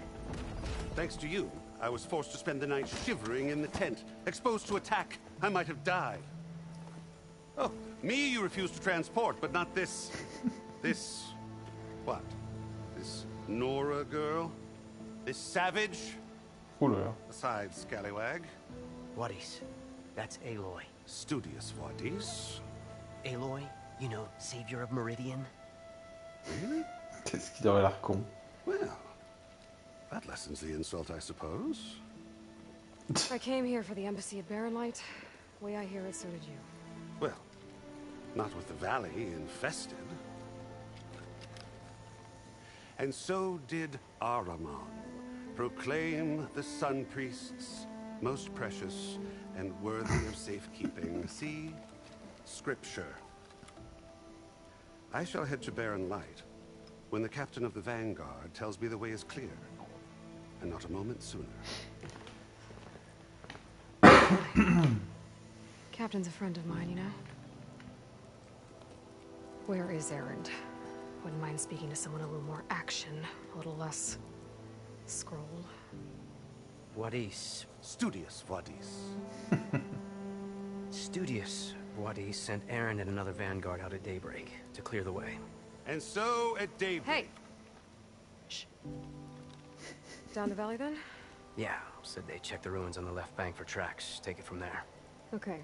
Thanks to you, I was forced to spend the night shivering in the tent. Exposed to attack, I might have died. Oh, me you refuse to transport, but not this... this... what? This Nora girl? This savage? Besides, scallywag. Wadis. That's Aloy. Studious Wadis. Aloy, you know, savior of Meridian. Really? Qu'est-ce qu'il aurait l'air con. Well, that lessens the insult, I suppose. I came here for the embassy at Barren Light. Way I hear it, so did you. Well, not with the valley infested. And so did Ahriman, proclaim the Sun Priests most precious and worthy of safekeeping. See? Scripture. I shall head to Barren Light when the captain of the Vanguard tells me the way is clear, and not a moment sooner. Captain's a friend of mine, you know? Where is Erend? Wouldn't mind speaking to someone a little more action, a little less scroll. Wadis. Studious Wadis. Studious Wadis sent Aaron and another vanguard out at daybreak to clear the way. And so at daybreak... Hey! Shh. Down the valley then? Yeah, said they checked the ruins on the left bank for tracks. Take it from there. Okay.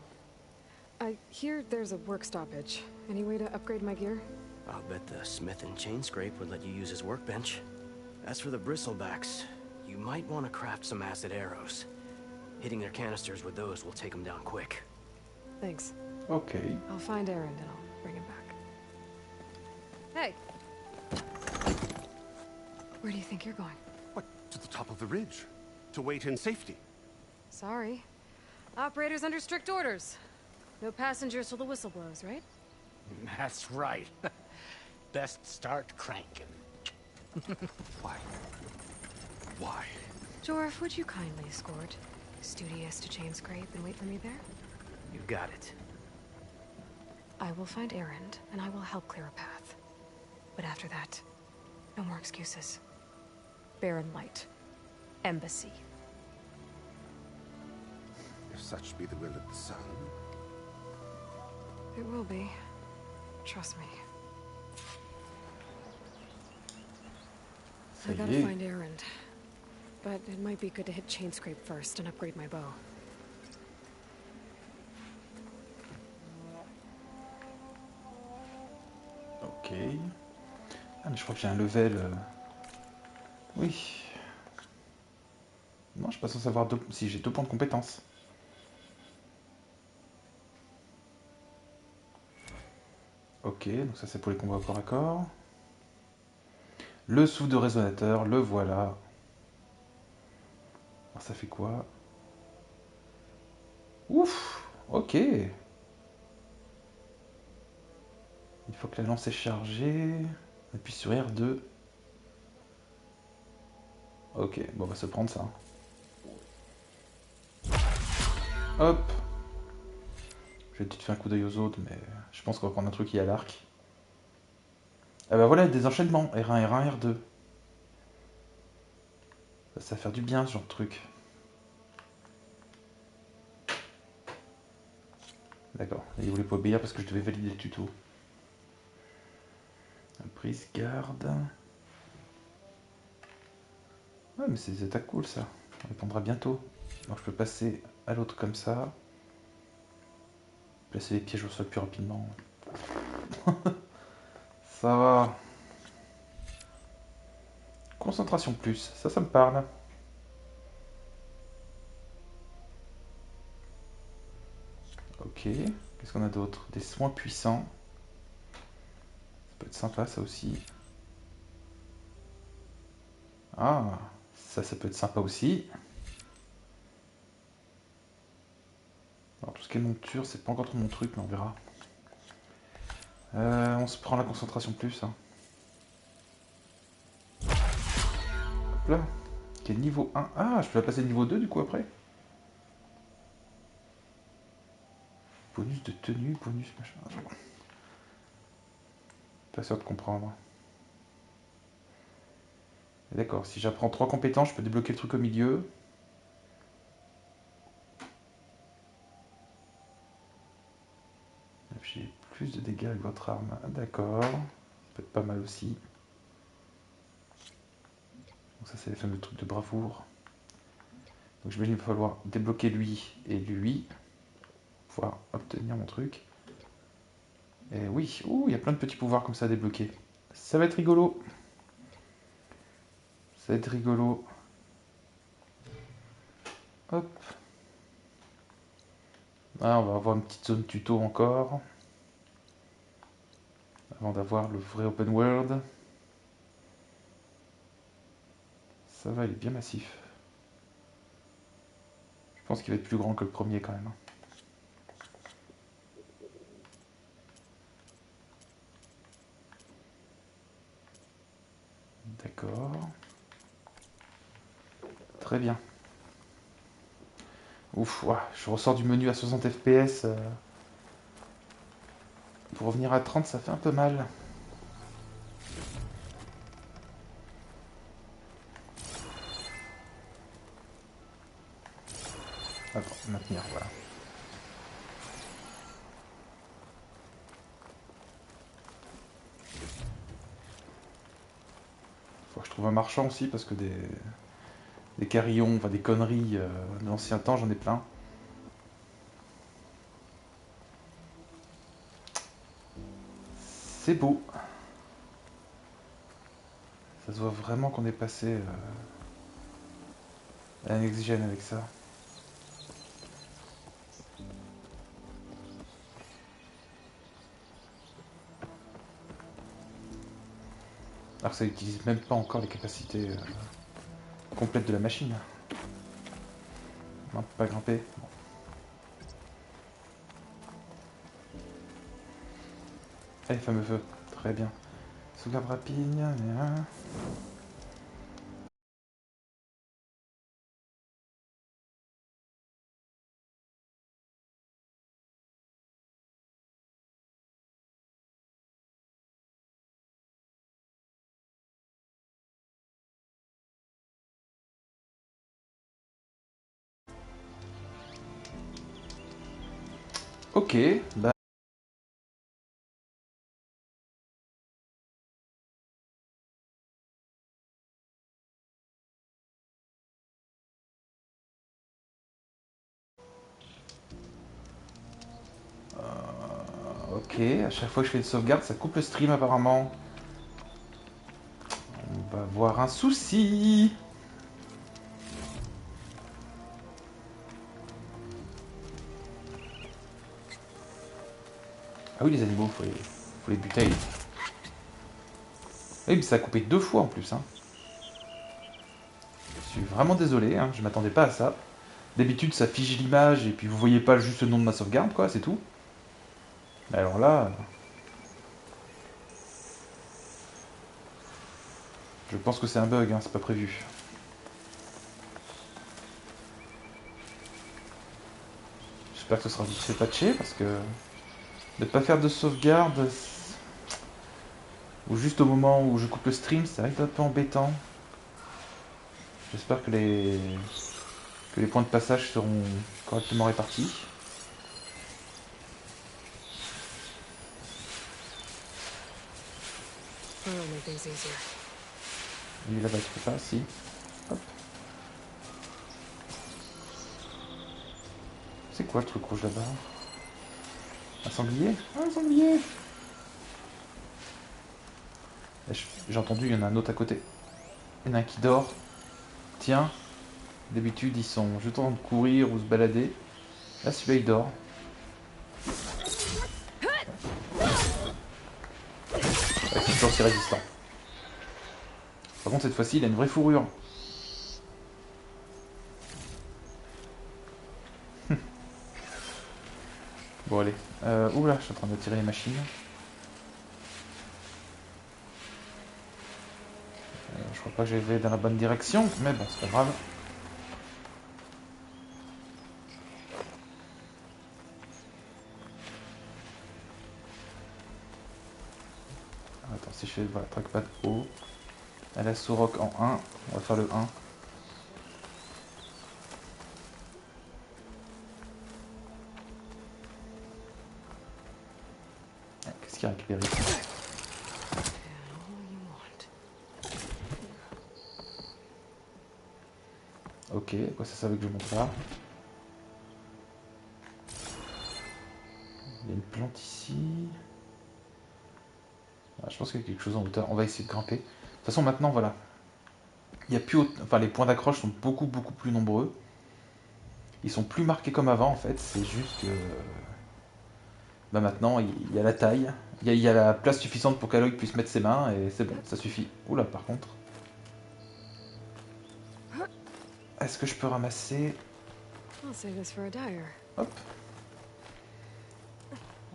I hear there's a work stoppage. Any way to upgrade my gear? I'll bet the smith in Chainscrape would let you use his workbench. As for the bristlebacks, you might want to craft some acid arrows. Hitting their canisters with those will take them down quick. Thanks. Okay. I'll find Erend and I'll bring him back. Hey! Where do you think you're going? What, to the top of the ridge? To wait in safety? Sorry. Operator's under strict orders. No passengers till the whistle blows, right? That's right. Best start cranking. Why? Why? Jorf, would you kindly escort Studious to Chainscrape and wait for me there? You got it. I will find Erend, and I will help clear a path. But after that, no more excuses. Barren Light. Embassy. If such be the will of the sun. It will be. Trust me. I gotta find Erend. But it might be good to hit Chainscrape first and upgrade my bow. Ok. Ah mais je crois que j'ai un level... Oui. Non, je suis pas censé avoir deux... Si, j'ai 2 points de compétence. Ok, donc ça c'est pour les combats au corps à corps. Le souffle de résonateur, le voilà. Alors ça fait quoi? Ouf. Ok. Une fois que la lance est chargée, on appuie sur R2. Ok, bon on va se prendre ça. Hop. Je vais peut-être faire un coup d'œil aux autres, mais je pense qu'on va prendre un truc qui a l'arc. Ah bah voilà, des enchaînements. R1, R1, R2. Ça va faire du bien ce genre de truc. D'accord, il voulait pas obéir parce que je devais valider le tuto. Prise garde. Ouais mais c'est des attaques cool ça. On répondra bientôt. Donc je peux passer à l'autre comme ça. Placer les pièges au sol plus rapidement. Ça va. Concentration plus, ça me parle. Ok, qu'est-ce qu'on a d'autre? Des soins puissants. Ça peut être sympa ça aussi. Ah, ça peut être sympa aussi. Alors tout ce qui est monture, c'est pas encore trop mon truc, mais on verra. On se prend la concentration plus. Hein. Hop là. Qui est niveau 1. Ah, je peux la passer niveau 2 du coup après. Bonus de tenue, bonus machin. Pas sûr de comprendre. D'accord, si j'apprends 3 compétences, je peux débloquer le truc au milieu. J'ai plus de dégâts avec votre arme. D'accord. Ça peut être pas mal aussi. Donc ça c'est les fameux trucs de bravoure. Donc j'imagine qu'il va falloir débloquer lui et lui. Pour pouvoir obtenir mon truc. Et oui, ouh, il y a plein de petits pouvoirs comme ça à débloquer. Ça va être rigolo. Ça va être rigolo. Hop. Ah, on va avoir une petite zone tuto encore. Avant d'avoir le vrai open world. Ça va, il est bien massif. Je pense qu'il va être plus grand que le premier quand même. D'accord. Très bien. Ouf, ouah, je ressors du menu à 60 FPS. Pour revenir à 30, ça fait un peu mal. Attends, maintenir, voilà. Faut que je trouve un marchand aussi, parce que des carillons, enfin des conneries de l'ancien temps, j'en ai plein. C'est beau. Ça se voit vraiment qu'on est passé à un next-gen avec ça. Alors que ça n'utilise même pas encore les capacités complètes de la machine. Non, pas grimper. Bon. Allez, fameux feu. Très bien. Sauvegarde rapide. Ok, bah... Ok, à chaque fois que je fais une sauvegarde, ça coupe le stream apparemment. On va avoir un souci. Ah oui, les animaux, faut les buter. Oui, mais ça a coupé 2 fois en plus. Hein. Je suis vraiment désolé, hein, je m'attendais pas à ça. D'habitude, ça fige l'image et puis vous voyez pas juste le nom de ma sauvegarde, quoi, c'est tout. Mais alors là... Je pense que c'est un bug, hein, c'est pas prévu. J'espère que ce sera vite fait patché, parce que... Ne pas faire de sauvegarde... Ou juste au moment où je coupe le stream, ça arrive un peu embêtant. J'espère que les points de passage seront correctement répartis. Lui là-bas, tu peux pas, si. Hop. C'est quoi le truc rouge là-bas? Un sanglier? Ah, un sanglier! J'ai entendu, il y en a un autre à côté. Il y en a un qui dort. Tiens, d'habitude ils sont juste en train de courir ou se balader. Là, celui-là il dort. Ouais, c'est toujours aussi résistant. Par contre, cette fois-ci, il a une vraie fourrure. Bon, allez. Oula, je suis en train d'attirer les machines. Je crois pas que j'avais dans la bonne direction, mais bon, c'est pas grave. Attends, si je fais voilà, trackpad haut. Elle a Sorok en 1. On va faire le 1. Qu'est-ce qu'il y a récupéré ici? Ok, quoi ça savait que je monte là? Il y a une plante ici. Ah, je pense qu'il y a quelque chose en hauteur. On va essayer de grimper. De toute façon, maintenant, voilà. Il y a plus enfin, les points d'accroche sont beaucoup plus nombreux. Ils sont plus marqués comme avant, en fait. C'est juste que... Bah maintenant, il y a la taille. Il y a la place suffisante pour qu'Aloy puisse mettre ses mains. Et c'est bon, ça suffit. Oula, par contre. Est-ce que je peux ramasser... Hop.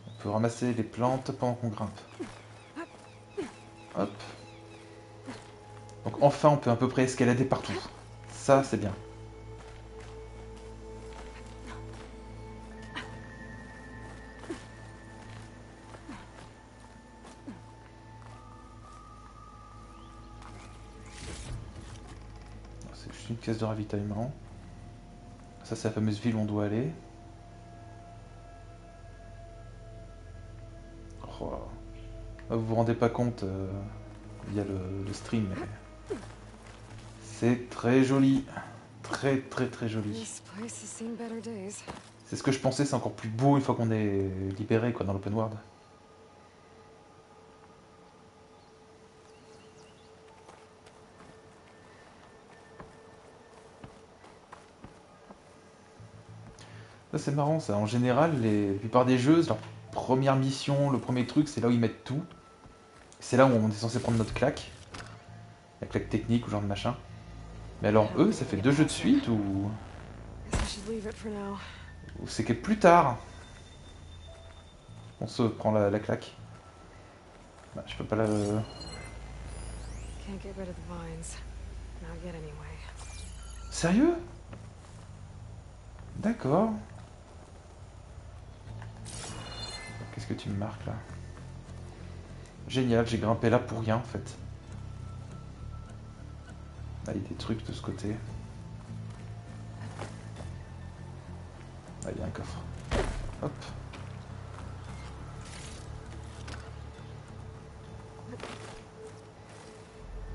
On peut ramasser les plantes pendant qu'on grimpe. Hop. Donc enfin, on peut à peu près escalader partout. Ça, c'est bien. C'est juste une caisse de ravitaillement. Ça, c'est la fameuse ville où on doit aller. Oh. Vous vous rendez pas compte via le stream, mais c'est très joli. Très joli. C'est ce que je pensais, c'est encore plus beau une fois qu'on est libéré quoi, dans l'open world. Ça c'est marrant ça. En général, la plupart des jeux, leur première mission, le premier truc, c'est là où ils mettent tout. C'est là où on est censé prendre notre claque. La claque technique ou genre de machin. Mais alors eux, ça fait 2 jeux de suite ou c'est que plus tard on se prend la claque. Bah, je peux pas la... Sérieux? D'accord. Qu'est-ce que tu me marques là? Génial, j'ai grimpé là pour rien en fait. Là il y a des trucs de ce côté. Là il y a un coffre. Hop.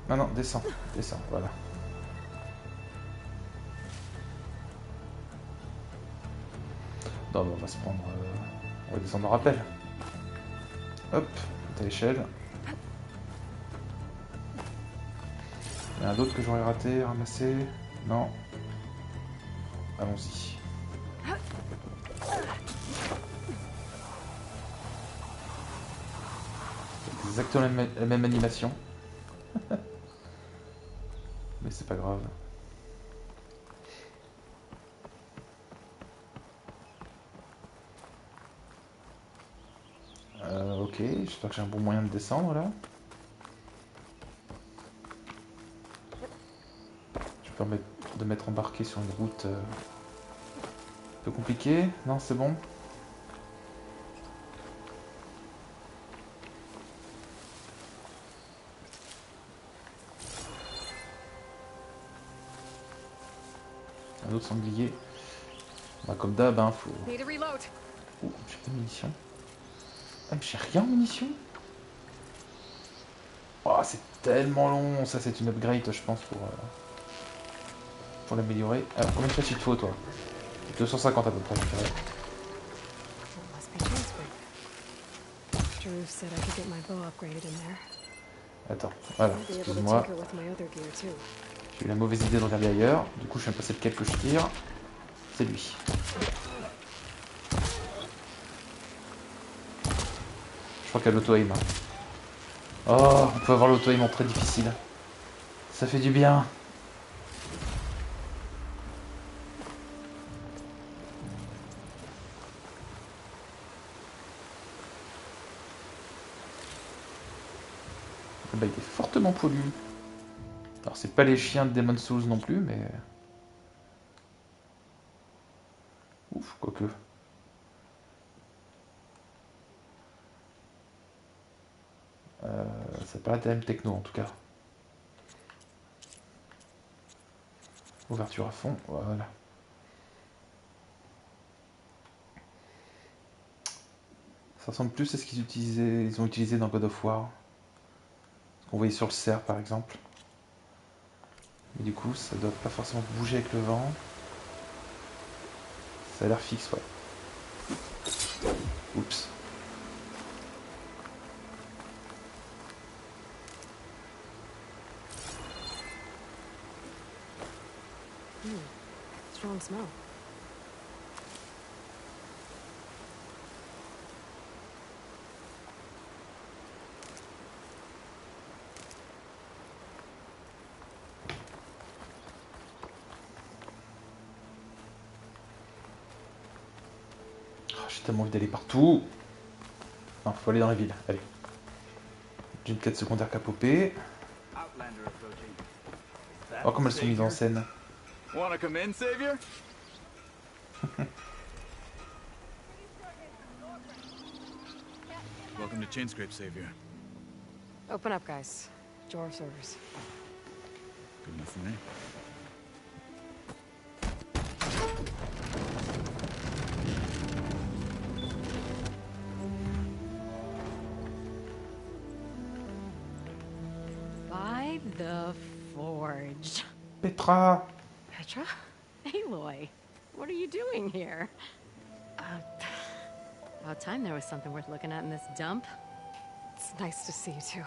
Non, non, descends, descends, voilà. Non, mais on va se prendre... On va descendre en rappel. Hop, à l'échelle. Il y en a d'autres que j'aurais raté, ramassé. Non. Allons-y. C'est exactement la même animation. Mais c'est pas grave. Ok, j'espère que j'ai un bon moyen de descendre là. Je peux permettre de m'être embarqué sur une route un peu compliquée. Non, c'est bon. Un autre sanglier. Bah, comme d'hab, hein, faut... Oh, j'ai pas de munitions. Ah, mais j'ai rien en munitions. Oh, c'est tellement long. Ça, c'est une upgrade, je pense, pour l'améliorer. Alors, combien de flèches il te faut, toi? 250 à peu près, je dirais. Attends, voilà, excuse-moi. J'ai eu la mauvaise idée de regarder ailleurs. Du coup, je viens de passer lequel que je tire. C'est lui. Je crois qu'il y a l'auto-aim. Oh, on peut avoir l'auto-aim en très difficile. Ça fait du bien. Bah, il est fortement pollu. Alors, c'est pas les chiens de Demon's Souls non plus, mais... Ouf, quoique. C'est pas la TM techno, en tout cas. Ouverture à fond, voilà. Ça ressemble plus à ce ils ont utilisé dans God of War. Ce qu'on voyait sur le cerf, par exemple. Mais du coup, ça doit pas forcément bouger avec le vent. Ça a l'air fixe, ouais. Oups. Strong smell. Oh, j'ai tellement envie d'aller partout. Non, faut aller dans la ville, allez. J'ai une quête secondaire qu'à popper. Oh, comme elles sont mises en scène. Wanna come in, Savior? Welcome to Chainscrape, Savior. Open up, guys. Door service. Good enough for me. By the forge. Petra! Petra? Aloy, what are you doing here? About time there was something worth looking at in this dump. It's nice to see you too.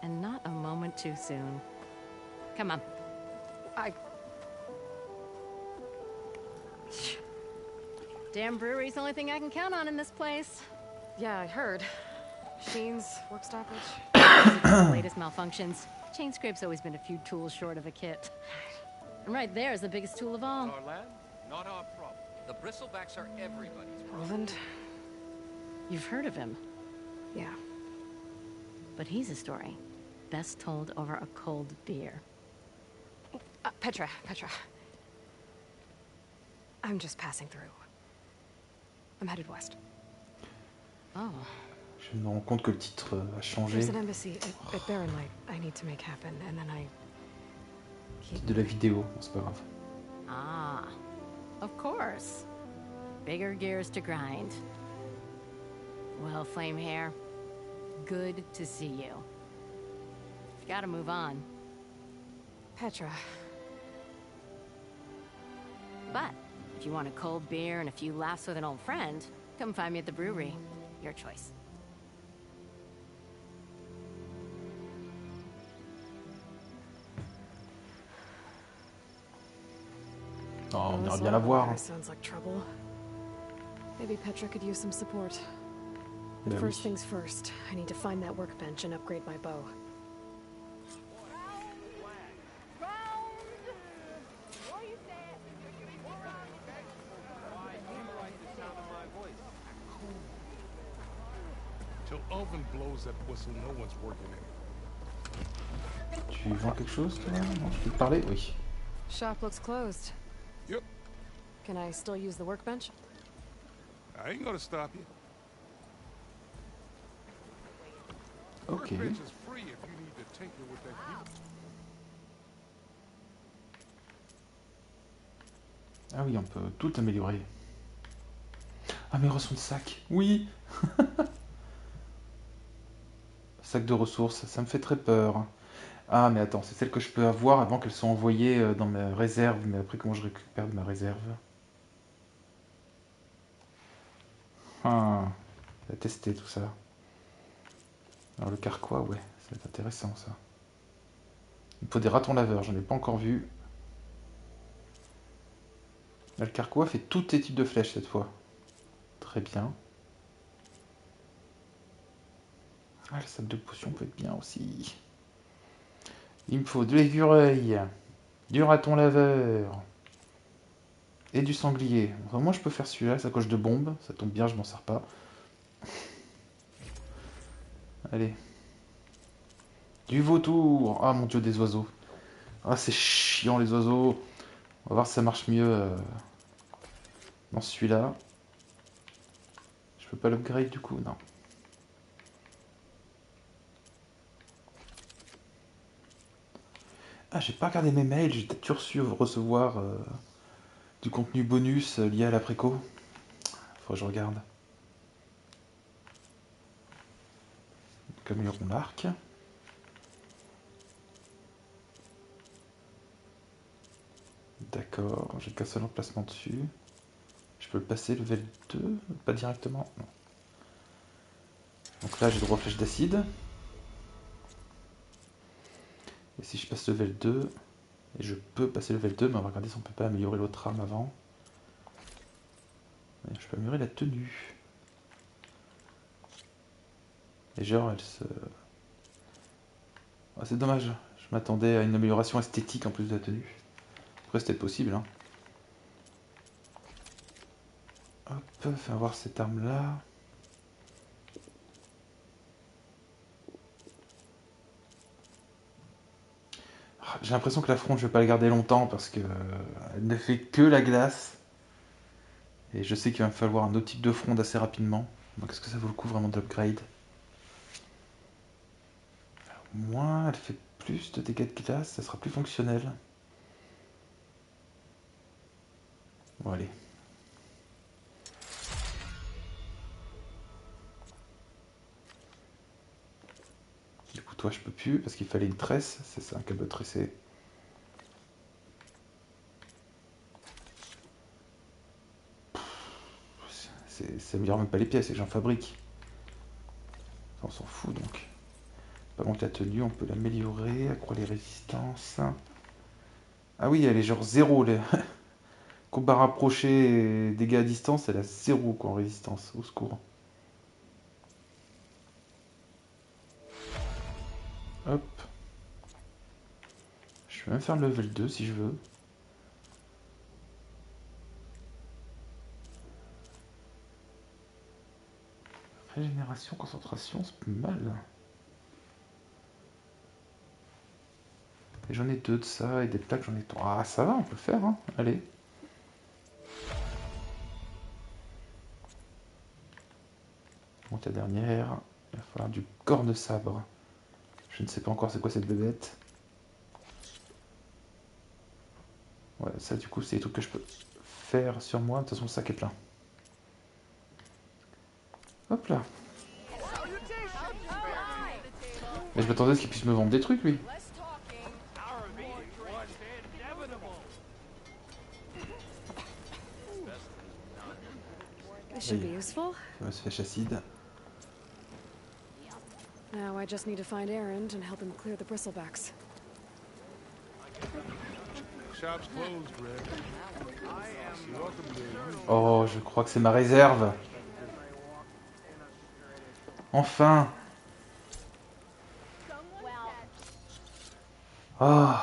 And not a moment too soon. Come on. Damn brewery's the only thing I can count on in this place. Yeah, I heard. Machines, work stoppage. The latest malfunctions. Chainscrape's always been a few tools short of a kit. And right there is the biggest tool of all. Our land, not our problem. The bristlebacks are everybody's problem. Roland? You've heard of him. Yeah. But he's a story best told over a cold beer. Petra. I'm just passing through. I'm headed west. Oh. Je me rends compte que le titre a changé. There's an embassy at Barren Light I need to make happen, and then I... C'est de la vidéo, bon, c'est pas grave. Ah, of course. Bigger gears to grind. Well, Flamehair, good to see you. You've got to move on. Petra. But if you want a cold beer and a few laughs with an old friend, come find me at the brewery. Your choice. Oh, on ira bien la voir. Sounds like trouble. Maybe Petra could use some support. But Ben first oui. things first, I need to find that workbench and upgrade my bow. Till Oven blows that whistle, no one's working it. Tu vends quelque chose, toi? Non, je peux te parler? Oui. Shop looks closed. Yep. Can I still use the workbench? I ain't gonna stop you. Ok. Workbench is free if you need to tinker with that gear. Ah oui, on peut tout améliorer. Amélioration de sac. Oui. Sac de ressources, ça me fait très peur. Ah, mais attends, c'est celle que je peux avoir avant qu'elle soit envoyée dans ma réserve. Mais après, comment je récupère de ma réserve? Ah, on va tester tout ça. Alors le carquois, ouais, c'est intéressant ça. Il me faut des ratons laveurs, j'en ai pas encore vu. Là, le carquois fait tous les types de flèches cette fois. Très bien. Ah, le sac de potions peut être bien aussi. Il me faut de l'écureuil, du raton laveur et du sanglier. Enfin, moi je peux faire celui-là, sa coche de bombe. Ça tombe bien, je m'en sers pas. Allez. Du vautour. Ah mon dieu, des oiseaux. Ah, c'est chiant les oiseaux. On va voir si ça marche mieux dans celui-là. Je peux pas l'upgrade du coup, non. Ah, j'ai pas regardé mes mails, j'ai peut-être reçu recevoir du contenu bonus lié à la préco. Faut que je regarde. Donc, améliorons l'arc. D'accord, j'ai qu'un seul emplacement dessus. Je peux le passer level 2, pas directement. Non. Donc là, j'ai droit aux flèches d'acide. Et si je passe level 2, et je peux passer level 2, mais on va regarder si on peut pas améliorer l'autre arme avant. Et je peux améliorer la tenue. Et genre, elle se... Ah, c'est dommage, je m'attendais à une amélioration esthétique en plus de la tenue. Après, c'était possible, hein. Hop, faire voir cette arme-là. J'ai l'impression que la fronde, je vais pas la garder longtemps parce que elle ne fait que la glace. Et je sais qu'il va me falloir un autre type de fronde assez rapidement. Donc est-ce que ça vaut le coup vraiment d'upgrade? Moins, elle fait plus de dégâts de glace, ça sera plus fonctionnel. Bon, allez. Du coup, toi, je peux plus parce qu'il fallait une tresse. C'est ça, un câble tressé. Ça me dira même pas les pièces et j'en fabrique. On s'en fout donc. Par contre, la tenue, on peut l'améliorer, accroître les résistances. Ah oui, elle est genre 0. Les... Combat rapproché et dégâts à distance, elle a 0 quoi, en résistance. Au secours. Hop. Je vais même faire le level 2 si je veux. Régénération, concentration, c'est pas mal. Et j'en ai 2 de ça, et des plaques j'en ai 3. Ah ça va, on peut le faire, hein. Allez. Bon, ta dernière, il va falloir du corps de sabre. Je ne sais pas encore c'est quoi cette bébête. Ouais, ça du coup c'est des trucs que je peux faire sur moi, de toute façon le sac est plein. Hop là. Mais je m'attendais à ce qu'il puisse me vendre des trucs lui. Fameuse flèche acide. Now I just need to find Aaron and help him clear the bristlebacks. Oh, je crois que c'est ma réserve. Enfin. Oh.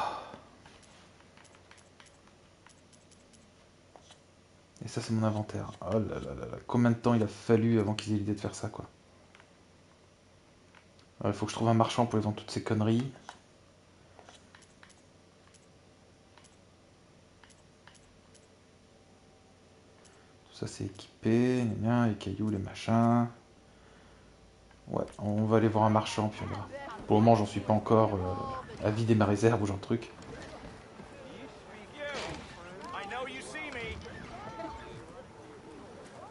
Et ça c'est mon inventaire. Oh là là là là. Combien de temps il a fallu avant qu'ils aient l'idée de faire ça quoi. Il faut que je trouve un marchand pour les vendre toutes ces conneries. Tout ça c'est équipé, les cailloux, les machins. Ouais, on va aller voir un marchand puis on verra. Pour le moment j'en suis pas encore à vider ma réserve ou genre de truc.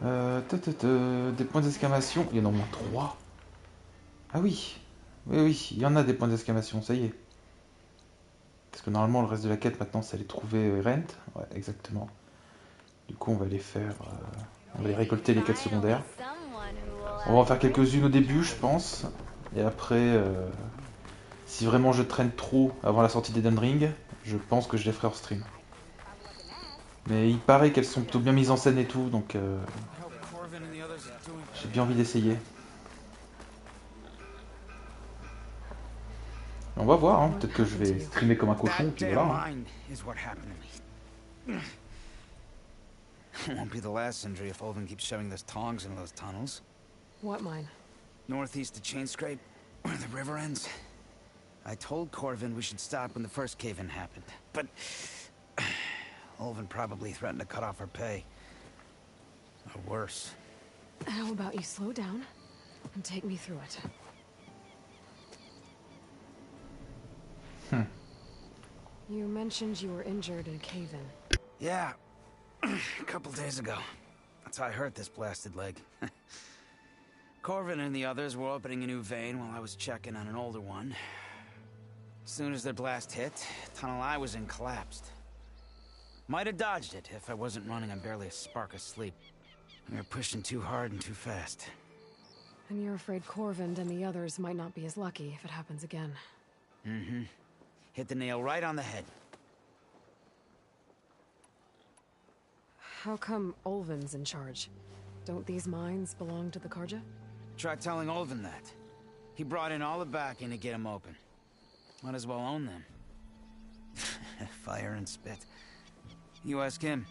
Des points d'exclamation, il y en a au moins 3. Ah oui, oui, il y en a des points d'exclamation, ça y est. Parce que normalement le reste de la quête maintenant c'est aller trouver Rent. Ouais, exactement. Du coup on va aller faire... on va aller récolter les quêtes secondaires. On va en faire quelques-unes au début je pense. Et après, si vraiment je traîne trop avant la sortie d'Eden Ring, je pense que je les ferai hors stream. Mais il paraît qu'elles sont plutôt bien mises en scène et tout, donc j'ai bien envie d'essayer. On va voir, hein. Peut-être que je vais streamer comme un cochon, puis voilà. Hein. Won't be the last injury if Olvin keeps shoving those tongs into those tunnels. What mine? Northeast of Chainscrape, where the river ends. I told Corvin we should stop when the first cave-in happened, but Olvin probably threatened to cut off our pay. Or worse. How about you slow down and take me through it? You mentioned you were injured in a cave-in. Yeah, a couple days ago. That's how I hurt this blasted leg. Corvin and the others were opening a new vein while I was checking on an older one. As soon as their blast hit, the tunnel I was in collapsed. Might have dodged it if I wasn't running on barely a spark of sleep. We were pushing too hard and too fast. And you're afraid Corvin and the others might not be as lucky if it happens again. Mm-hmm. Hit the nail right on the head. How come Olvin's in charge? Don't these mines belong to the Karja? Try telling Olvin that. He brought in all the backing to get them open. Might as well own them. Fire and spit. You ask him.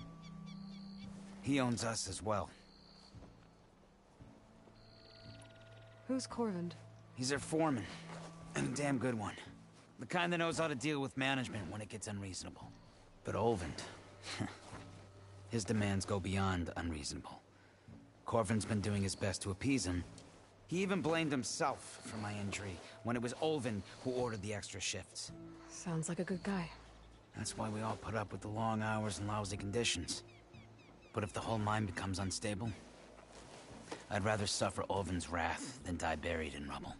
He owns us as well. Who's Corvin? He's their foreman. And a damn good one. The kind that knows how to deal with management when it gets unreasonable. But Olvin... his demands go beyond unreasonable. Corvin's been doing his best to appease him. He even blamed himself for my injury, when it was Olvin who ordered the extra shifts. Sounds like a good guy. That's why we all put up with the long hours and lousy conditions. But if the whole mine becomes unstable, I'd rather suffer Olvin's wrath than die buried in rubble.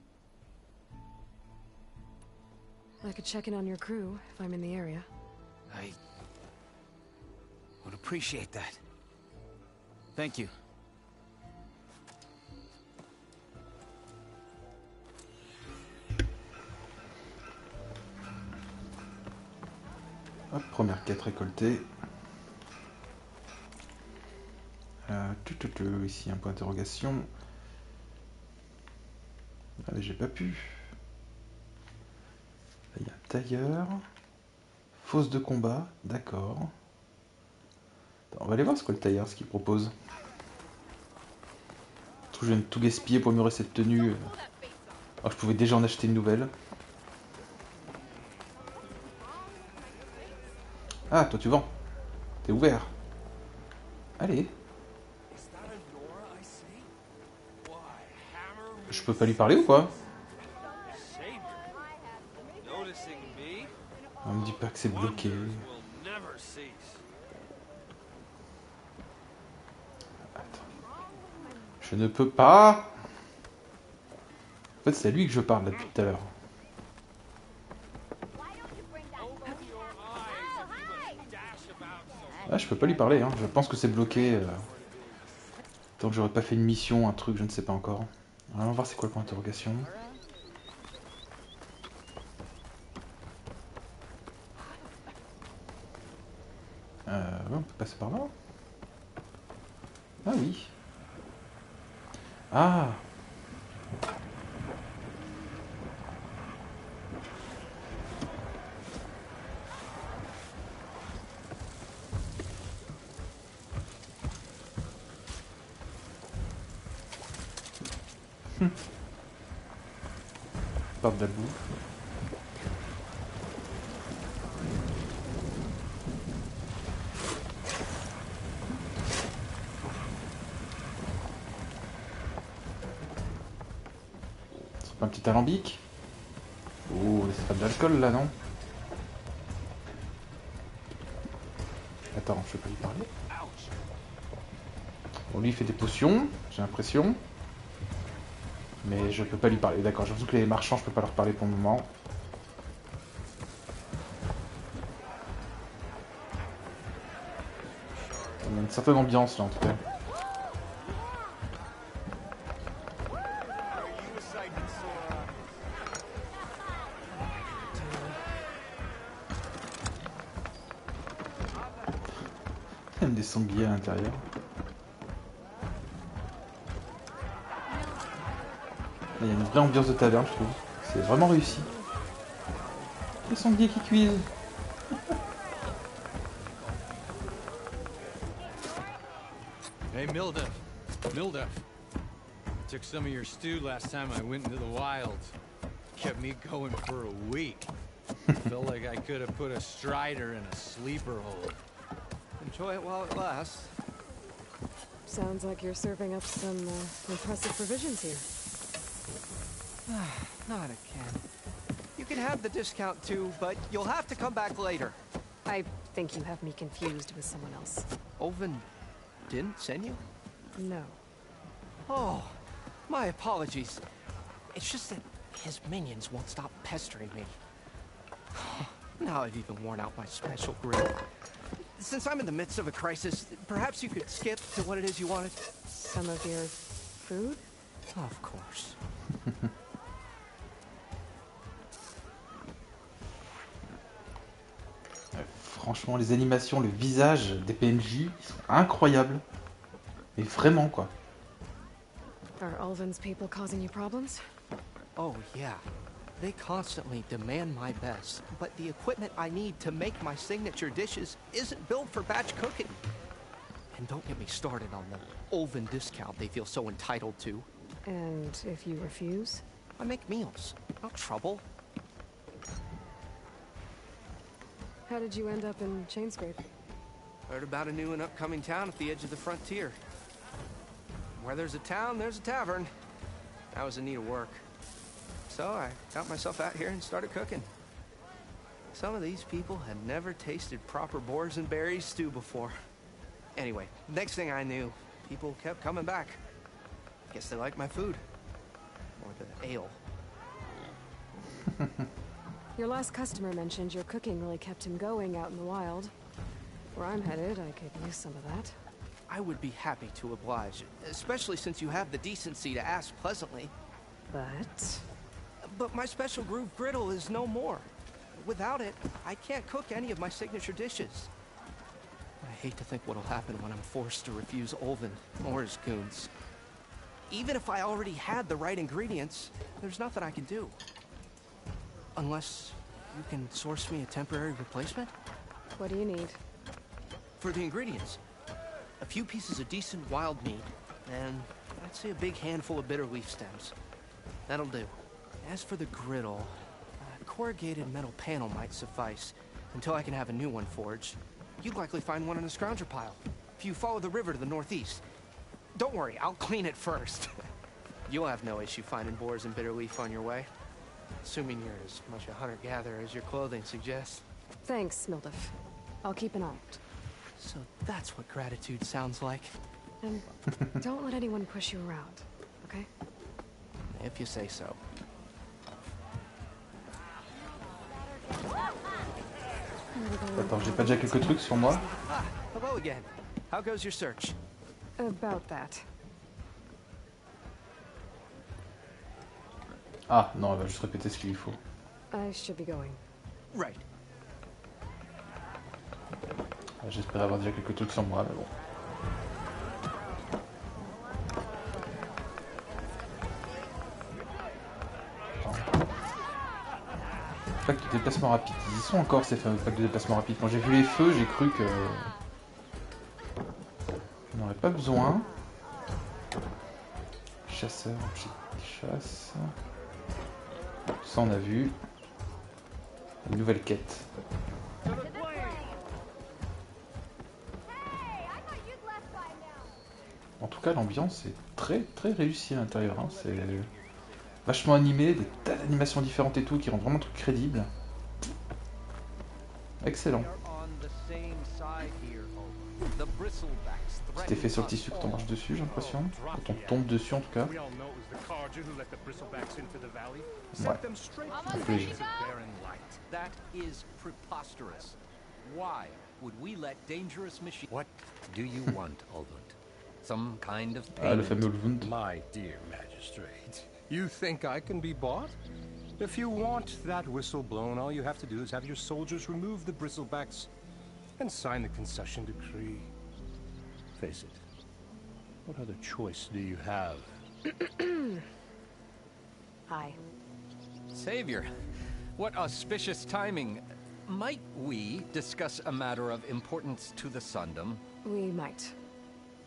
I could check in on your crew if I'm in the area. I would appreciate that. Thank you. Hop, première quête récoltée. Ici un point d'interrogation. Ah mais j'ai pas pu. Là il y a un tailleur. Fosse de combat, d'accord. On va aller voir ce que le tailleur, ce qu'il propose. Je viens de tout gaspiller pour améliorer cette tenue. Alors, je pouvais déjà en acheter une nouvelle. Ah, toi tu vends. T'es ouvert. Allez. Je peux pas lui parler ou quoi? On me dit pas que c'est bloqué. Attends. Je ne peux pas. En fait, c'est à lui que je parle là depuis tout à l'heure. Ah, je peux pas lui parler, hein. Je pense que c'est bloqué. Tant que j'aurais pas fait une mission, un truc, je ne sais pas encore. Alors, on va voir c'est quoi le point d'interrogation. Ouais, on peut passer par là. Ah oui. Ah. Par de la boue. C'est pas un petit alambic? Oh, c'est pas de l'alcool là, non? Attends, je peux pas lui parler. Bon, lui il fait des potions, j'ai l'impression. Mais je peux pas lui parler, d'accord. J'avoue que les marchands, je peux pas leur parler pour le moment. Il y a une certaine ambiance là en tout cas. Il y a même des sangliers à l'intérieur. Il y a une vraie ambiance de taverne, je trouve. C'est vraiment réussi. Les sangliers qui cuisent. Hey, Milduff. Milduff. Took some of your stew last time I went into the wilds. Kept me going for a week. Felt like I could have put a strider in a sleeper hole. Enjoy it while it lasts. Sounds like you're serving up some impressive provisions here. Not again. You can have the discount too, but you'll have to come back later. I think you have me confused with someone else. Olvin didn't send you? No. Oh, my apologies. It's just that his minions won't stop pestering me. Now I've even worn out my special grill. Since I'm in the midst of a crisis, perhaps you could skip to what it is you wanted? Some of your food? Of course. Franchement, les animations, le visage des PNJ, ils sont incroyables. Mais vraiment, quoi. Are Ulvin's people causing you problems? Oh, yeah. They constantly demand my best, but the equipment I need to make my signature dishes isn't built for batch cooking. And don't get me started on the Ulvin discount they feel so entitled to. And if you refuse? I make meals, not trouble. How did you end up in Chainscrape? Heard about a new and upcoming town at the edge of the frontier. Where there's a town, there's a tavern. I was in need of work. So I got myself out here and started cooking. Some of these people had never tasted proper boars and berries stew before. Anyway, next thing I knew, people kept coming back. Guess they liked my food. Or the ale. Your last customer mentioned your cooking really kept him going out in the wild. Where I'm headed, I could use some of that. I would be happy to oblige, especially since you have the decency to ask pleasantly. But my special groove griddle is no more. Without it, I can't cook any of my signature dishes. I hate to think what'll happen when I'm forced to refuse Olvin or his goons. Even if I already had the right ingredients, there's nothing I can do. Unless you can source me a temporary replacement? What do you need? For the ingredients. A few pieces of decent wild meat, and I'd say a big handful of bitter leaf stems. That'll do. As for the griddle, a corrugated metal panel might suffice until I can have a new one forged. You'd likely find one in the scrounger pile if you follow the river to the northeast. Don't worry, I'll clean it first. You'll have no issue finding boars and bitter leaf on your way. Assuming you're as much a hunter-gatherer as your clothing suggests. Thanks, Mildef. I'll keep an eye out. So that's what gratitude sounds like. And don't let anyone push you around, okay? If you say so. Attends, j'ai pas déjà quelques trucs sur moi? Ah, hello again. How goes your search? About that. Ah, non, elle va juste répéter ce qu'il lui faut. I should be going. Right. J'espérais avoir déjà quelques trucs sur moi, mais bon. Pack de déplacement rapide. Ils y sont encore ces fameux packs de déplacement rapide. Quand j'ai vu les feux, j'ai cru que j'en aurais pas besoin. Chasseur, chasse. Ça on a vu. Une nouvelle quête. En tout cas, l'ambiance est très réussie à l'intérieur. Hein. C'est vachement animé, des tas d'animations différentes et tout qui rendent vraiment le truc crédible. Excellent. Petit effet sur le tissu quand on marche dessus, j'ai l'impression. Quand on tombe dessus en tout cas. Ouais, un peu léger. That is preposterous. Why would we let dangerous machines? What do you want, Olvund? Some kind of Ah, le payment? fameux Olvund. My dear magistrate, you think I can be bought? If you want that whistle blown, all you have to do is have your soldiers remove the bristlebacks and sign the concession decree. Face it, what other choice do you have? Hi. Savior, what auspicious timing. Might we discuss a matter of importance to the Sundom? We might.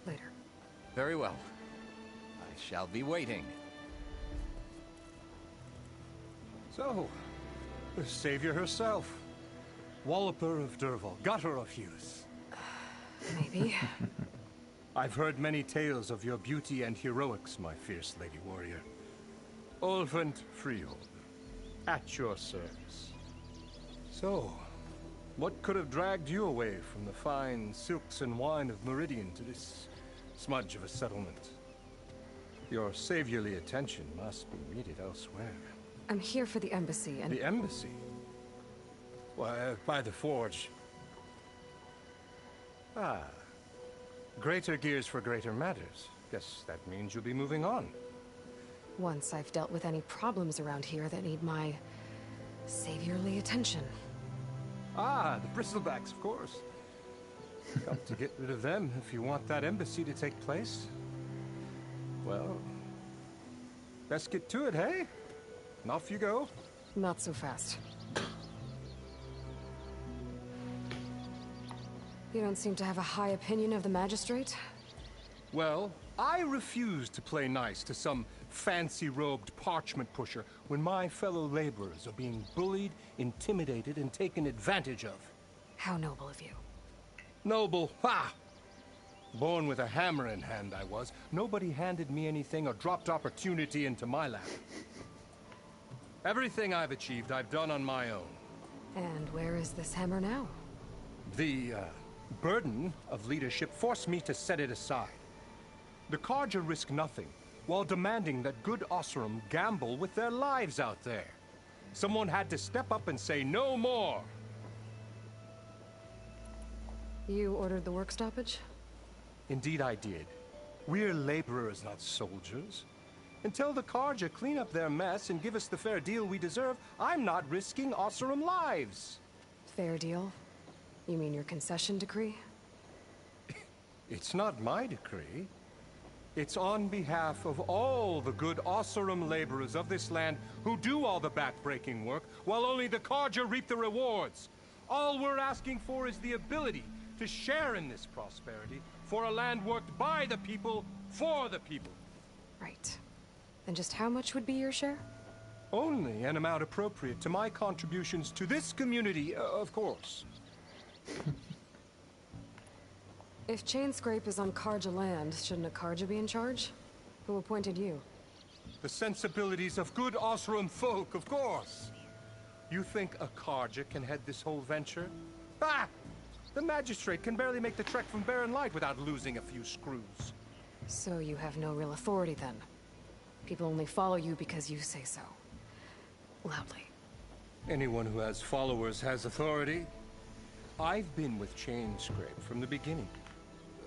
Later. Very well. I shall be waiting. So, the savior herself. Walloper of Derval, gutter of youth. Maybe. I've heard many tales of your beauty and heroics, my fierce lady warrior. Olvund Freehold, at your service. So, what could have dragged you away from the fine silks and wine of Meridian to this smudge of a settlement? Your saviorly attention must be needed elsewhere. I'm here for the embassy and... The embassy? Why, by the forge. Ah. Greater gears for greater matters. Guess that means you'll be moving on. Once I've dealt with any problems around here that need my saviorly attention. Ah, the bristlebacks, of course. Got to get rid of them if you want that embassy to take place. Well, let's get to it, hey? And off you go. Not so fast. You don't seem to have a high opinion of the magistrate? Well, I refuse to play nice to some fancy-robed parchment pusher when my fellow laborers are being bullied, intimidated, and taken advantage of. How noble of you. Noble, ha! Born with a hammer in hand, I was. Nobody handed me anything or dropped opportunity into my lap. Everything I've achieved, I've done on my own. And where is this hammer now? The, burden of leadership forced me to set it aside. The Carja risk nothing, while demanding that good Osseram gamble with their lives out there. Someone had to step up and say no more. You ordered the work stoppage? Indeed I did. We're laborers, not soldiers. Until the Carja clean up their mess and give us the fair deal we deserve, I'm not risking Osseram lives. Fair deal? You mean your concession decree? It's not my decree. It's on behalf of all the good Osseram laborers of this land who do all the back-breaking work, while only the Carja reap the rewards. All we're asking for is the ability to share in this prosperity for a land worked by the people, for the people. Right. And just how much would be your share? Only an amount appropriate to my contributions to this community, of course. If Chainscrape is on Carja land, shouldn't a Carja be in charge? Who appointed you? The sensibilities of good Osseram folk, of course. You think a Carja can head this whole venture? Ah! The magistrate can barely make the trek from Barren Light without losing a few screws. So you have no real authority then? People only follow you because you say so. Loudly. Anyone who has followers has authority. I've been with Chainscrape from the beginning.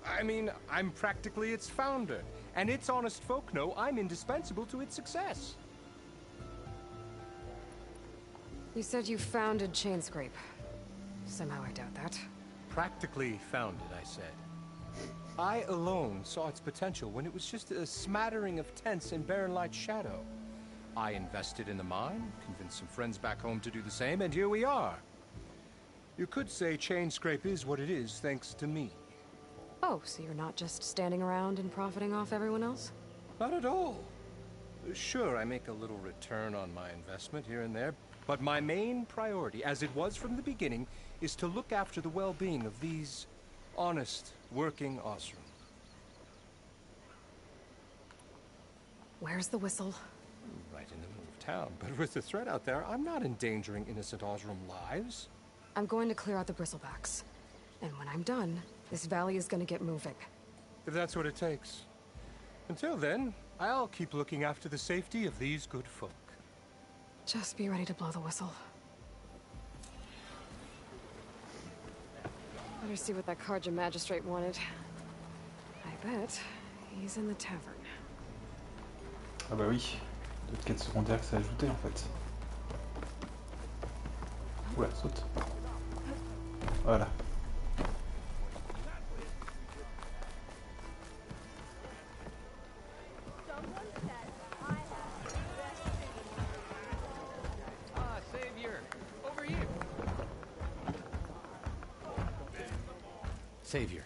I mean, I'm practically its founder, and its honest folk know I'm indispensable to its success. You said you founded Chainscrape. Somehow I doubt that. Practically founded, I said. I alone saw its potential when it was just a smattering of tents in Barren Light's shadow. I invested in the mine, convinced some friends back home to do the same, and here we are. You could say Chainscrape is what it is thanks to me. Oh, so you're not just standing around and profiting off everyone else? Not at all. Sure, I make a little return on my investment here and there, but my main priority, as it was from the beginning, is to look after the well-being of these honest, working Osram. Where's the whistle? Right in the middle of town, but with the threat out there, I'm not endangering innocent Osram lives. I'm going to clear out the bristlebacks. And when I'm done, this valley is going to get moving. If that's what it takes. Until then, I'll keep looking after the safety of these good folk. Just be ready to blow the whistle. Better see what that Carja magistrate wanted. I bet he's in the tavern. Ah bah oui, d'autres quêtes secondaires que ça a ajouté en fait. Oula, saute. Voilà. Savior, over here. Savior,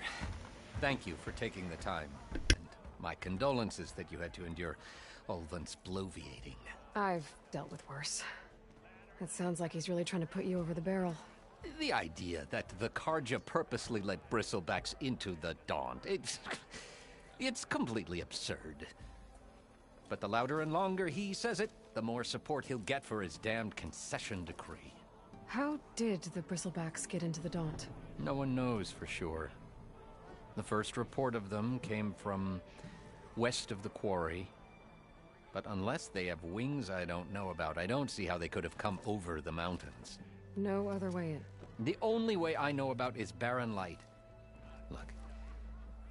thank you for taking the time. And my condolences that you had to endure Ulvund's bloviating. I've dealt with worse. It sounds like he's really trying to put you over the barrel. The idea that the Carja purposely let bristlebacks into the Daunt, it's completely absurd. But the louder and longer he says it, the more support he'll get for his damned concession decree. How did the bristlebacks get into the Daunt? No one knows for sure. The first report of them came from west of the quarry. But unless they have wings I don't know about, I don't see how they could have come over the mountains. No other way in. The only way I know about is Barren Light. Look,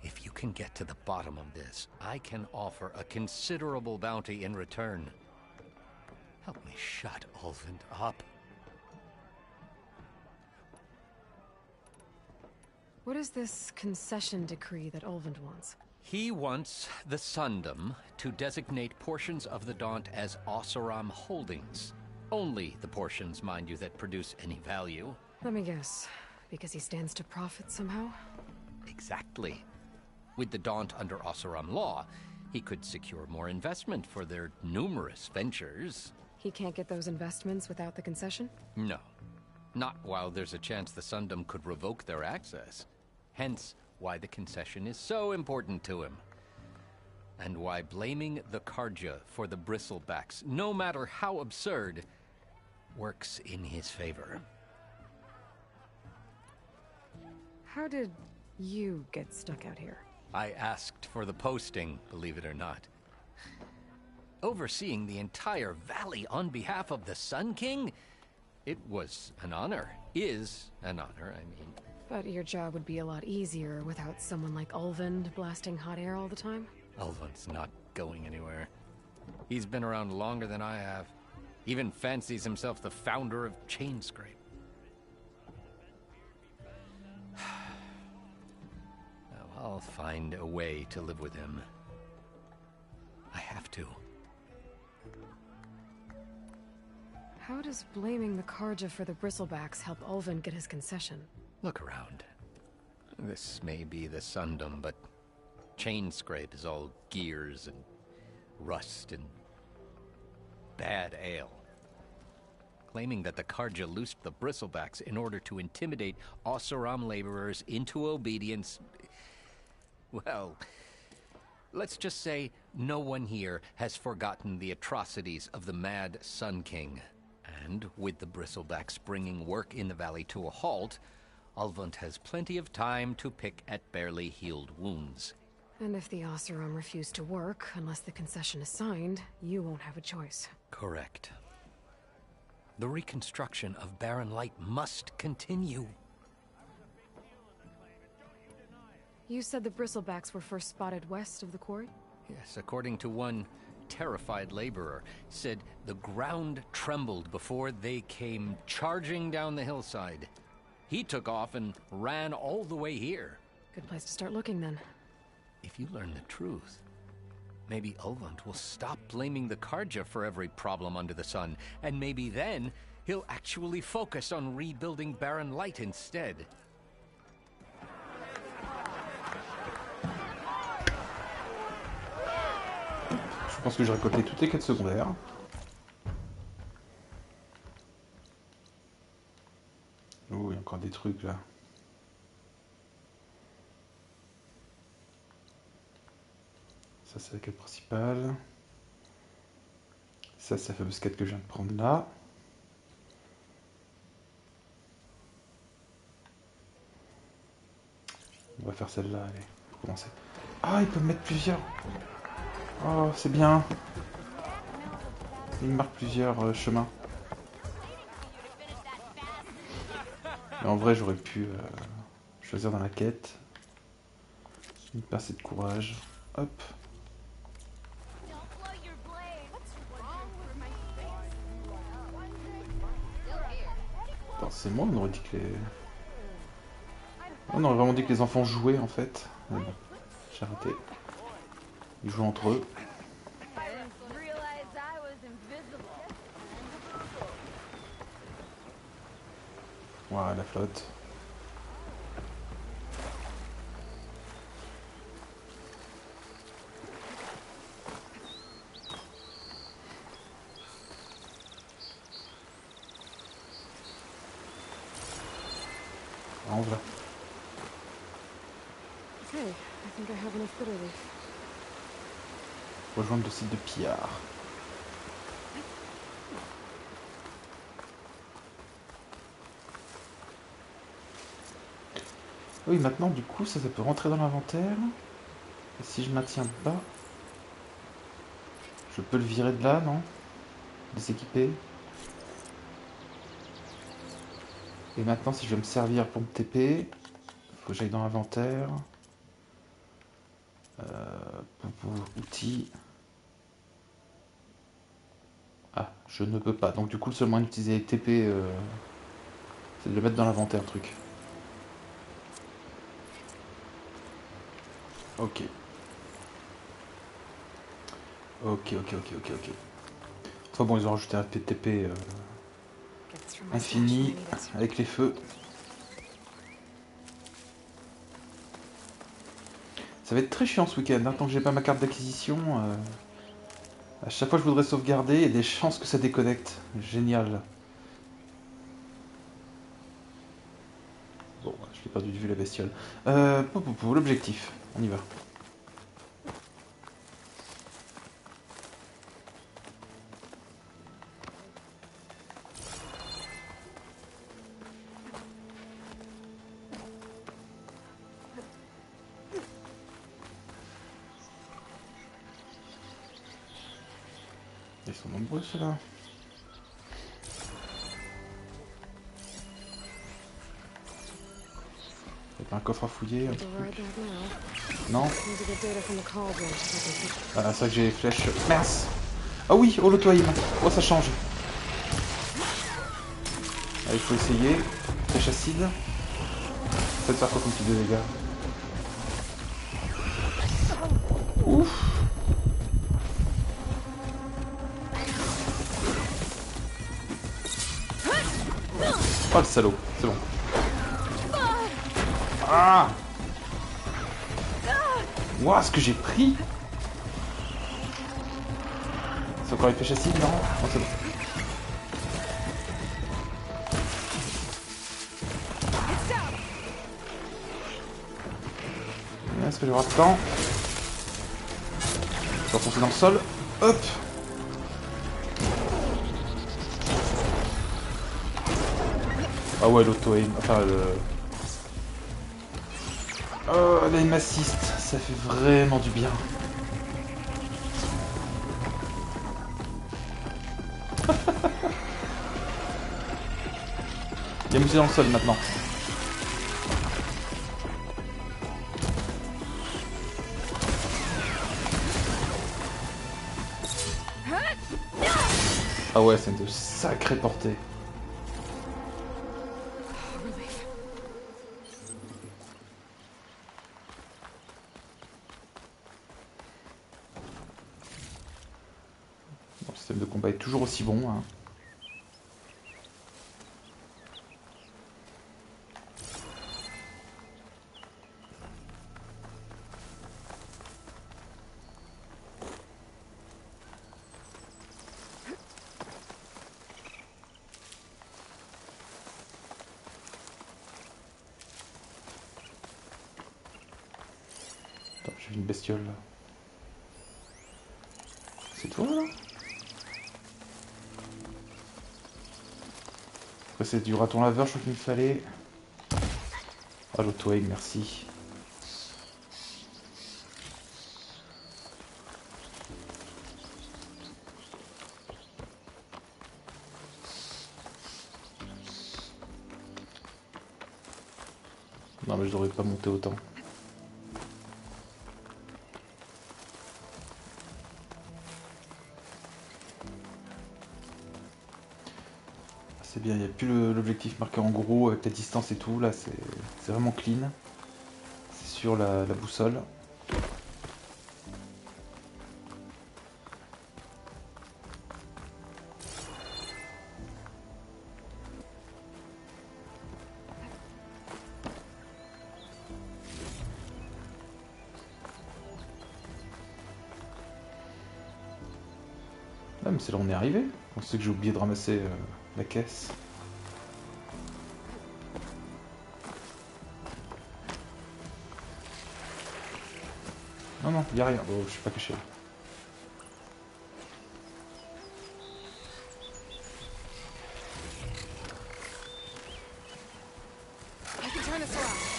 if you can get to the bottom of this, I can offer a considerable bounty in return. Help me shut Ulvund up. What is this concession decree that Ulvund wants? He wants the Sundom to designate portions of the Daunt as Osseram holdings. Only the portions, mind you, that produce any value. Let me guess. Because he stands to profit somehow? Exactly. With the Daunt under Osseram law, he could secure more investment for their numerous ventures. He can't get those investments without the concession? No. Not while there's a chance the Sundom could revoke their access. Hence, why the concession is so important to him. And why blaming the Carja for the bristlebacks, no matter how absurd, works in his favor. How did you get stuck out here? I asked for the posting, believe it or not. Overseeing the entire valley on behalf of the Sun King? It was an honor. Is an honor, I mean. But your job would be a lot easier without someone like Ulvund blasting hot air all the time? Ulvund's not going anywhere. He's been around longer than I have. Even fancies himself the founder of Chainscrape. Now, I'll find a way to live with him. to. How does blaming the Karja for the bristlebacks help Ulvin get his concession? Look around. This may be the Sundom, but Chainscrape is all gears and rust and bad ale. Claiming that the Karja loosed the bristlebacks in order to intimidate Oseram laborers into obedience. Well, let's just say no one here has forgotten the atrocities of the Mad Sun King. And with the bristlebacks bringing work in the valley to a halt, Ulvund has plenty of time to pick at barely healed wounds. And if the Oseram refuse to work, unless the concession is signed, you won't have a choice. Correct. The reconstruction of Barren Light must continue. You said the bristlebacks were first spotted west of the quarry? Yes, according to one terrified laborer, said the ground trembled before they came charging down the hillside. He took off and ran all the way here. Good place to start looking, then. If you learn the truth, maybe Ulvund will stop blaming the Karja for every problem under the sun, and maybe then he'll actually focus on rebuilding Barren Light instead. Je pense que j'ai récolté toutes les quêtes secondaires. Oh, il y a encore des trucs là. Ça, c'est la quête principale. Ça, c'est la fameuse quête que je viens de prendre là. On va faire celle-là, allez, pour commencer. Ah, ils peuvent mettre plusieurs. Oh, c'est bien. Il marque plusieurs chemins. Mais en vrai, j'aurais pu choisir dans la quête. Une percée de courage. Hop. Attends, c'est moi, on aurait dit que les... On aurait vraiment dit que les enfants jouaient en fait. Mais bon, j'ai arrêté. Ils jouent entre eux. Voilà, la flotte. En voilà. Okay, I think I have enough bitter leaf. Rejoindre le site de pillard. Oui, maintenant, du coup, ça peut rentrer dans l'inventaire. Et si je maintiens bas, je peux le virer de là, non? Déséquiper. Et maintenant, si je veux me servir pour me TP, il faut que j'aille dans l'inventaire. Outils. Ah, je ne peux pas. Donc du coup, le seul moyen d'utiliser les TP, c'est de le mettre dans l'inventaire, le truc. Ok. Ok. Enfin bon, ils ont rajouté un PTP infini avec les feux. Ça va être très chiant ce week-end, hein, tant que j'ai pas ma carte d'acquisition. À chaque fois que je voudrais sauvegarder, il y a des chances que ça déconnecte. Génial. Bon, je l'ai perdu de vue la bestiole. L'objectif, on y va. Ils sont nombreux ceux-là. Il n'y a pas un coffre à fouiller, un petit truc. Non. Ah, c'est vrai que j'ai les flèches. Mince. Ah oui, holotoïm. Oh, ça change. Allez, il faut essayer. Flèche acide. Faites faire quoi comme type de dégâts? Ouf. Oh le salaud, c'est bon. Ah. Ouah, ce que j'ai pris. C'est encore une flèche acide, non? Non, c'est bon. Est-ce que je rate temps? Je vais enfoncer dans le sol. Hop! Ah ouais, l'auto-aim. Enfin, le... Oh, l'aim assist. Ça fait vraiment du bien. Il y a musée dans le sol maintenant. Ah ouais, c'est de sacrée portée. Bon, le système de combat est toujours aussi bon. Hein. J'ai vu une bestiole là. C'est toi là? Après c'est du raton laveur, je crois qu'il me fallait. Ah l'auto-aim, merci. Non mais je devrais pas monter autant. C'est bien, il n'y a plus l'objectif marqué en gros avec la distance et tout, là c'est vraiment clean. C'est sur la boussole. Ah mais c'est là où on est arrivé. On sait que j'ai oublié de ramasser la caisse. Non non, y a rien. Oh, je suis pas caché.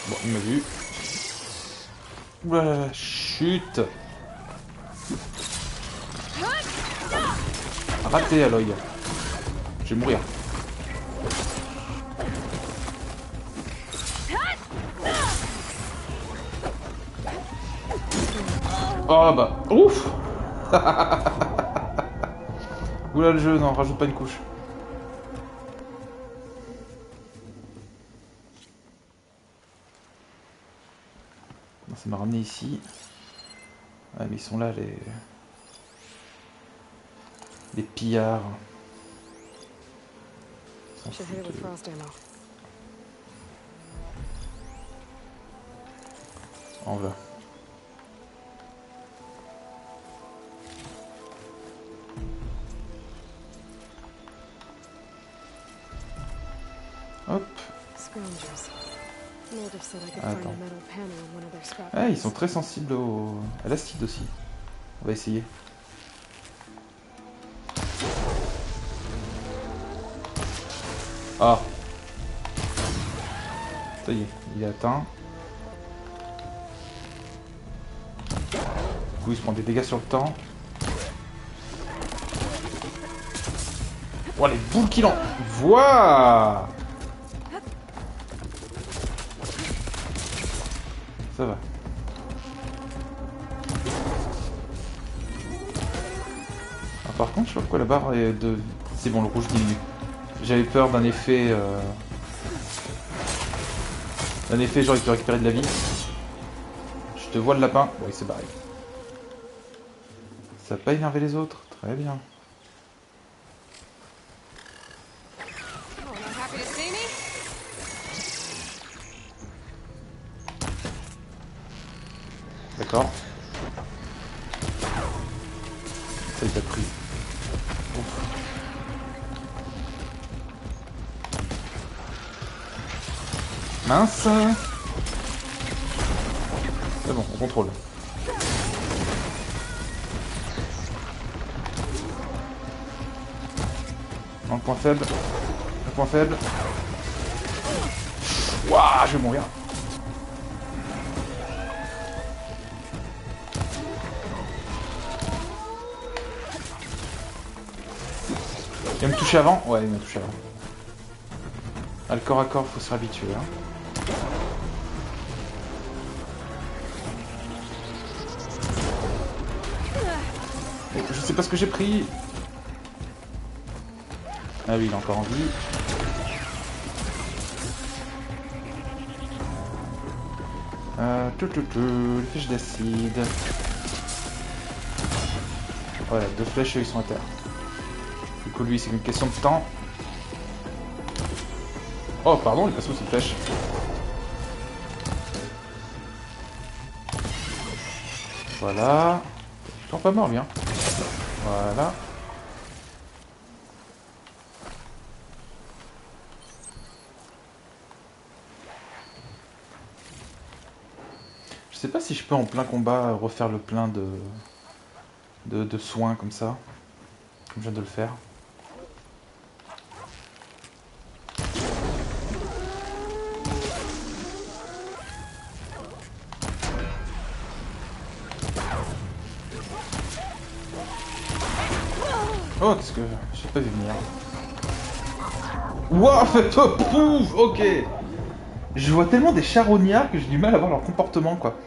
Bon, il m'a vu. Oula, chute. Raté à l'œil. Je vais mourir. Oh bah, ouf. Oula le jeu, non, rajoute pas une couche. Non, ça m'a ramené ici. Ah mais ils sont là les pillards. En va. Hop. Attends. Ah, ils sont très sensibles à l'acide aussi. On va essayer. Ah. Ça y est, il est atteint. Du coup, il se prend des dégâts sur le temps. Oh, les boules qu'il en... Voix. Ça va. Ah, par contre, je sais pas pourquoi la barre est de... C'est bon, le rouge diminue. J'avais peur d'un effet... D'un effet genre il peut récupérer de la vie. Je te vois le lapin. Bon, il s'est barré. Ça n'a pas énervé les autres. Très bien. Ça il t'a pris. Ouf. Mince. C'est bon, on contrôle. Non, le point faible. Le point faible. Waouh, je vais mourir. Il va me toucher avant? Ouais, il m'a touché avant. Ah, le corps à corps, faut se réhabituer. Hein. Je sais pas ce que j'ai pris. Ah oui, il est encore en vie. Les flèches d'acide. Voilà, 2 flèches et ils sont à terre. Du coup, lui, c'est une question de temps. Oh, pardon, il passe où cette flèche? Voilà. Il est toujours pas mort, lui, hein. Voilà. Je sais pas si je peux en plein combat refaire le plein de soins comme ça. Comme je viens de le faire. Oh, qu'est-ce que... Je pas vu venir. Wouah, fais-toi pouf. Ok. Je vois tellement des charognards que j'ai du mal à voir leur comportement, quoi.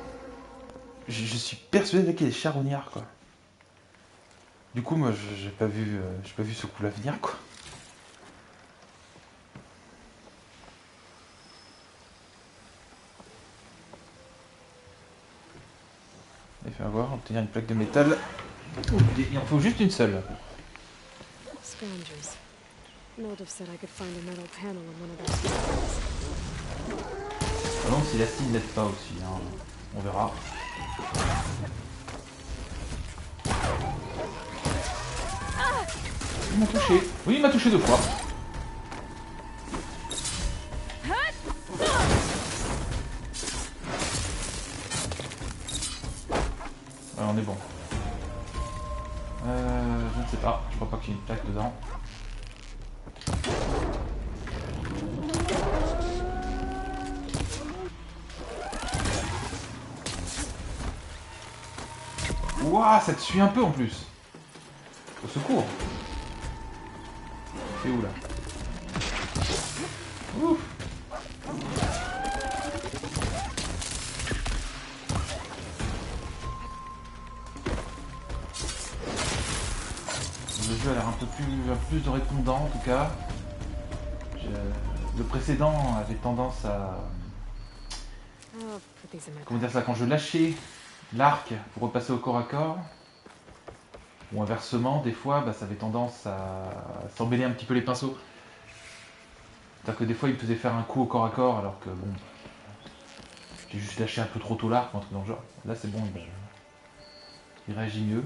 Je suis persuadé qu'il y a des charognards, quoi. Du coup, moi, j'ai pas vu ce coup-là venir, quoi. Il faut avoir, obtenir une plaque de métal. Il en faut juste une seule. Scroungers. Mildev said I could find a metal panel on one of their structures. Alors si l'acide n'aide pas aussi, hein. On verra. Il m'a touché. Oui, il m'a touché 2 fois. Ouais, on est bon. Je ne sais pas. Je crois pas qu'il y ait une plaque dedans. Ouah, ça te suit un peu en plus. Au secours. C'est où là? Ouf. Le jeu a l'air un peu plus de répondant en tout cas. Le précédent avait tendance à... Comment dire ça? Quand je lâchais l'arc pour repasser au corps à corps, ou inversement, des fois, bah, ça avait tendance à s'emmêler un petit peu les pinceaux. C'est-à-dire que des fois, il me faisait faire un coup au corps à corps, alors que bon, j'ai juste lâché un peu trop tôt l'arc, un truc dans le genre. Là, c'est bon, il réagit mieux.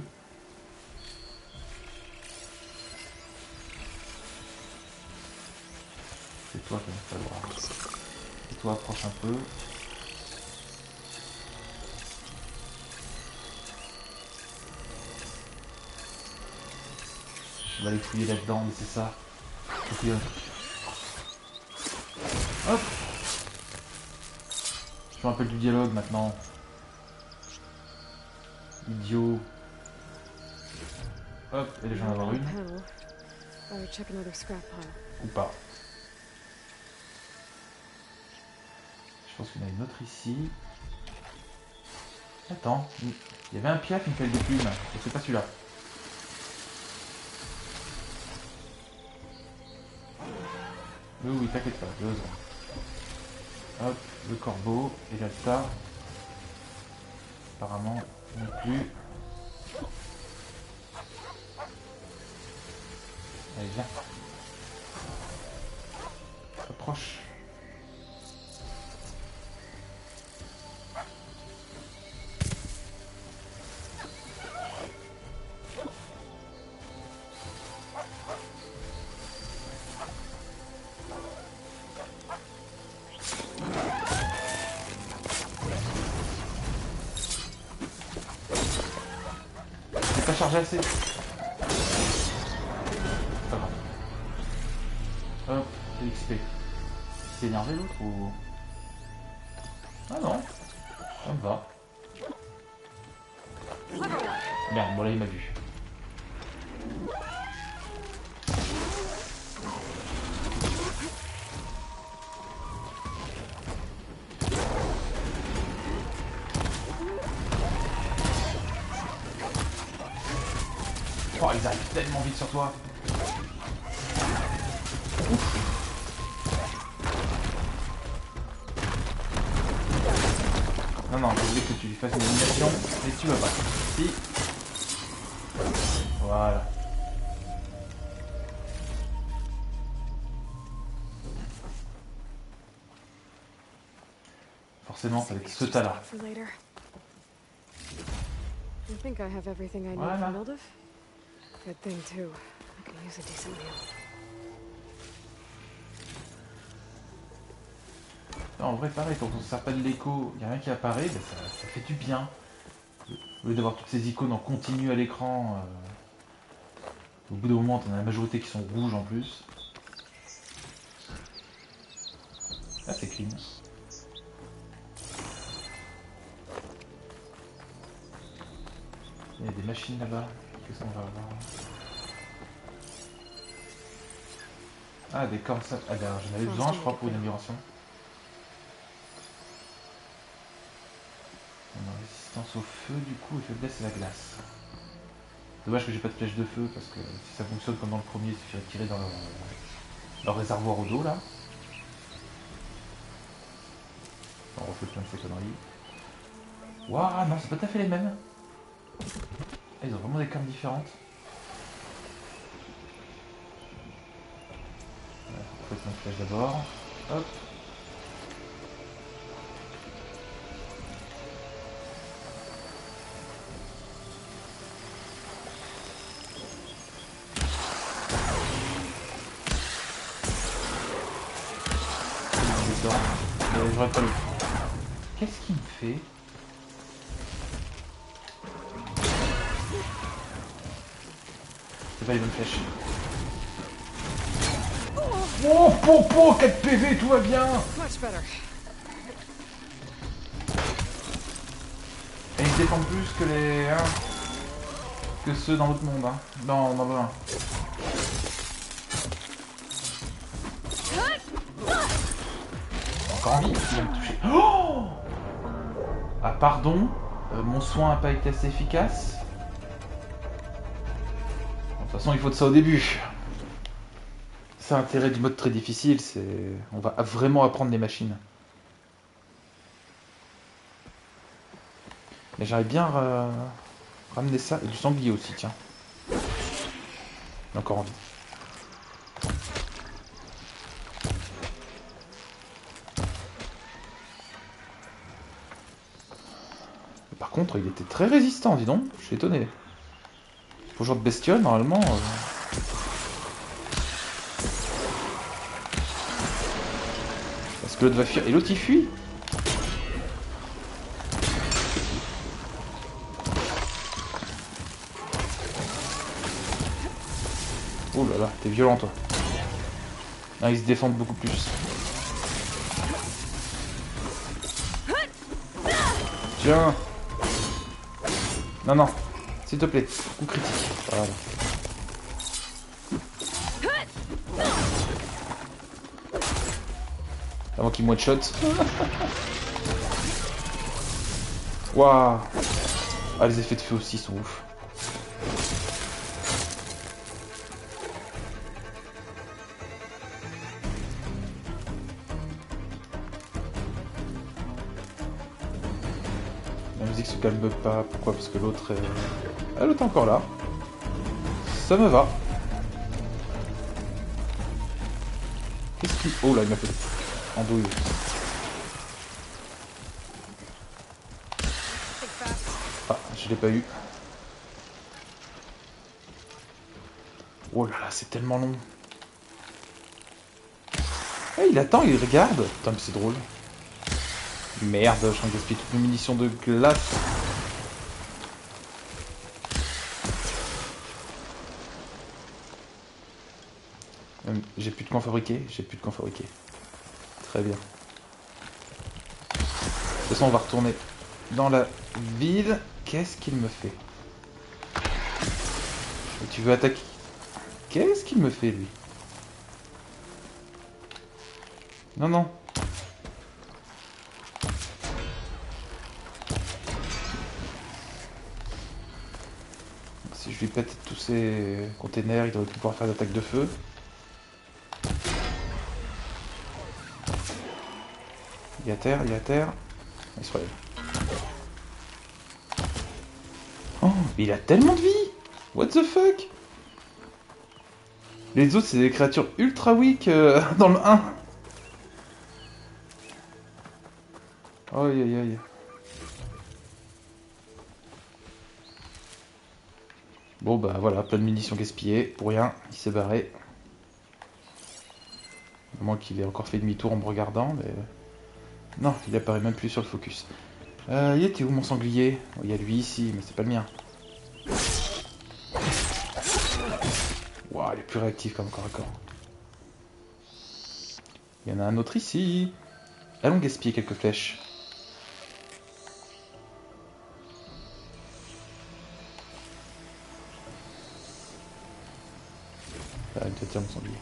C'est toi qui vas falloir. Et toi, approche un peu. On va aller fouiller là-dedans, mais c'est ça. Hop. Je me rappelle du dialogue maintenant. Idiot. Hop, et déjà en avoir une. Ou pas. Je pense qu'il y en a une autre ici. Attends, il y avait un piaf, une pelle de plume. Et c'est pas celui-là. Oui, t'inquiète pas, 2 ans. Hop, le corbeau et l'altar. Apparemment, non plus. Allez, viens. Approche. chargé assez. Pas grave. Hop, XP. C'est énervé l'autre ou... Ah non, ça me va. Merde, bon là il m'a vu. Oh, ils arrivent tellement vite sur toi. Ouf. Non, non, je voulais que tu lui fasses une animation, mais tu vas pas. Si. Voilà. Forcément, avec ce tas-là. I think I have everything I need Voilà. for Mildev. Good thing too. I could use a decent meal. En vrai, pareil, quand on se sert pas de l'écho, il n'y a rien qui apparaît, ben ça fait du bien. Au lieu d'avoir toutes ces icônes en continu à l'écran, au bout d'un moment, on a la majorité qui sont rouges en plus. Là, c'est clean. Il y a des machines là-bas. Qu'est-ce qu'on va avoir? Ah, des corps. Ah, ben, j'en avais besoin, je crois, pour une amélioration. On a résistance au feu, du coup, et faiblesse à la glace. Dommage que j'ai pas de flèche de feu, parce que si ça fonctionne comme dans le premier, il suffirait de tirer dans leur réservoir au dos, là. On refait plein de ces conneries. Waouh, non, c'est pas tout à fait les mêmes. Ah, ils ont vraiment des cartes différentes. Voilà, on fait plein de flèches d'abord. Hop. J'aurais pas le... Qu'est-ce qu'il me fait? C'est pas les bonnes flèches. Oh, 4 PV, tout va bien. Et ils se défendent plus que les... Hein, que ceux dans l'autre monde, hein. Dans le 1. Encore envie, il va me toucher. Oh, ah pardon, mon soin n'a pas été assez efficace. De toute façon, il faut de ça au début. C'est l'intérêt du mode très difficile, c'est... On va vraiment apprendre les machines. Mais j'aimerais bien ramener ça, et du sanglier aussi, tiens. J'ai encore envie. Par contre, il était très résistant, dis donc. Je suis étonné. Pour ce genre de bestiole, normalement... Parce que l'autre va fuir. Et l'autre, il fuit. Oh là là, t'es violent, toi. Ah, ils se défendent beaucoup plus. Tiens. Non, non. S'il te plaît. Coup critique. Voilà. Avant qu'il me one-shot. Waouh. Ah, les effets de feu aussi sont ouf. La musique se calme pas. Pourquoi? Parce que l'autre est... Ah, l'autre est encore là. Ça me va. Qu'est-ce qu'il... Oh là, il m'a fait andouille. Ah, je l'ai pas eu. Oh là là, c'est tellement long. Eh, il attend, il regarde. Putain, mais c'est drôle. Merde, je suis en gaspiller toutes mes munitions de glace. J'ai plus de camp fabriqué. J'ai plus de camp fabriqué. Très bien. De toute façon, on va retourner dans la ville. Qu'est-ce qu'il me fait? Et tu veux attaquer? Qu'est-ce qu'il me fait, lui? Non, non. Si je lui pète tous ces containers, il devrait pouvoir faire d'attaque de feu. Il est à terre, il est à terre. Il se relève. Oh, mais il a tellement de vie! What the fuck? Les autres, c'est des créatures ultra weak dans le 1. Aïe aïe aïe. Bon bah voilà, plein de munitions gaspillées, pour rien, il s'est barré. À moins qu'il ait encore fait demi-tour en me regardant, mais... Non, il apparaît même plus sur le focus. Il était où mon sanglier? Oh, il y a lui ici, mais c'est pas le mien. Waouh, il est plus réactif comme corps à corps. Il y en a un autre ici. Allons gaspiller quelques flèches. Ah, il te tire mon sanglier.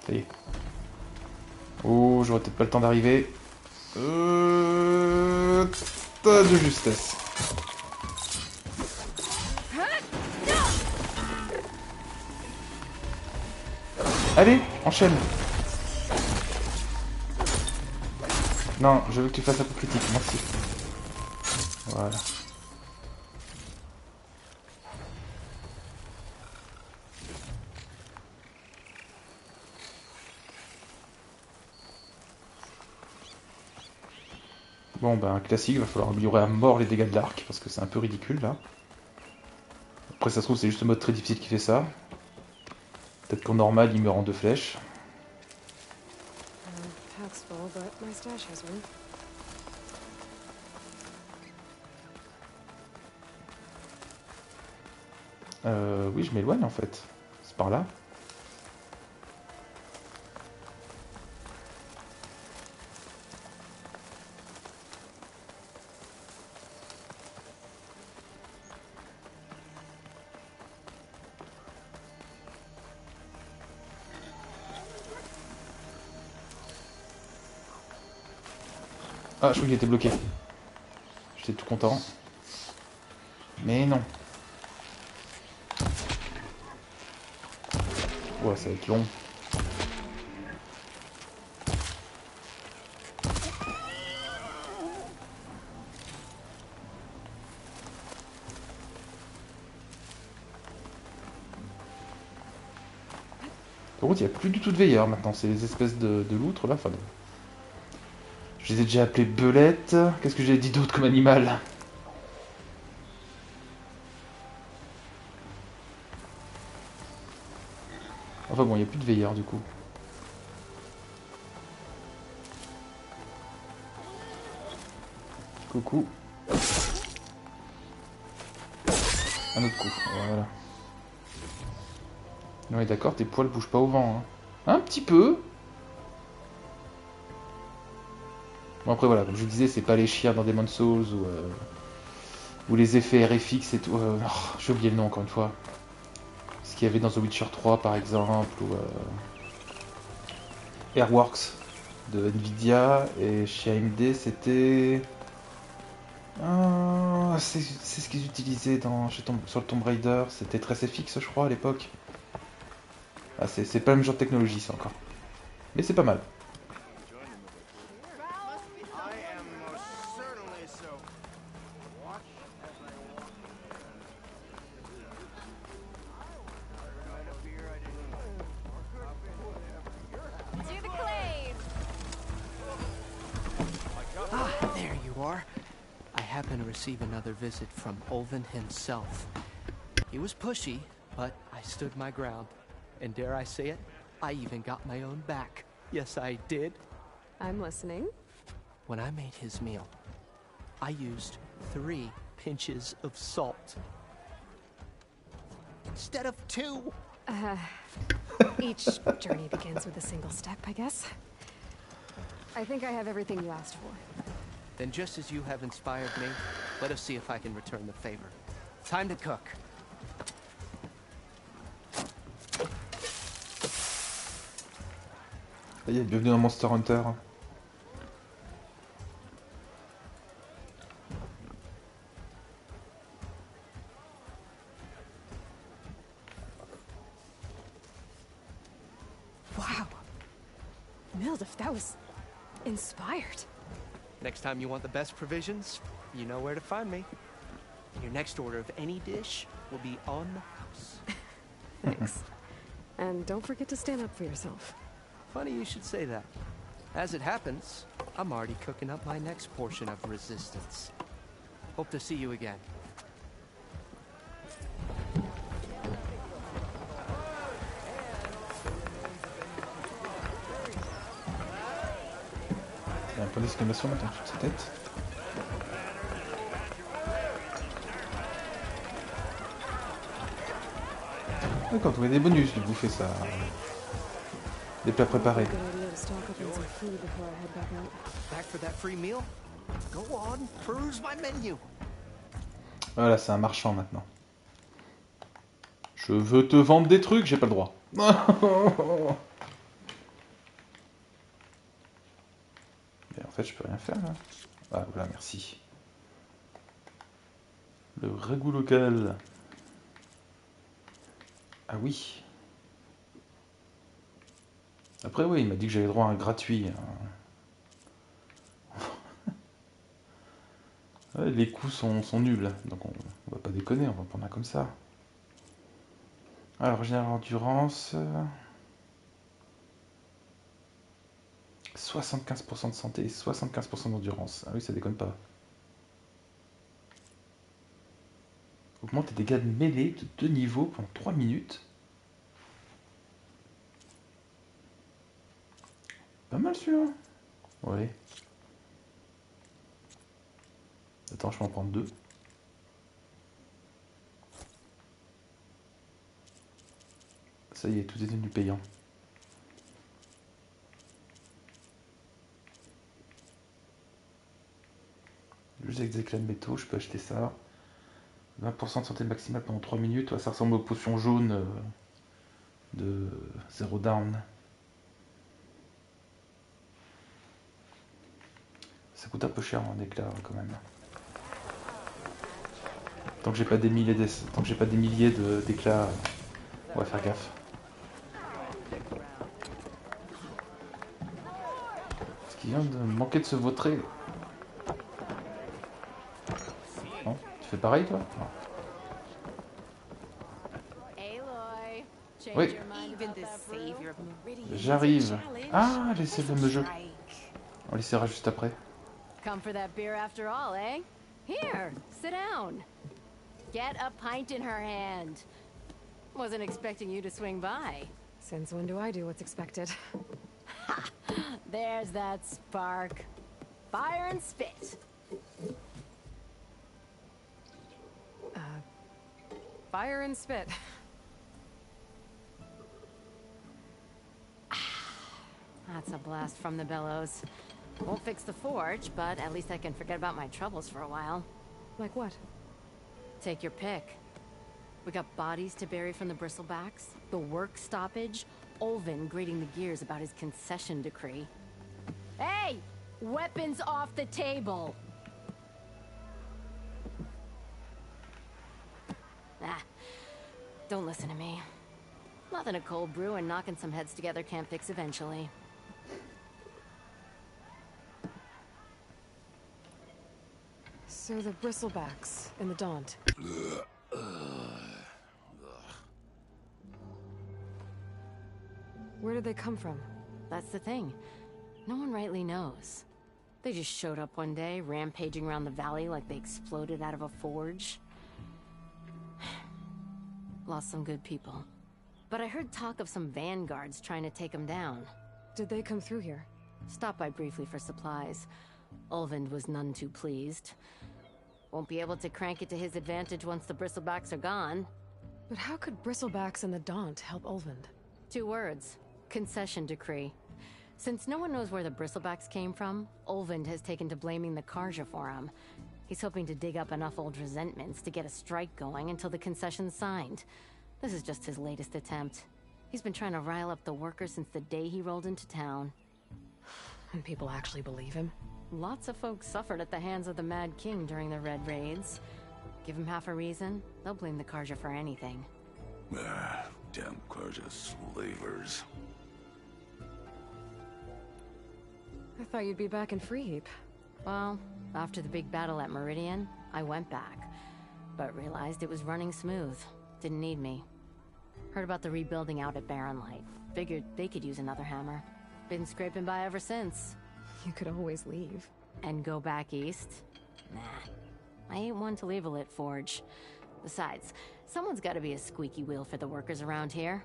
Ça y est. Oh, j'aurais peut-être pas le temps d'arriver. Tas de justesse. Allez, enchaîne. Non, je veux que tu fasses un peu critique, merci. Voilà. Bon, ben, classique, il va falloir améliorer à mort les dégâts de l'arc, parce que c'est un peu ridicule, là. Après, ça se trouve, c'est juste le mode très difficile qui fait ça. Peut-être qu'en normal, il meurt en 2 flèches. Oui, je m'éloigne, en fait. C'est par là. Ah, je crois qu'il était bloqué. J'étais tout content. Mais non. Ouais, ça va être long. Par contre, il n'y a plus du tout de veilleurs maintenant. C'est les espèces de loutres là. Enfin, je les ai déjà appelés belettes. Qu'est-ce que j'ai dit d'autre comme animal? Enfin bon, il n'y a plus de veilleurs du coup. Coucou. Un autre coup, voilà. Ouais, d'accord, tes poils bougent pas au vent. Hein. Un petit peu. Bon, après, voilà, comme je vous disais, c'est pas les chiens dans Demon's Souls ou les effets RFX et tout. Oh, j'ai oublié le nom encore une fois. Ce qu'il y avait dans The Witcher 3 par exemple, ou Airworks de Nvidia, et chez AMD c'était. C'est ce qu'ils utilisaient sur le Tomb Raider, c'était très FX je crois à l'époque. Ah, c'est pas le même genre de technologie ça encore. Mais c'est pas mal. Ah, there you are. I happen to receive another visit from Olvin himself. He was pushy, but I stood my ground. And dare I say it, I even got my own back. Yes, I did. I'm listening. When I made his meal, I used 3 pinches of salt. Instead of 2. Each journey begins with a single step, I guess. I think I have everything you asked for. Then just as you have inspired me, let us see if I can return the favor. Time to cook. Ça y est, bienvenue dans Monster Hunter. Wow. Mildef, that was inspired. Next time you want the best provisions, you know where to find me. And your next order of any dish will be on the house. Thanks. And don't forget to stand up for yourself. Funny you should say that. As it happens, I'm already cooking up my next portion of resistance. Hope to see you again. Il y a un point d'exclamation maintenant sur sa tête. D'accord, vous avez des bonus de bouffer ça. Des plats préparés. Back for that free meal? Go on, peruse my menu. Voilà, c'est un marchand maintenant. Je veux te vendre des trucs, j'ai pas le droit. Mais en fait, je peux rien faire là. Ah voilà, merci. Le ragoût local. Ah oui. Après, oui, il m'a dit que j'avais droit à un gratuit. Ouais, les coûts sont nuls, donc on va pas déconner, on va prendre un comme ça. Alors, général endurance. 75% de santé et 75% d'endurance. Ah oui, ça déconne pas. Augmente les dégâts de mêlée de 2 niveaux pendant 3 minutes. Pas mal celui-là. Ouais. Attends, je peux en prendre 2. Ça y est, tout est devenu payant. Juste avec des éclats de métaux, je peux acheter ça. 20% de santé maximale pendant 3 minutes. Ouais, ça ressemble aux potions jaunes de Zero Down. Ça coûte un peu cher en éclat quand même. Tant que j'ai pas des milliers d'éclats, on va faire gaffe. Est-ce qu'il vient de manquer de se vautrer? Non? Tu fais pareil toi? Non. Oui. J'arrive. Ah, c'est le fameux jeu. On l'essaiera juste après. Come for that beer after all, eh? Here, sit down. Get a pint in her hand. Wasn't expecting you to swing by. Since when do I do what's expected? There's that spark. Fire and spit. Fire and spit. That's a blast from the bellows. Won't fix the forge, but at least I can forget about my troubles for a while. Like what? Take your pick. We got bodies to bury from the bristlebacks, the work stoppage, Olvin grating the gears about his concession decree. Hey! Weapons off the table! Ah, don't listen to me. Nothing a cold brew and knocking some heads together can't fix eventually. So the bristlebacks in the Daunt. Where did they come from? That's the thing. No one rightly knows. They just showed up one day, rampaging around the valley like they exploded out of a forge. Lost some good people. But I heard talk of some vanguards trying to take them down. did they come through here? Stopped by briefly for supplies. Ulvund was none too pleased. Won't be able to crank it to his advantage once the bristlebacks are gone. But how could bristlebacks and the Daunt help Ulvund? 2 words. Concession decree. Since no one knows where the bristlebacks came from, Ulvund has taken to blaming the Karja for him. He's hoping to dig up enough old resentments to get a strike going until the concession's signed. This is just his latest attempt. He's been trying to rile up the workers since the day he rolled into town. And people actually believe him? Lots of folks suffered at the hands of the Mad King during the Red Raids. Give him half a reason, they'll blame the Karja for anything. Damn Karja slavers. I thought you'd be back in Freeheap. Well, after the big battle at Meridian, I went back. But realized it was running smooth. Didn't need me. Heard about the rebuilding out at Barren Light. Figured they could use another hammer. Been scraping by ever since. You could always leave. And go back east? Nah. I ain't one to leave a lit forge. Besides, someone's gotta be a squeaky wheel for the workers around here.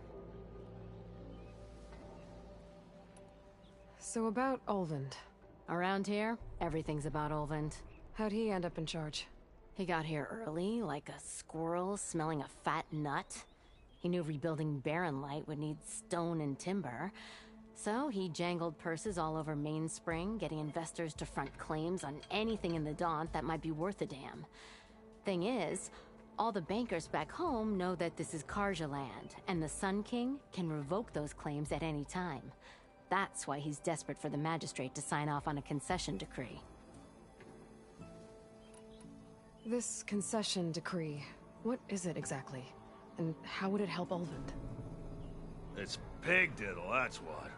So about Ulvund. Around here, everything's about Ulvund. How'd he end up in charge? He got here early, like a squirrel smelling a fat nut. He knew rebuilding Barren Light would need stone and timber. So he jangled purses all over Mainspring, getting investors to front claims on anything in the Daunt that might be worth a damn. Thing is, all the bankers back home know that this is Karja land, and the Sun King can revoke those claims at any time. That's why he's desperate for the magistrate to sign off on a concession decree. This concession decree, what is it exactly? And how would it help Ulvund? It's pig diddle, that's what.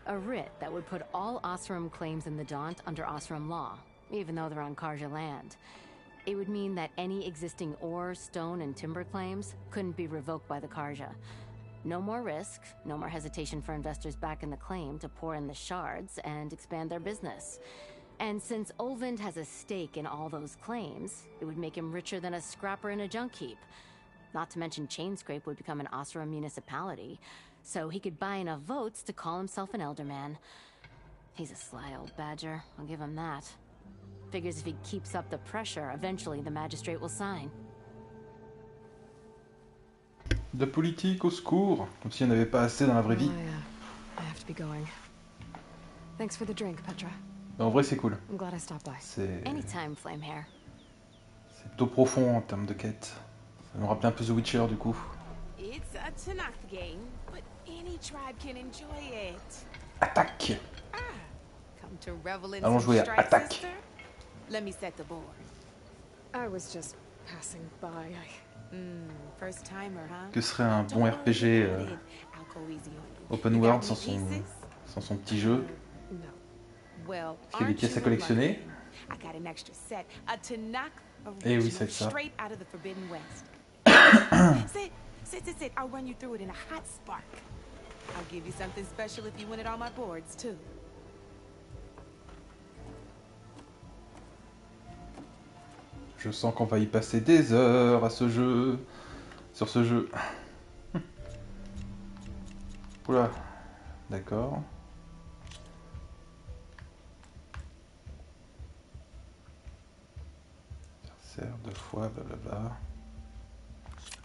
A writ that would put all Osram claims in the Daunt under Osram law, even though they're on Karja land. It would mean that any existing ore, stone, and timber claims couldn't be revoked by the Karja. No more risk, no more hesitation for investors back in the claim to pour in the shards and expand their business. And since Ulvund has a stake in all those claims, it would make him richer than a scrapper in a junk heap. Not to mention Chainscrape would become an Osram municipality, so he could buy enough votes to call himself an Elderman. He's a sly old badger, I'll give him that. Figures if he keeps up the pressure, eventually the magistrate will sign. De politique au secours, comme s'il n'y en avait pas assez dans la vraie vie. I have to be going. Thanks for the drink, Petra. Mais en vrai, c'est cool. I'm glad I stopped by. C'est Anytime, Flamehair. plutôt profond en termes de quête. Ça me rappelle un peu The Witcher du coup. It's a Tanakh game, but any tribe can enjoy it. Attaque. Come to revel in Allons some jouer à strike, attaque. sister? Let me set the board. I was just passing by. First timer, huh? Que serait un bon RPG open world sans son petit jeu? Well, Parce qu'il y a des pièces à collectionner. I got an extra set, a Tanakh Eh oui, original, c'est ça. straight out of the Forbidden West. Sit. I'll run you through it in a hot spark. I'll give you something special if you win it on my boards, too. Je sens qu'on va y passer des heures à ce jeu. Sur ce jeu. Oula. D'accord. Serre 2 fois, blablabla.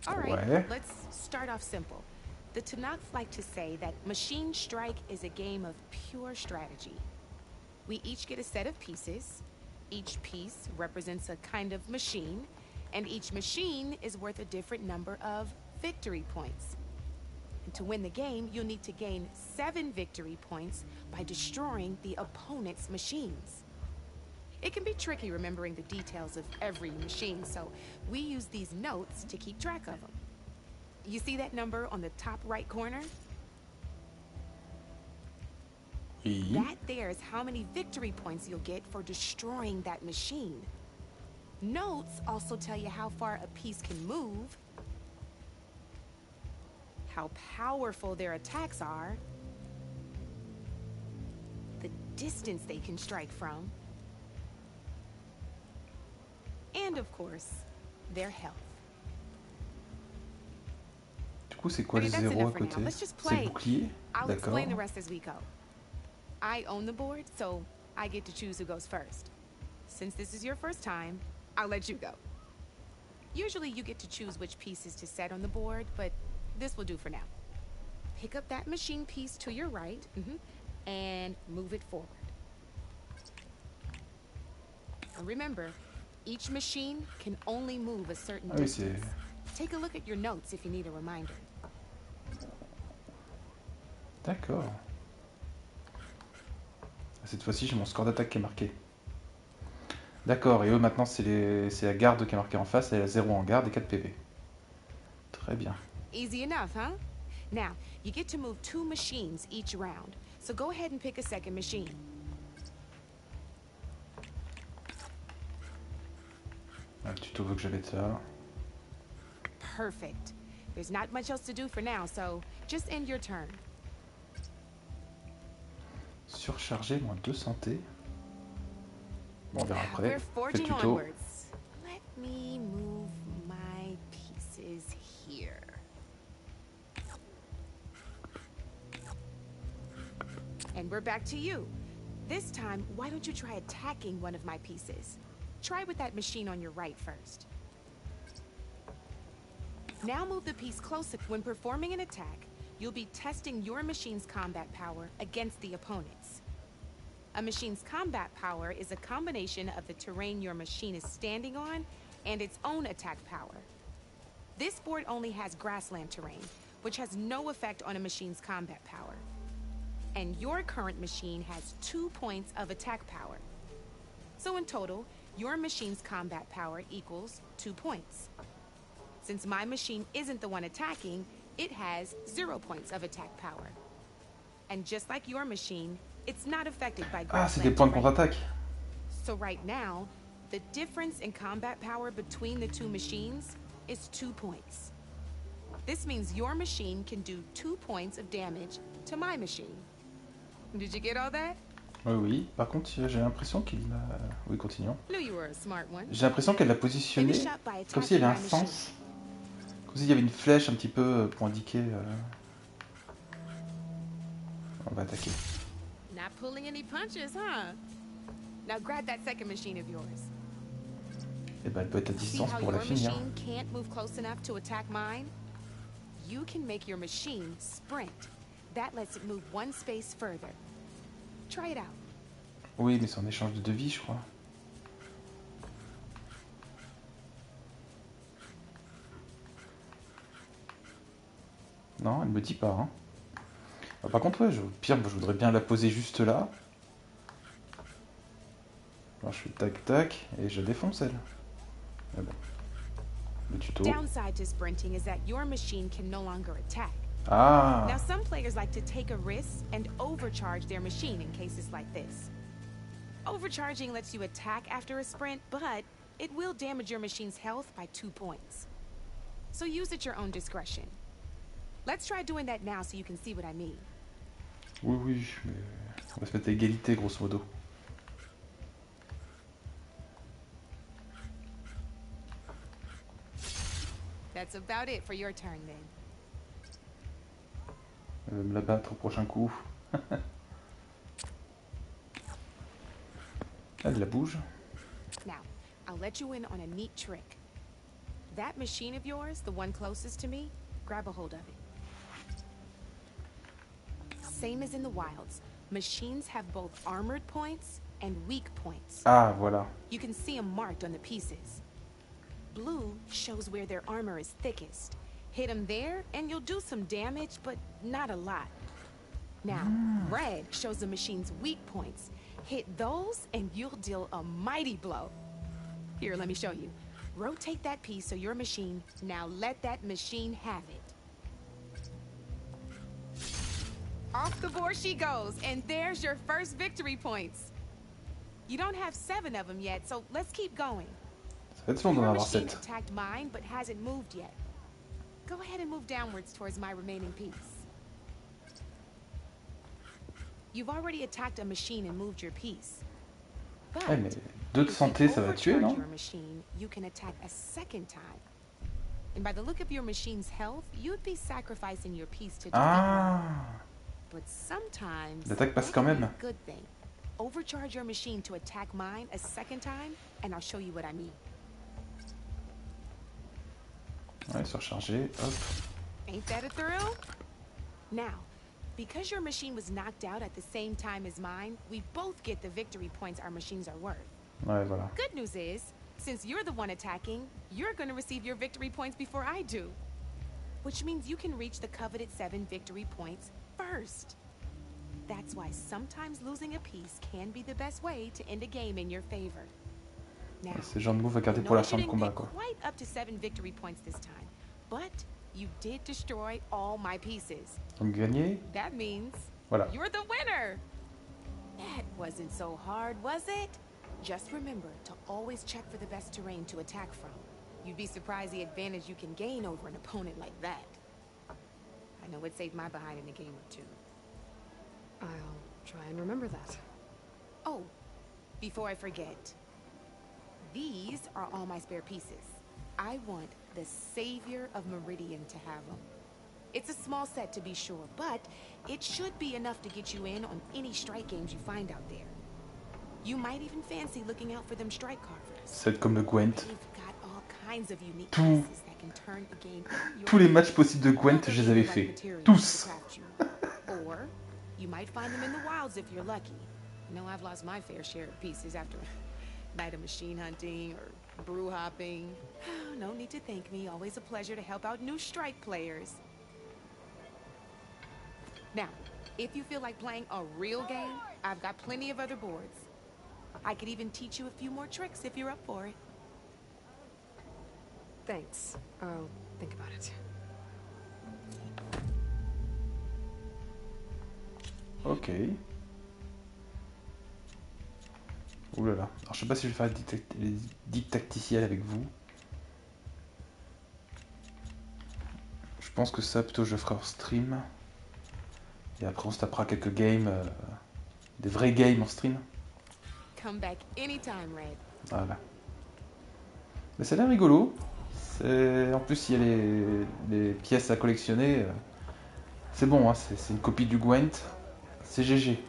All right, Ouais. let's start off simple. The Tanakh like to say that Machine Strike is a game of pure strategy. We each get a set of pieces. Each piece represents a kind of machine, and each machine is worth a different number of victory points. And to win the game, you'll need to gain 7 victory points by destroying the opponent's machines. It can be tricky remembering the details of every machine, so we use these notes to keep track of them. You see that number on the top right corner? Oui. That there is how many victory points you'll get for destroying that machine. Notes also tell you how far a piece can move, how powerful their attacks are, the distance they can strike from, and of course, their health. coup, c'est quoi le 0 à côté? C'est le bouclier? I'll D'accord. explain the rest as we go. I own the board, so I get to choose who goes first. Since this is your first time, I'll let you go. Usually you get to choose which pieces to set on the board, but this will do for now. Pick up that machine piece to your right, and move it forward. And remember, each machine can only move a certain distance. Take a look at your notes if you need a reminder. D'accord. Cette fois-ci, j'ai mon score d'attaque qui est marqué. D'accord, et eux maintenant c'est la garde qui est marquée en face, elle a 0 en garde et 4 PV. Très bien. Easy enough, huh? Now, you get to move 2 machines each round, so go ahead and pick a second machine. Le tuto veut que j'aille ça. Perfect. There's not much else to do for now, so just end your turn. Surchargé, moins 2 santé. Bon, on verra après. We're Fais le forging tuto. onwards. Let me move my pieces here. And we're back to you. This time, why don't you try attacking one of my pieces? Try with that machine on your right first. Now move the piece closer. When performing an attack, you'll be testing your machine's combat power against the opponent's. A machine's combat power is a combination of the terrain your machine is standing on and its own attack power. This board only has grassland terrain, which has no effect on a machine's combat power. And your current machine has 2 points of attack power. So in total, your machine's combat power equals 2 points. Since my machine isn't the one attacking, it has 0 points of attack power. And just like your machine, it's not affected by Ah, c'est des grassland points de terrain. contre-attaque. So right now, the difference in combat power between the 2 machines is 2 points. This means your machine can do 2 points of damage to my machine. Did you get all that? Oui. Par contre, j'ai l'impression qu'il a... Oui, continuons. Knew you were a smart one. J'ai l'impression qu'elle l'a positionné comme s'il y avait un sens. Comme s'il y avait une flèche un petit peu pour indiquer... On va attaquer. Not pulling any punches, huh? Now grab that second machine of yours. Et ben, elle peut être à See distance how pour la your finir. machine can't move close enough to attack mine? You can make your machine sprint. That lets it move 1 space further. Try it out. Oui, mais c'est en échange de devis, je crois. Non, elle me dit pas. Hein. Ah, par contre, ouais, au pire, je voudrais bien la poser juste là. Alors, je fais tac tac et je la défonce elle. Mais bon. Le tuto. Downside to sprinting is that your machine can no longer attack. Ah. Now some players like to take a risk and overcharge their machine in cases like this. Overcharging lets you attack after a sprint, but it will damage your machine's health by 2 points. So use at your own discretion. Let's try doing that now so you can see what I mean. Oui, oui, mais on va se mettre à égalité, grosso modo. That's about it for your turn then. Elle va me la battre au prochain coup. Elle la bouge. Now, I'll let you in on a neat trick. That machine of yours, the one closest to me, grab a hold of it. Same as in the wilds, machines have both armored points and weak points. Ah, voilà. You can see them marked on the pieces. Blue shows where their armor is thickest. Hit them there, and you'll do some damage, but not a lot. Now, red shows the machine's weak points. Hit those, and you'll deal a mighty blow. Here, let me show you. Rotate that piece so your machine, now let that machine have it. Off the board she goes, and there's your first victory points. You don't have 7 of them yet, so let's keep going. Ça va être long d'en Your avoir machine 7. attacked mine, but hasn't moved yet. Go ahead and move downwards towards my remaining piece. You've already attacked a machine and moved your piece. But Ouais, mais 2 de santé, ça va tuer, non? your machine, you can attack a second time. And by the look of your machine's health, you'd be sacrificing your piece to defeat Ah. mine. But sometimes L'attaque passe that quand can be même. a good thing. Overcharge your machine to attack mine a second time, and I'll show you what I mean. Ouais, surchargé, hop. Ain't that a thrill? Now, because your machine was knocked out at the same time as mine, we both get the victory points our machines are worth. Ouais, voilà. Good news is, since you're the one attacking, you're gonna receive your victory points before I do. Which means you can reach the coveted 7 victory points first. That's why sometimes losing a piece can be the best way to end a game in your favor. Now, C'est le genre de move à garder pour la fin de combat, quoi. quite up to 7 victory points this time, but you did destroy all my pieces. Donc gagner. That means Voilà. you're the winner. That wasn't so hard, was it? Just remember to always check for the best terrain to attack from. You'd be surprised the advantage you can gain over an opponent like that. I know it saved my behind in a game or two. I'll try and remember that. Oh, before I forget, these are all my spare pieces. I want the Savior of Meridian to have them. It's a small set to be sure, but it should be enough to get you in on any strike games you find out there. You might even fancy looking out for them strike carvers. C'est comme le Gwent. They've got all kinds of unique Tout. pieces that can turn a game in Tous les matchs possibles de Gwent, je les avais faits. Tous. Or you might find them in the wilds if you're lucky. You know, I've lost my fair share of pieces after a night of machine hunting or brew hopping. No need to thank me. Always a pleasure to help out new strike players. Now, if you feel like playing a real game, I've got plenty of other boards. I could even teach you a few more tricks if you're up for it. Thanks. I'll think about it. Ok. Ouh là là. Alors je sais pas si je vais faire les dicts tacticiels avec vous. Je pense que ça plutôt je ferai hors stream. Et après on se tapera quelques games, des vrais games en stream. Come back anytime, Red. Voilà. Mais ça a l'air rigolo. En plus il y a les pièces à collectionner. C'est bon, hein, c'est une copie du Gwent. C'est GG.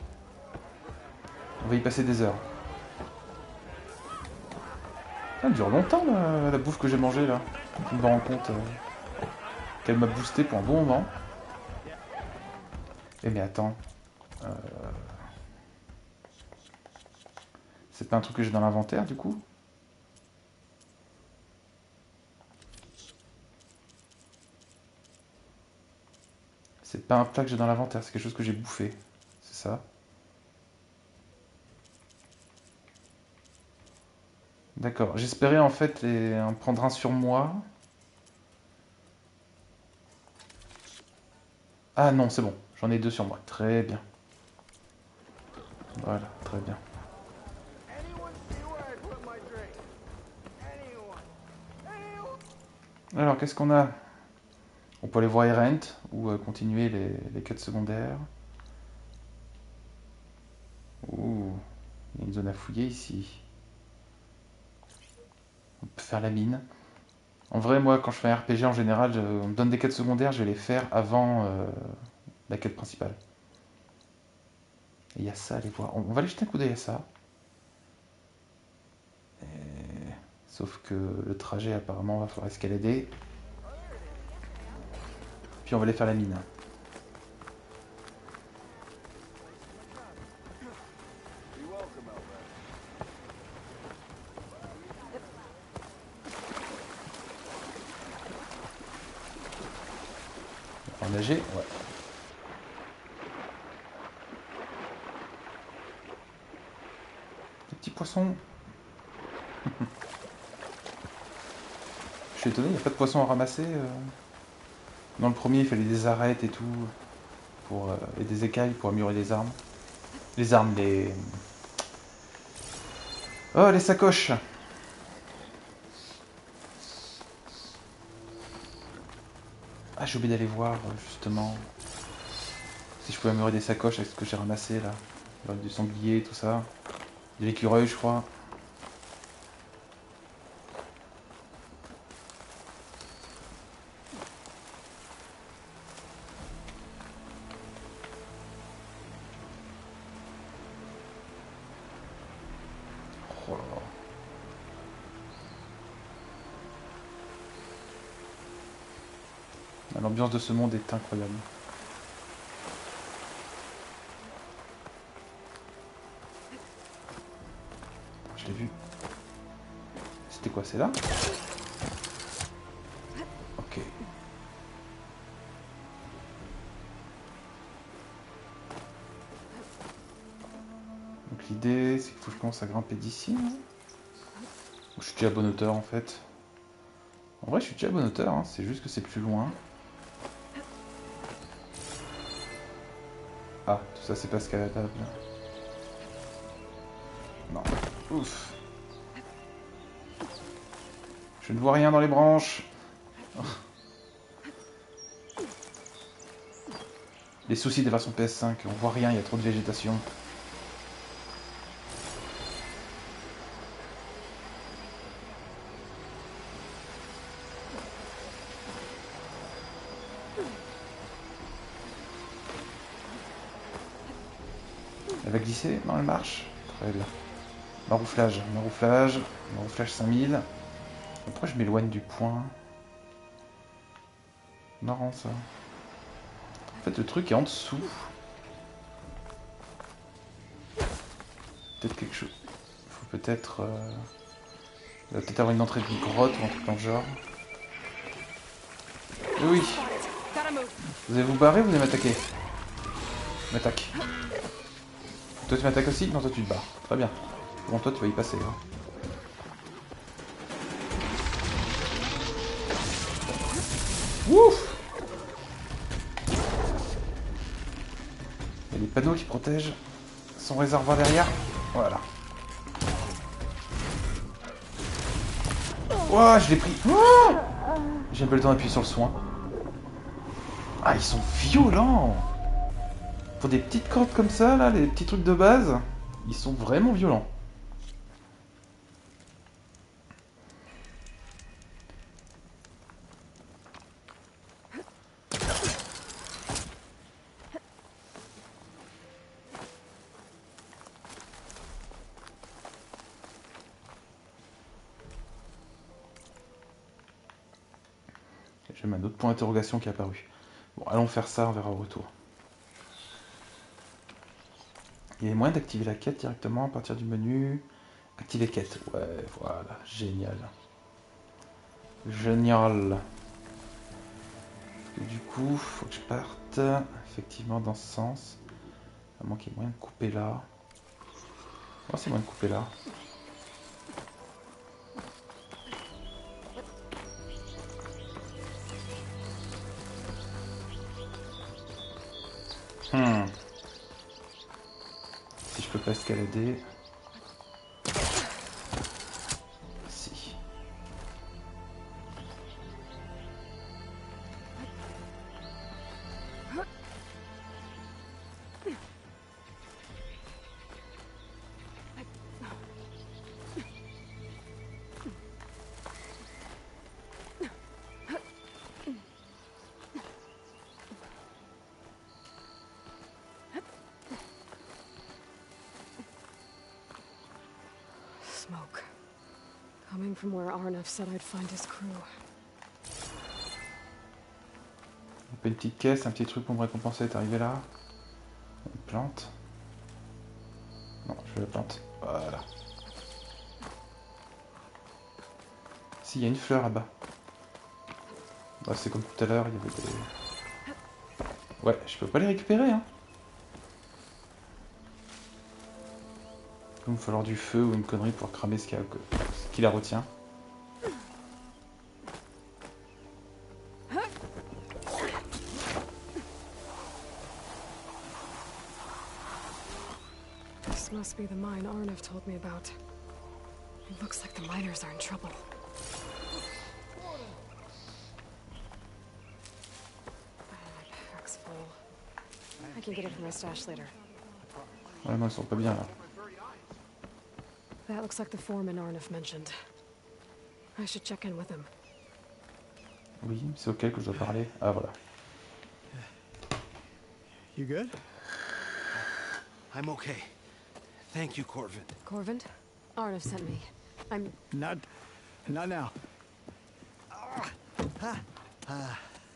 On va y passer des heures. Elle dure longtemps la bouffe que j'ai mangée là. Je me rends compte qu'elle m'a boosté pour un bon moment. Eh mais attends. C'est pas un truc que j'ai dans l'inventaire du coup? C'est pas un plat que j'ai dans l'inventaire, c'est quelque chose que j'ai bouffé. C'est ça. D'accord, j'espérais en fait en prendre un sur moi. Ah non, c'est bon, j'en ai 2 sur moi. Très bien. Voilà, très bien. Alors, qu'est-ce qu'on a? On peut aller voir Errant ou continuer les quêtes secondaires. Ouh, il y a une zone à fouiller ici. On peut faire la mine. En vrai, moi, quand je fais un RPG, en général, on me donne des quêtes secondaires, je vais les faire avant la quête principale. Et il y a ça, allez voir. On va aller jeter un coup d'œil à ça. Sauf que le trajet, apparemment, va falloir escalader. Puis on va aller faire la mine. On va nager, ouais. Des petits poissons. Je suis étonné, il n'y a pas de poissons à ramasser. Dans le premier, il fallait des arêtes et tout. Et des écailles pour améliorer les armes. Les armes, les... Oh, les sacoches! Ah, j'ai oublié d'aller voir, justement, si je pouvais améliorer des sacoches avec ce que j'ai ramassé, là. Du sanglier, tout ça. De l'écureuil, je crois. L'ambiance de ce monde est incroyable. Je l'ai vu. C'était quoi, c'est là? Ok. Donc l'idée, c'est qu'il faut que je commence à grimper d'ici. Je suis déjà à bonne hauteur en fait. En vrai, je suis déjà à bonne hauteur, hein. C'est juste que c'est plus loin. Ah, tout ça, c'est pas escaladable. Non. Ouf. Je ne vois rien dans les branches. Les soucis des versions PS5, on voit rien, il y a trop de végétation. Elle va glisser? Non, elle marche. Très bien. Marouflage, marouflage, marouflage 5000. Pourquoi je m'éloigne du point? Marrant ça. En fait, le truc est en dessous. Peut-être quelque chose. Faut peut-être. Il va peut-être avoir une entrée d'une grotte ou un truc dans le genre. Oui. Vous allez vous barrer ou vous allez m'attaquer? M'attaque. Toi tu m'attaques aussi? Non, toi tu te barres. Très bien. Bon, toi tu vas y passer. Hein. Ouf! Il y a des panneaux qui protègent son réservoir derrière. Voilà. Ouah, je l'ai pris. J'ai un peu le temps d'appuyer sur le soin. Ah, ils sont violents! Pour des petites cordes comme ça, là, les petits trucs de base, ils sont vraiment violents. J'ai même un autre point d'interrogation qui est apparu. Bon, allons faire ça, on verra au retour. Il y a moyen d'activer la quête directement à partir du menu. Activer quête. Ouais, voilà, génial. Génial. Et du coup, faut que je parte effectivement dans ce sens. À moins qu'il y ait moyen de couper là. Oh, c'est moyen de couper là. Si je peux pas escalader. Si. Smoke. Coming from where Arnef said I'd find his crew. Une petite caisse, un petit truc pour me récompenser d'être arrivé là. Une plante. Non, je veux la plante. Voilà. Si, il y a une fleur là-bas. Bah, c'est comme tout à l'heure, il y avait des... Ouais, je peux pas les récupérer, hein. Il va me falloir du feu ou une connerie pour cramer ce qui la retient. This must be the mine Arnef told me about. It looks like the miners are in trouble. My pack's full. I can get it from my stash later. Ouais, non, ils sont pas bien là. That looks like the foreman Arnef mentioned. I should check in with him. Oui, c'est auquel que je dois parler. Ah, voilà. You good? I'm okay. Thank you, Corvin. Corvin? Arnef sent me. I'm... Not now.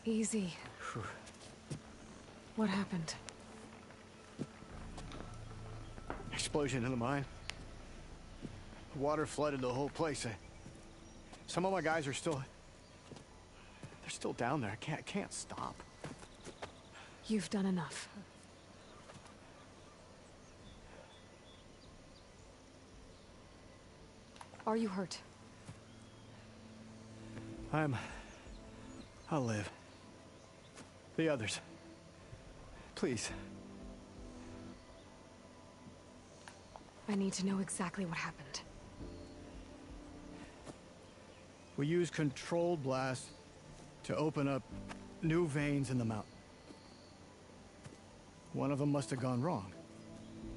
Easy. What happened? Explosion in the mine. Water flooded the whole place. Some of my guys are still... They're still down there. I can't stop. You've done enough. Are you hurt? I'll live. The others. Please. I need to know exactly what happened. We used controlled blast to open up new veins in the mountain. One of them must have gone wrong.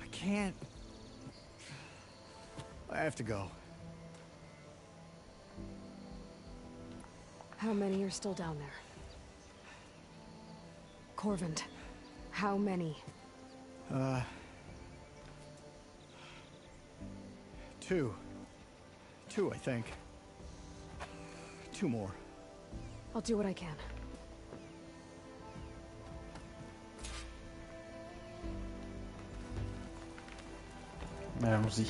I can't... I have to go. How many are still down there? Corvin, how many? Two, I think. 2 more. I'll do what I can. Allons-y.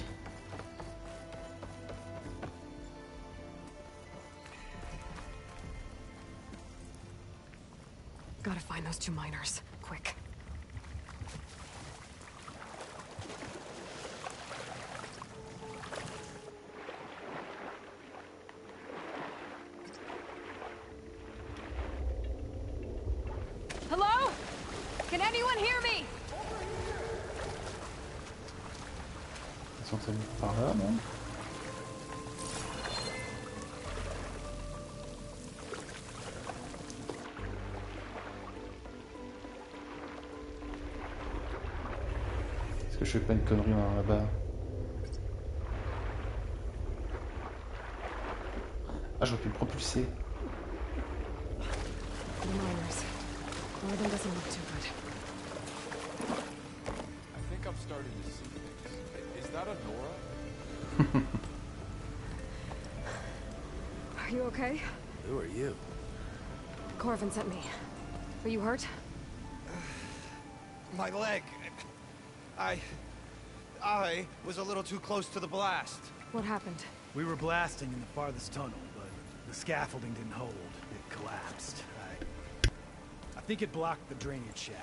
Gotta find those 2 miners, quick. Hello? Can anyone hear me? Ils sont allés par là, non? Est-ce que je fais pas une connerie là-bas? Ah, j'aurais pu le propulser. The miners. Northern doesn't look too good. I think I'm starting to see things. Is that a Nora? Are you okay? Who are you? Corvin sent me. Are you hurt? My leg. I was a little too close to the blast. What happened? We were blasting in the farthest tunnel, but the scaffolding didn't hold. It collapsed. I think it blocked the drainage shaft.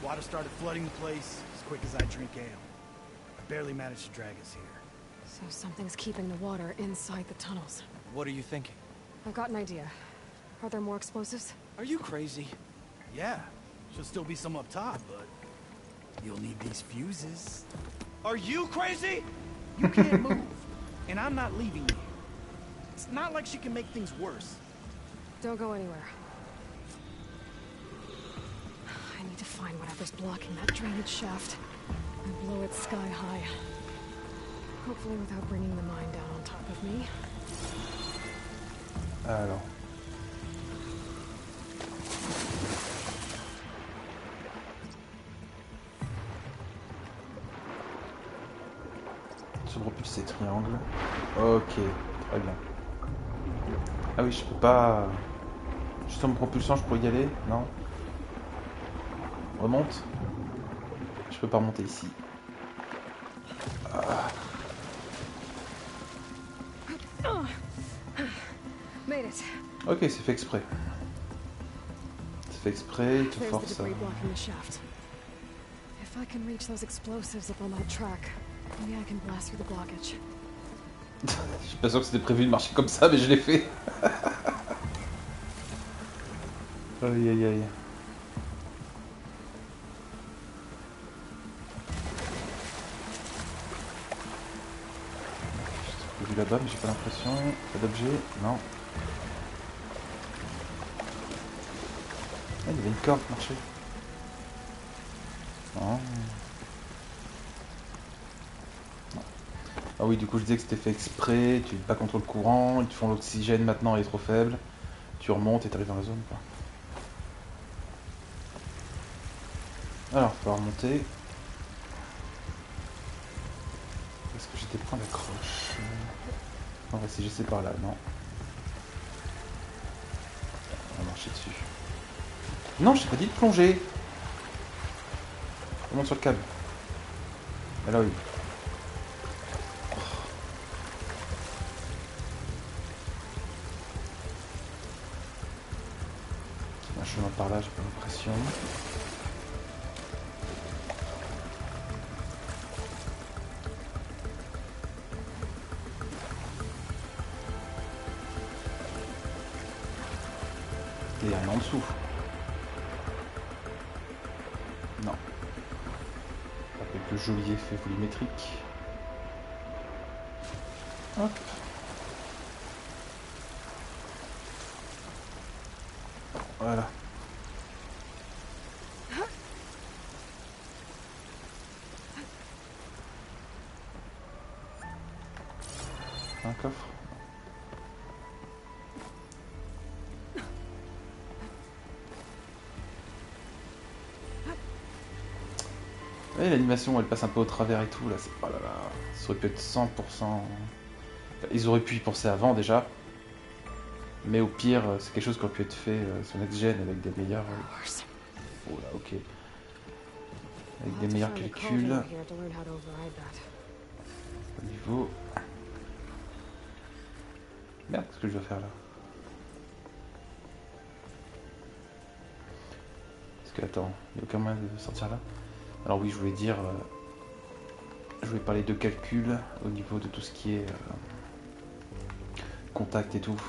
Water started flooding the place as quick as I drink ale. I barely managed to drag us here. So something's keeping the water inside the tunnels. What are you thinking? I've got an idea. Are there more explosives? Are you crazy? Yeah, should still be some up top, but you'll need these fuses. Are you crazy? You can't move, and I'm not leaving you. It's not like she can make things worse. Don't go anywhere. I need to find whatever's blocking that drainage shaft and blow it sky high. Hopefully without bringing the mine down on top of me. Alors. Se propulser triangle. Ok, très bien. Ah oui, je peux pas... Juste en me propulsant, je pourrais y aller? Non? Remonte? Je peux pas remonter ici. Ah. Made it. Ok, c'est fait exprès. C'est fait exprès, il te There's the force à... debris blocking the shaft. If I can reach those explosives up on that track, maybe I can blast through the blockage. Je suis pas sûr que c'était prévu de marcher comme ça, mais je l'ai fait. Aïe aïe aïe. J'ai vu là-bas, mais j'ai pas l'impression. Pas d'objet? Non. Ah, il y avait une corde qui marchait. Non. Ah oui, du coup, je disais que c'était fait exprès. Tu luttes pas contre le courant. Ils te font l'oxygène maintenant, il est trop faible. Tu remontes et t'arrives dans la zone, quoi. Alors, il va falloir remonter. Est-ce que j'ai des points d'accroche? On va essayer, je sais par là, non. On va marcher dessus. Non, je t'ai pas dit de plonger. On monte sur le câble. Alors oui. Un chemin par là, j'ai pas l'impression. Et un en dessous. Non. Avec le joli effet volumétrique. Hop. Voilà. Un coffre. Et l'animation elle passe un peu au travers et tout là, c'est oh là là, ça aurait pu être 100%. Enfin, ils auraient pu y penser avant déjà. Mais au pire, c'est quelque chose qui aurait pu être fait sur Next Gen avec des meilleurs. Oh là, ok. Avec des meilleurs calculs. Au niveau. Merde, qu'est-ce que je dois faire là? Parce que, attends, il n'y a aucun moyen de sortir là. Alors, oui, je voulais dire. Je voulais parler de calcul au niveau de tout ce qui est. Contact et tout.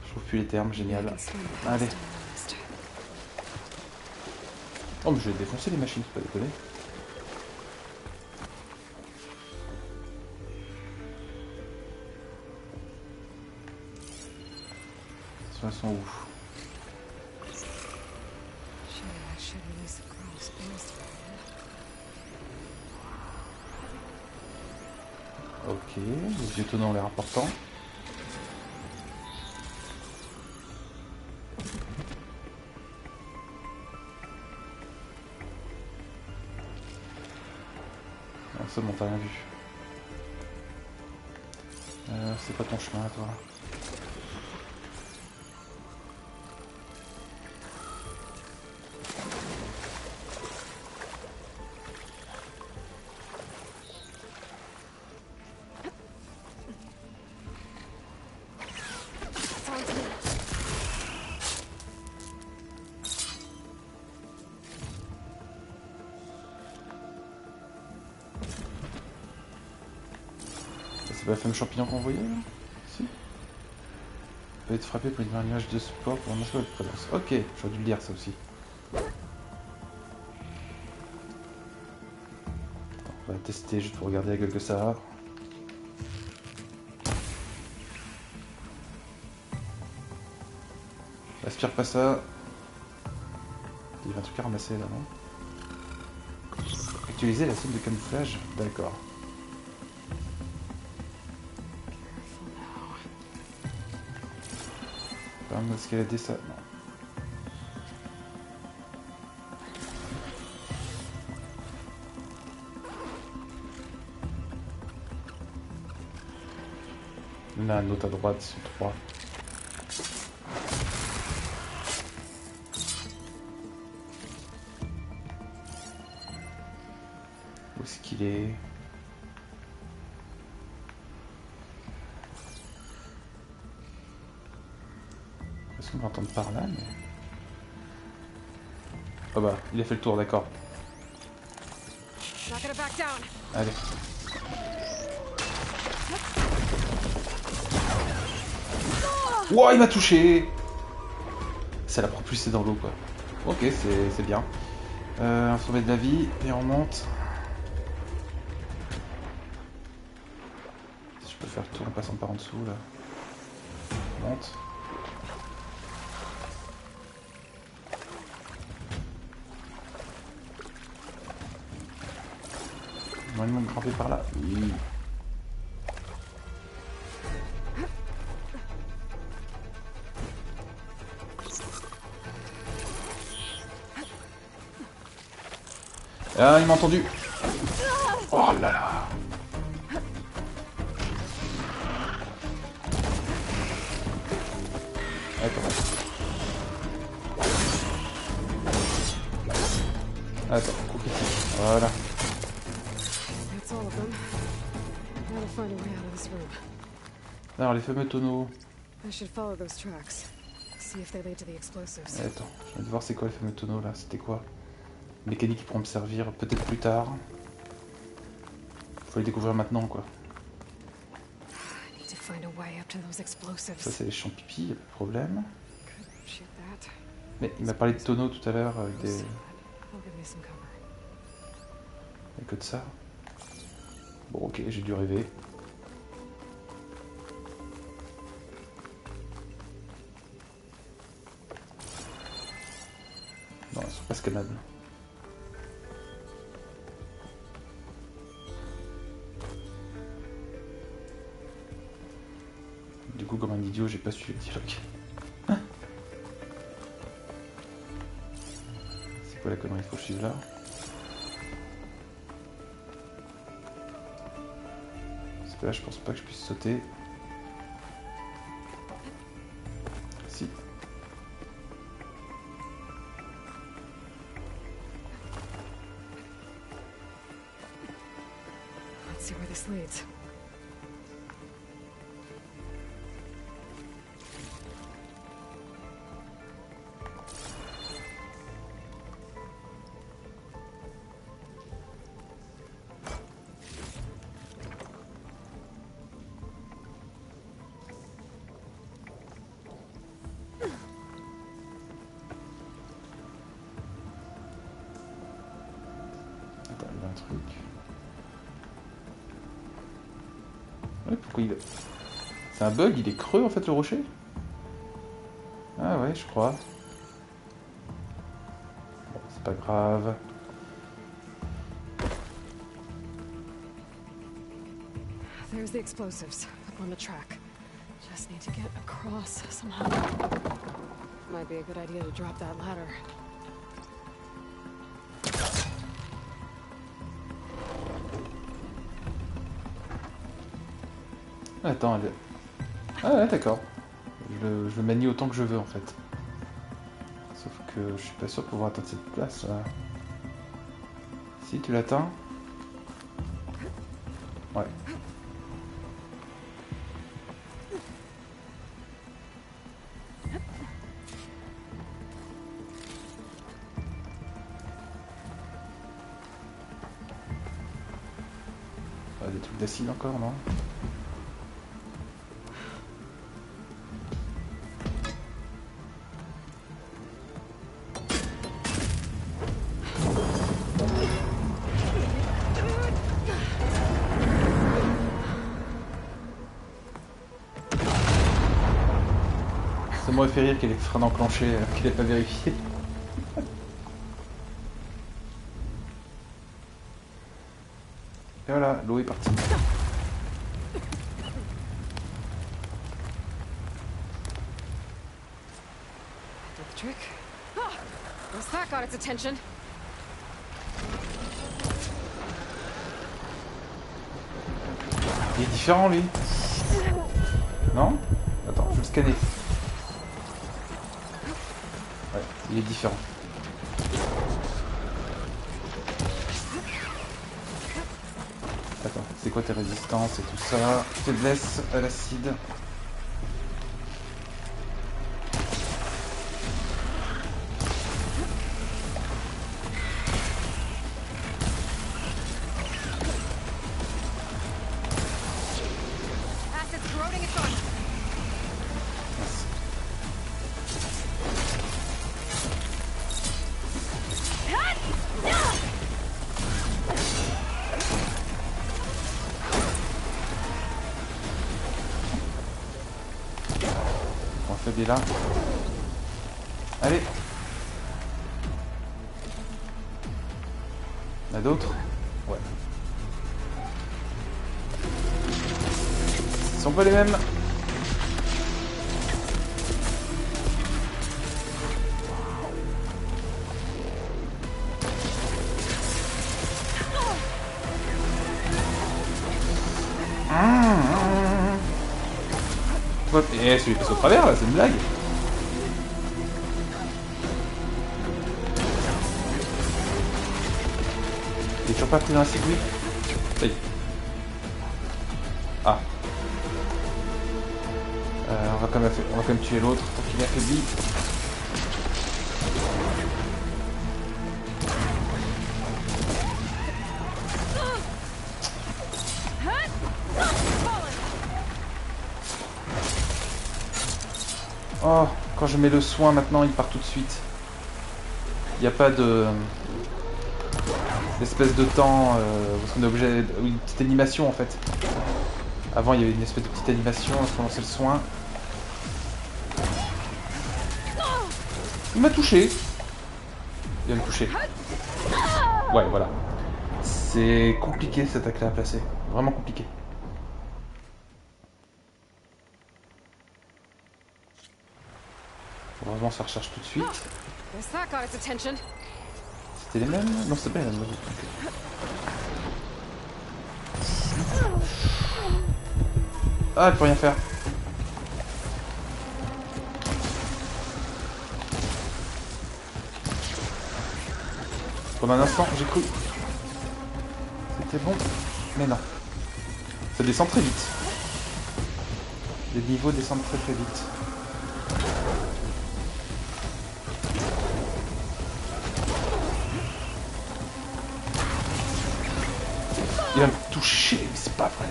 Je trouve plus les termes, génial. Allez. Oh mais je vais défoncer les machines, c'est pas déconner. Elles sont où? Ok, les yeux tenants ont l'air importants. Non, c'est bon, t'as rien vu. C'est pas ton chemin à toi. C'est pas le fameux champignon qu'on voyait là? Si. Peut être frappé pour une image de sport pour un masque de présence. Ok, j'aurais dû le dire ça aussi. On va tester juste pour regarder la gueule que ça a. Aspire pas ça. Il y a un truc à ramasser là, non? Utiliser la scène de camouflage. D'accord. Pas un escalader ça, non. Il y en a un autre à droite, c'est 3. Où est-ce qu'il est? Est-ce qu'on va entendre par là, mais... Oh bah, il a fait le tour, d'accord. Allez. Wow, il m'a touché. Ça l'a propulsé dans l'eau, quoi. Ok, c'est bien. On se remet de la vie et on monte. Si je peux faire le tour en passant par en dessous, là. On monte. On va me grimper par là. Oui. Ah, il m'a entendu. Oh là là. Attends. Attends, coup critique. Voilà. That's all of them. Gotta find a way out of this room. Alors, les fameux tonneaux. I should follow those tracks. See if they lead to the explosives. Attends, je viens de voir c'est quoi les fameux tonneaux là. C'était quoi? Mécanique qui pourront me servir peut-être plus tard. Faut les découvrir maintenant quoi. I need to find a way up to those explosives. Ça c'est les champs pipi, y'a pas de problème. Shoot that. Mais il m'a parlé de tonneaux tout à l'heure avec des... I'll give me some cover. Y'a que de ça. Bon ok, j'ai dû rêver. Non, ils sont pas scannables. Du coup, comme un idiot, j'ai pas suivi le dialogue. Ah. C'est quoi la connerie? Il faut que je suive là. Parce que là, je pense pas que je puisse sauter. Si. Let's see where this leads. Attends, il y a un truc. Ouais, pourquoi il... C'est un bug, il est creux en fait le rocher? Ah ouais, je crois. Bon, c'est pas grave. There's the explosives up on the track. Just need to get across somehow. Might be a good idea to drop that ladder. Attends, elle... Ah ouais, d'accord. Je le manie autant que je veux en fait. Sauf que je suis pas sûr de pouvoir atteindre cette place là. Si tu l'atteins. Ouais. Ah, des trucs d'acide encore, non? Ça m'aurait fait rire qu'il ait le frein enclenché, qu'il n'ait pas vérifié. Et voilà, l'eau est partie. Did the trick? Ah! Once that got its attention. Il est différent lui. Non? Attends, je vais le scanner. Ouais, il est différent. Attends, c'est quoi tes résistances et tout ça? Faiblesse à l'acide. Acid's corroding its armor. On fait des là. Allez. Il y en a d'autres? Ouais. Ils sont pas les mêmes. Et celui passe au travers là, c'est une blague. Il est toujours pas pris dans la ciguë. Ça y est. Ah. On va quand même tuer l'autre tant qu'il est affaibli. Oh, quand je mets le soin maintenant, il part tout de suite. Il n'y a pas de... espèce de temps, parce qu'on est obligé... Une petite animation en fait. Avant il y avait une espèce de petite animation lorsqu'on lançait le soin. Il m'a touché. Il vient me toucher. Ouais, voilà. C'est compliqué cette attaque là à placer. Vraiment compliqué. Heureusement ça recharge tout de suite. C'était les mêmes? Non, c'était pas les mêmes. Ah, elle peut rien faire. Pendant un instant, j'ai cru. C'était bon. Mais non. Ça descend très vite. Les niveaux descendent très très vite. Il va me toucher, mais c'est pas vrai.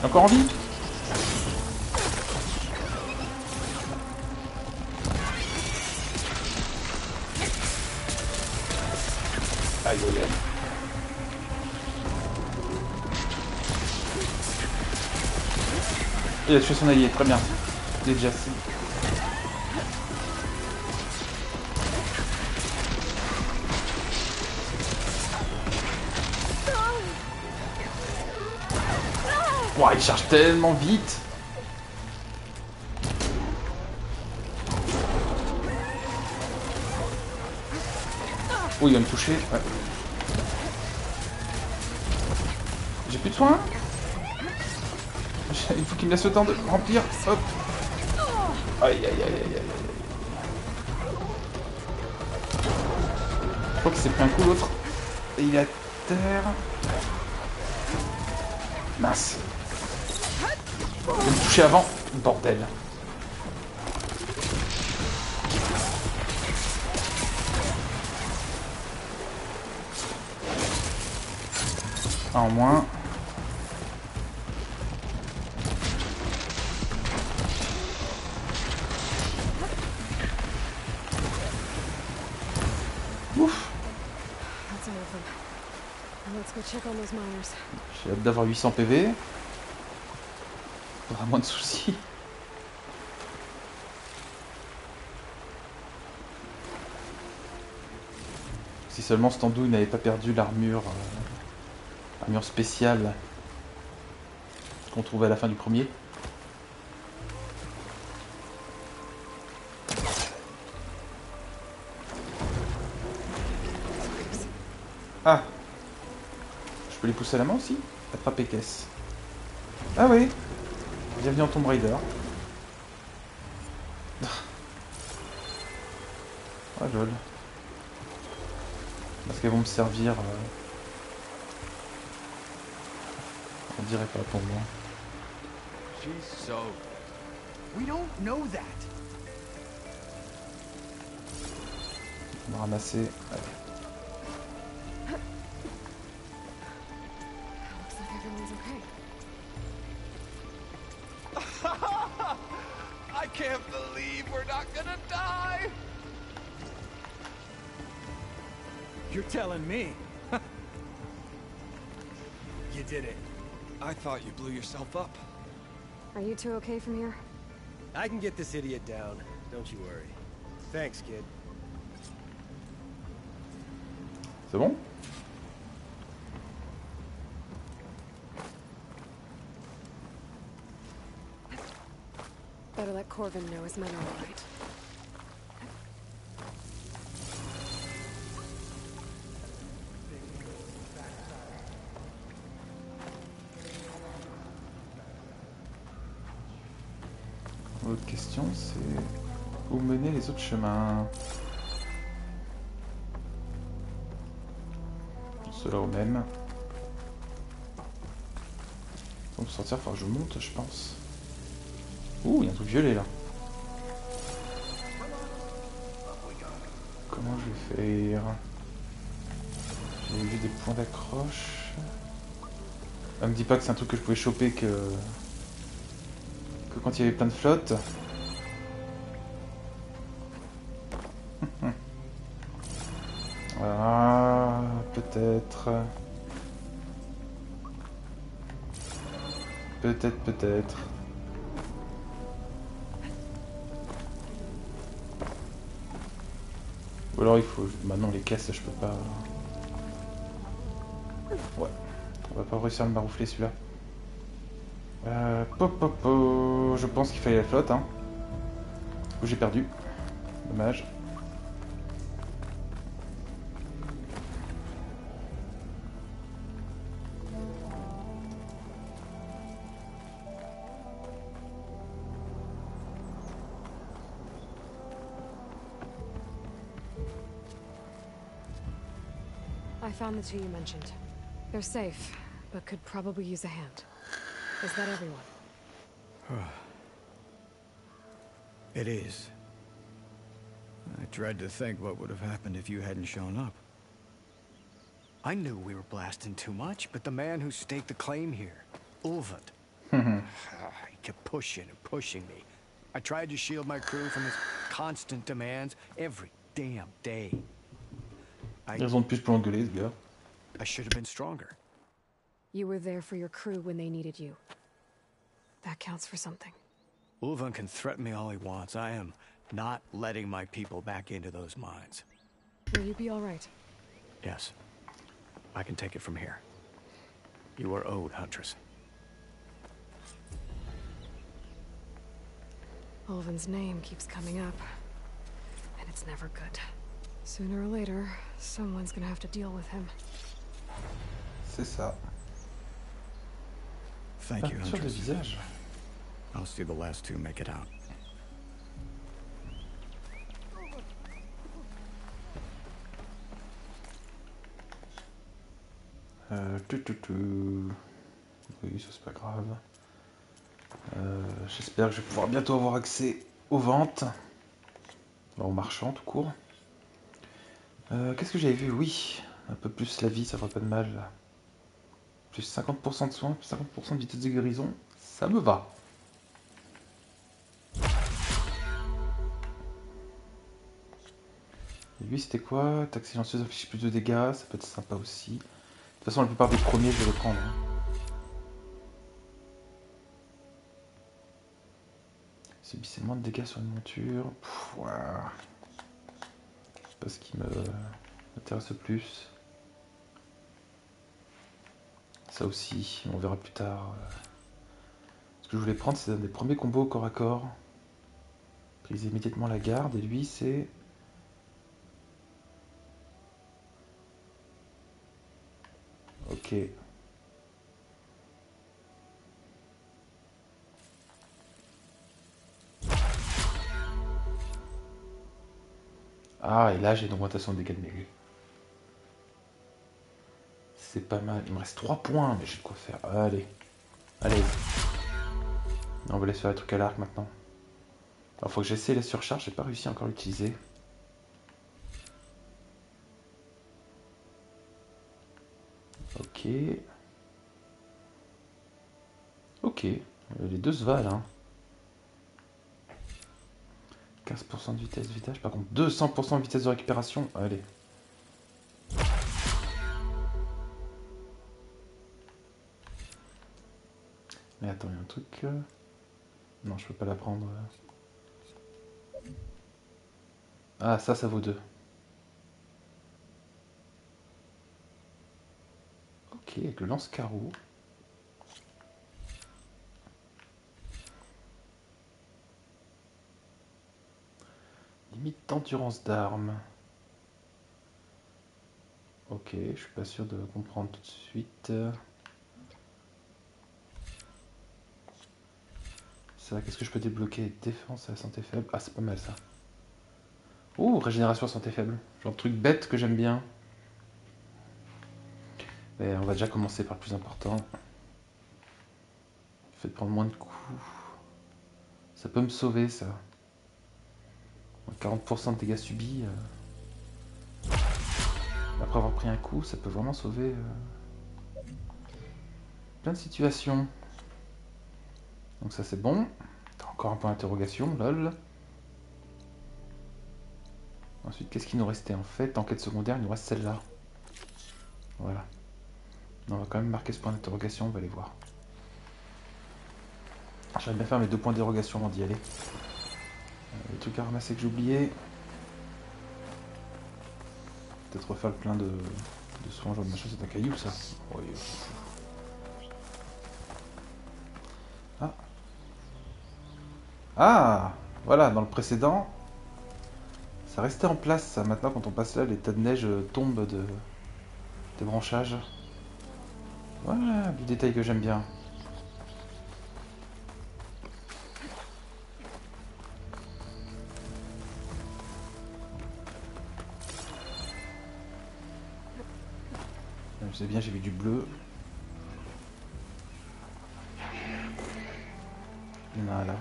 Encore en vie? Aïe aïe aïe. Il a tué son allié, très bien. Il est déjà assis. Ouah, il charge tellement vite. Oh, il va me toucher. Ouais. J'ai plus de soins. Il faut qu'il me laisse le temps de remplir. Hop. Aïe aïe aïe aïe aïe. Je crois qu'il s'est pris un coup l'autre. Et il est à terre. Mince. Il va me toucher avant. Bordel. Un en moins. Ouf. J'ai hâte d'avoir 800 PV. Faudra moins de soucis. Si seulement cet andouille n'avait pas perdu l'armure armure spéciale qu'on trouvait à la fin du premier. Ah, je peux les pousser à la main aussi? Attraper caisse. Ah oui. Bienvenue en Tomb Raider. Ah lol. Parce qu'elles vont me servir... On dirait pas pour moi. She's so... We don't know that. On va ramasser. Allez. I can't believe we're not gonna die! You're telling me? You did it. I thought you blew yourself up. Are you two okay from here? I can get this idiot down. Don't you worry. Thanks, kid. C'est bon? Better let Corvin know his men are all right. L'autre question, c'est où mener les autres chemins? Ceux-là au même. Pour sortir, il faut que je monte, je pense. Ouh, il y a un truc violet là. Comment je vais faire? J'ai vu des points d'accroche. Ah, me dis pas que c'est un truc que je pouvais choper que quand il y avait plein de flottes. Ah, peut-être. Peut-être. Ou alors il faut... Maintenant les caisses, je peux pas... Ouais. On va pas réussir à me maroufler celui-là. Je pense qu'il fallait la flotte, hein. J'ai perdu. Dommage. I found the two you mentioned. They're safe, but could probably use a hand. Is that everyone? It is. I dread to think what would have happened if you hadn't shown up. I knew we were blasting too much, but the man who staked the claim here, Ulvund, he kept pushing and pushing me. I tried to shield my crew from his constant demands every damn day. Raison de plus pour l'engueuler, ce gars. I should have been stronger. You were there for your crew when they needed you. That counts for something. Ulvund can threaten me all he wants. I am not letting my people back into those mines. Will you be all right? Yes. I can take it from here. You are owed, Huntress. Ulvund's name keeps coming up, and it's never good. Sooner or later, someone's gonna have to deal with him. C'est ça. Thank you, Sur le Huntress. visage. I'll see the last two make it out. Oui, ça c'est pas grave. J'espère que je vais pouvoir bientôt avoir accès aux ventes. Aux marchands, tout court. Qu'est-ce que j'avais vu? Oui, un peu plus la vie, ça ferait pas de mal. Plus 50% de soins, plus 50% de vitesse de guérison, ça me va. Et lui, c'était quoi? Attaque silencieuse affiche plus de dégâts, ça peut être sympa aussi. De toute façon, la plupart des premiers, je vais les prendre. Hein. Subissez moins de dégâts sur une monture. Ouais. C'est pas ce qui m'intéresse le plus. Ça aussi, on verra plus tard. Ce que je voulais prendre, c'est un des premiers combos au corps à corps. Prise immédiatement la garde, et lui, c'est... Ok. Ah, et là, j'ai une augmentation de dégâts de mêlée. C'est pas mal. Il me reste 3 points, mais j'ai de quoi faire. Allez. Allez. On va laisser faire les trucs à l'arc maintenant. Alors, faut que j'essaie la surcharge. J'ai pas réussi encore à l'utiliser. Ok. Ok. Les deux se valent, hein. 15% de vitesse de vitesse. Par contre, 200% de vitesse de récupération. Allez. Mais attends, il y a un truc... Non, je peux pas la prendre. Ah, ça vaut 2. Ok, avec le lance-carreau. Limite d'endurance d'armes. Ok, je suis pas sûr de comprendre tout de suite. Ça, qu'est-ce que je peux débloquer? Défense à santé faible. Ah, c'est pas mal ça. Oh, régénération à santé faible. Genre de truc bête que j'aime bien. Et on va déjà commencer par le plus important. Fait de prendre moins de coups. Ça peut me sauver ça. 40% de dégâts subis. Après avoir pris un coup, ça peut vraiment sauver plein de situations. Donc ça c'est bon. Encore un point d'interrogation, lol. Ensuite, qu'est-ce qui nous restait en fait? En quête secondaire, il nous reste celle-là. Voilà. On va quand même marquer ce point d'interrogation, on va aller voir. J'aimerais bien faire mes 2 points d'interrogation avant d'y aller. Les trucs à ramasser que j'ai oubliés. Peut-être refaire le plein de soins, genre de machin, c'est un caillou ça. Oui. Ah. Ah. Voilà, dans le précédent, ça restait en place ça. Maintenant, quand on passe là, les tas de neige tombent des branchages. Voilà, du détail que j'aime bien. Je sais bien, j'ai vu du bleu. Il y en a un là.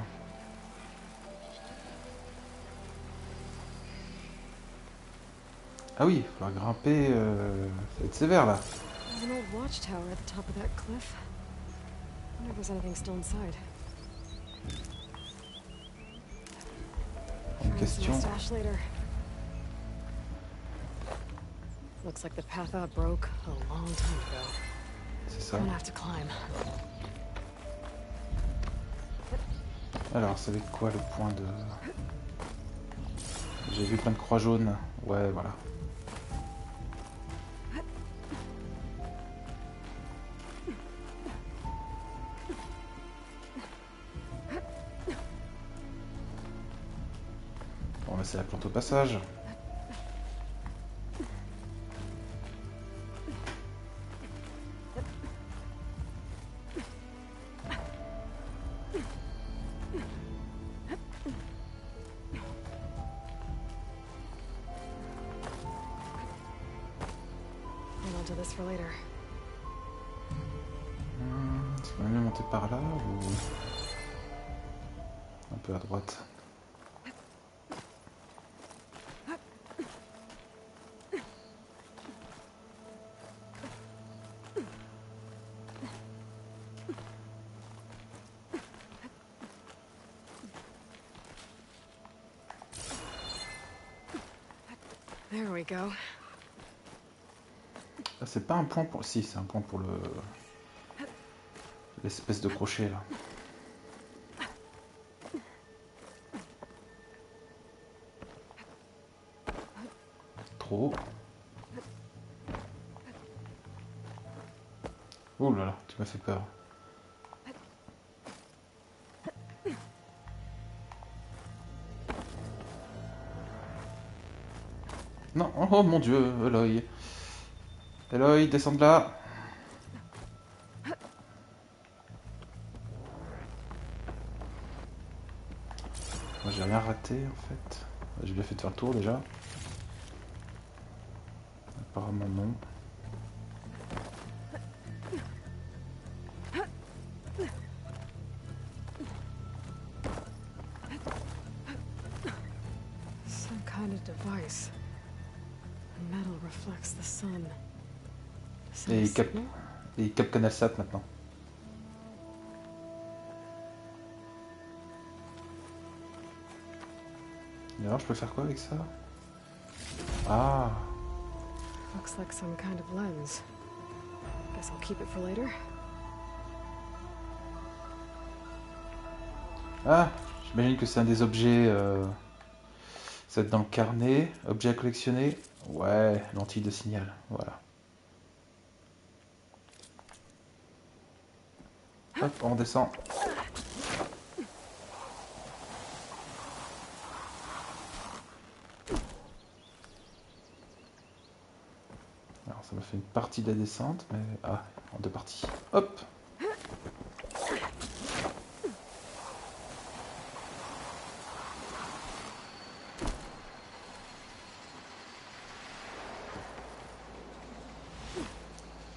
Ah oui, il va falloir grimper. Ça va être sévère là. There's an old watchtower at the top of that cliff. I wonder if there's anything still inside. Une question. Stash later. Looks like the path out broke a long time ago. C'est ça. I'm gonna have to climb. Alors, c'est avec quoi le point de... J'ai vu plein de croix jaunes. Ouais, voilà. Bon, là, c'est la plante au passage. Hold on to this for later. Est-ce qu'on va mieux monter par là ou... Un peu à droite. There we go. Ah, c'est pas un point pour... Si, c'est un point pour le... L'espèce de crochet là. Trop. Oh là là, tu m'as fait peur. Non, oh mon dieu, Eloy. Eloy, descends de là. Moi j'ai rien raté en fait. J'ai bien fait de faire le tour déjà. Apparemment non. Some kind of device. The metal reflects the sun. Et il cap Canal Sat maintenant. Et alors je peux faire quoi avec ça? Ah. Looks like some kind of lens. Guess I'll keep it for later. Ah, j'imagine que c'est un des objets. Ça va être dans le carnet. Objet à collectionner. Ouais, lentille de signal. Voilà. Hop, on descend. Alors ça m'a fait une partie de la descente, mais... Ah, en 2 parties. Hop.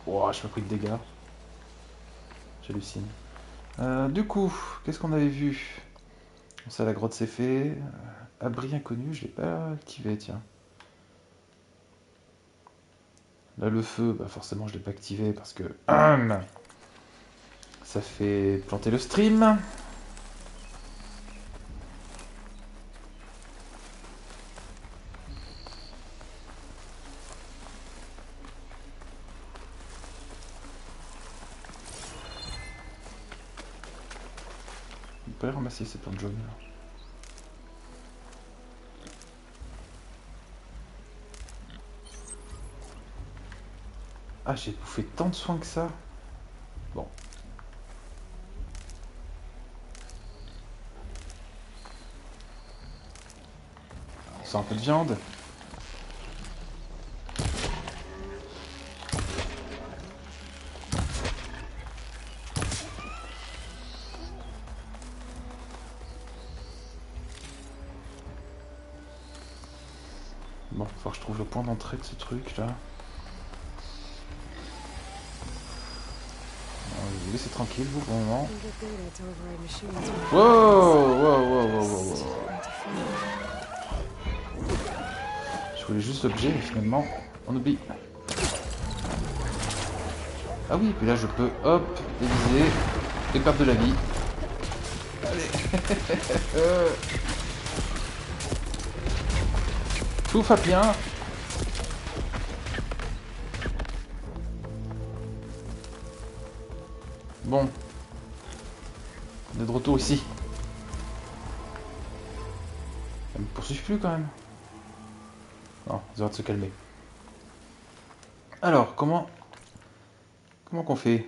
Oh, je me pris de dégâts. J'hallucine. Du coup, qu'est-ce qu'on avait vu? Ça, la grotte c'est fait. Abri inconnu, je l'ai pas activé, tiens. Là, le feu, bah forcément, je l'ai pas activé parce que ça fait planter le stream. On peut ramasser ces plantes jaunes. Ah, j'ai bouffé tant de soins que ça. Bon. On sent un peu de viande. Bon, faut que je trouve le point d'entrée de ce truc là. Je vais vous laisser tranquille, vous, pour le moment. Wow. Je voulais juste l'objet, mais finalement, on oublie. Ah oui, puis là, je peux, hop, viser et perdre de la vie. Allez. Tout va bien. Bon. On est de retour ici. Elle me poursuit plus quand même. Non, on va de se calmer. Alors, comment qu'on fait?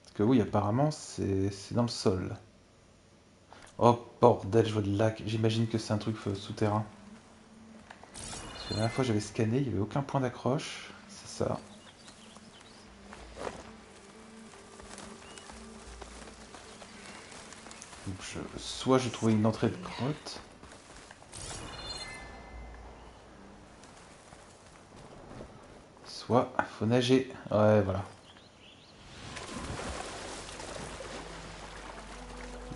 Parce que oui, apparemment, c'est dans le sol. Oh bordel, je vois de lac. J'imagine que c'est un truc souterrain. Parce que la dernière fois, j'avais scanné, il n'y avait aucun point d'accroche. C'est ça. Donc soit je trouvais une entrée de grotte. Soit faut nager. Ouais, voilà.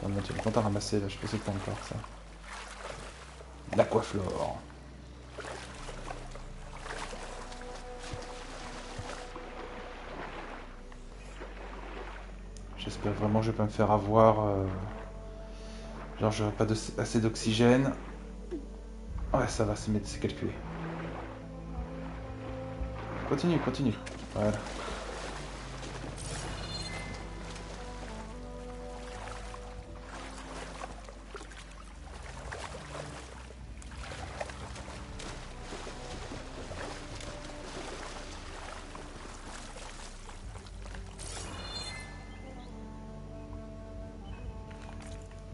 Non, mais tu as à ramasser là, je sais pas c'est quoi encore ça. L'aquaflore. J'espère vraiment que je vais pas me faire avoir. Genre j'aurai pas assez d'oxygène. Ouais, ça va, c'est calculé. Continue. Voilà.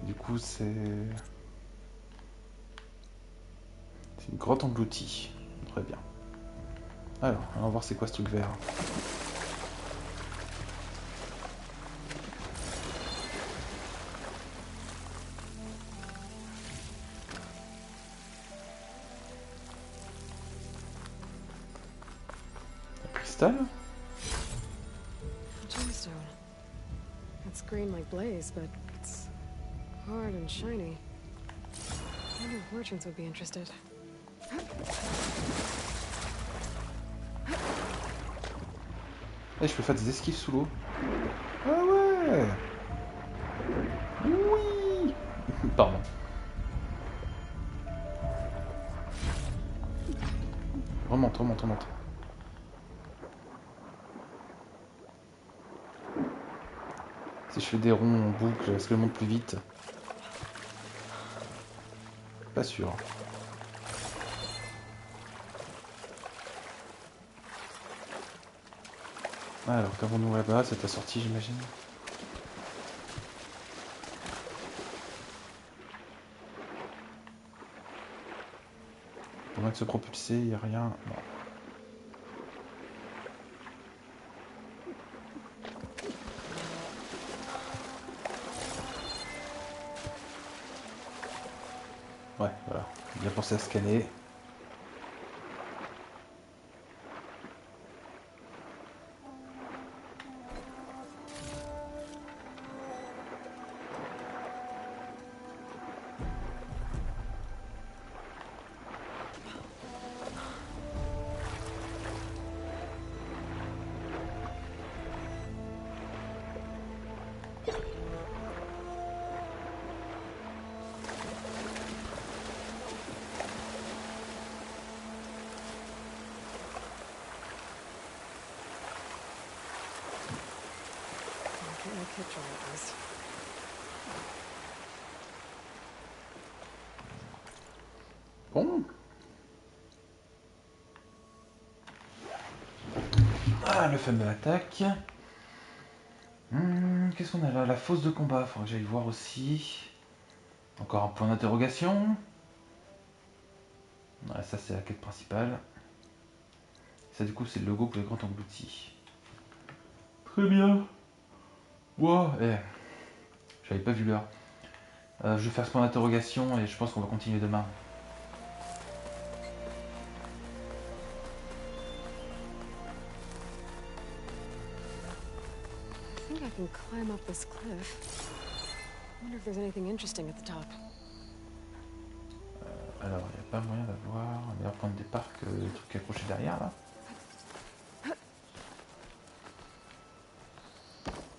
Du coup, c'est une grotte engloutie. Très bien. Alors, on va voir c'est quoi ce truc vert. Un cristal? Gemstone. It's green like blaze, but it's hard and shiny. I wonder if merchants would be interested. Eh, je peux faire des esquives sous l'eau. Ah ouais! Oui! Pardon. Remonte. Si je fais des ronds en boucle, est-ce qu'elle monte plus vite? Pas sûr. Alors, qu'avons-nous là-bas? C'est ta sortie, j'imagine. Pour moins de se propulser, il n'y a rien. Non. Ouais, voilà. Bien pensé à scanner. kit drawer it was. Bon. Ah, le fameux attaque. Qu'est-ce qu'on a là? La fosse de combat, faudrait que j'aille voir aussi. Encore un point d'interrogation. Ouais, ça c'est la quête principale. Ça du coup c'est le logo pour les grands engloutis. Très bien. Wow, j'avais pas vu l'heure. Je vais faire ce point d'interrogation et je pense qu'on va continuer demain. I think I can climb up this cliff. I wonder if there's anything interesting at the top. Alors, il n'y a pas moyen d'avoir un meilleur point de départ que le truc accroché derrière là.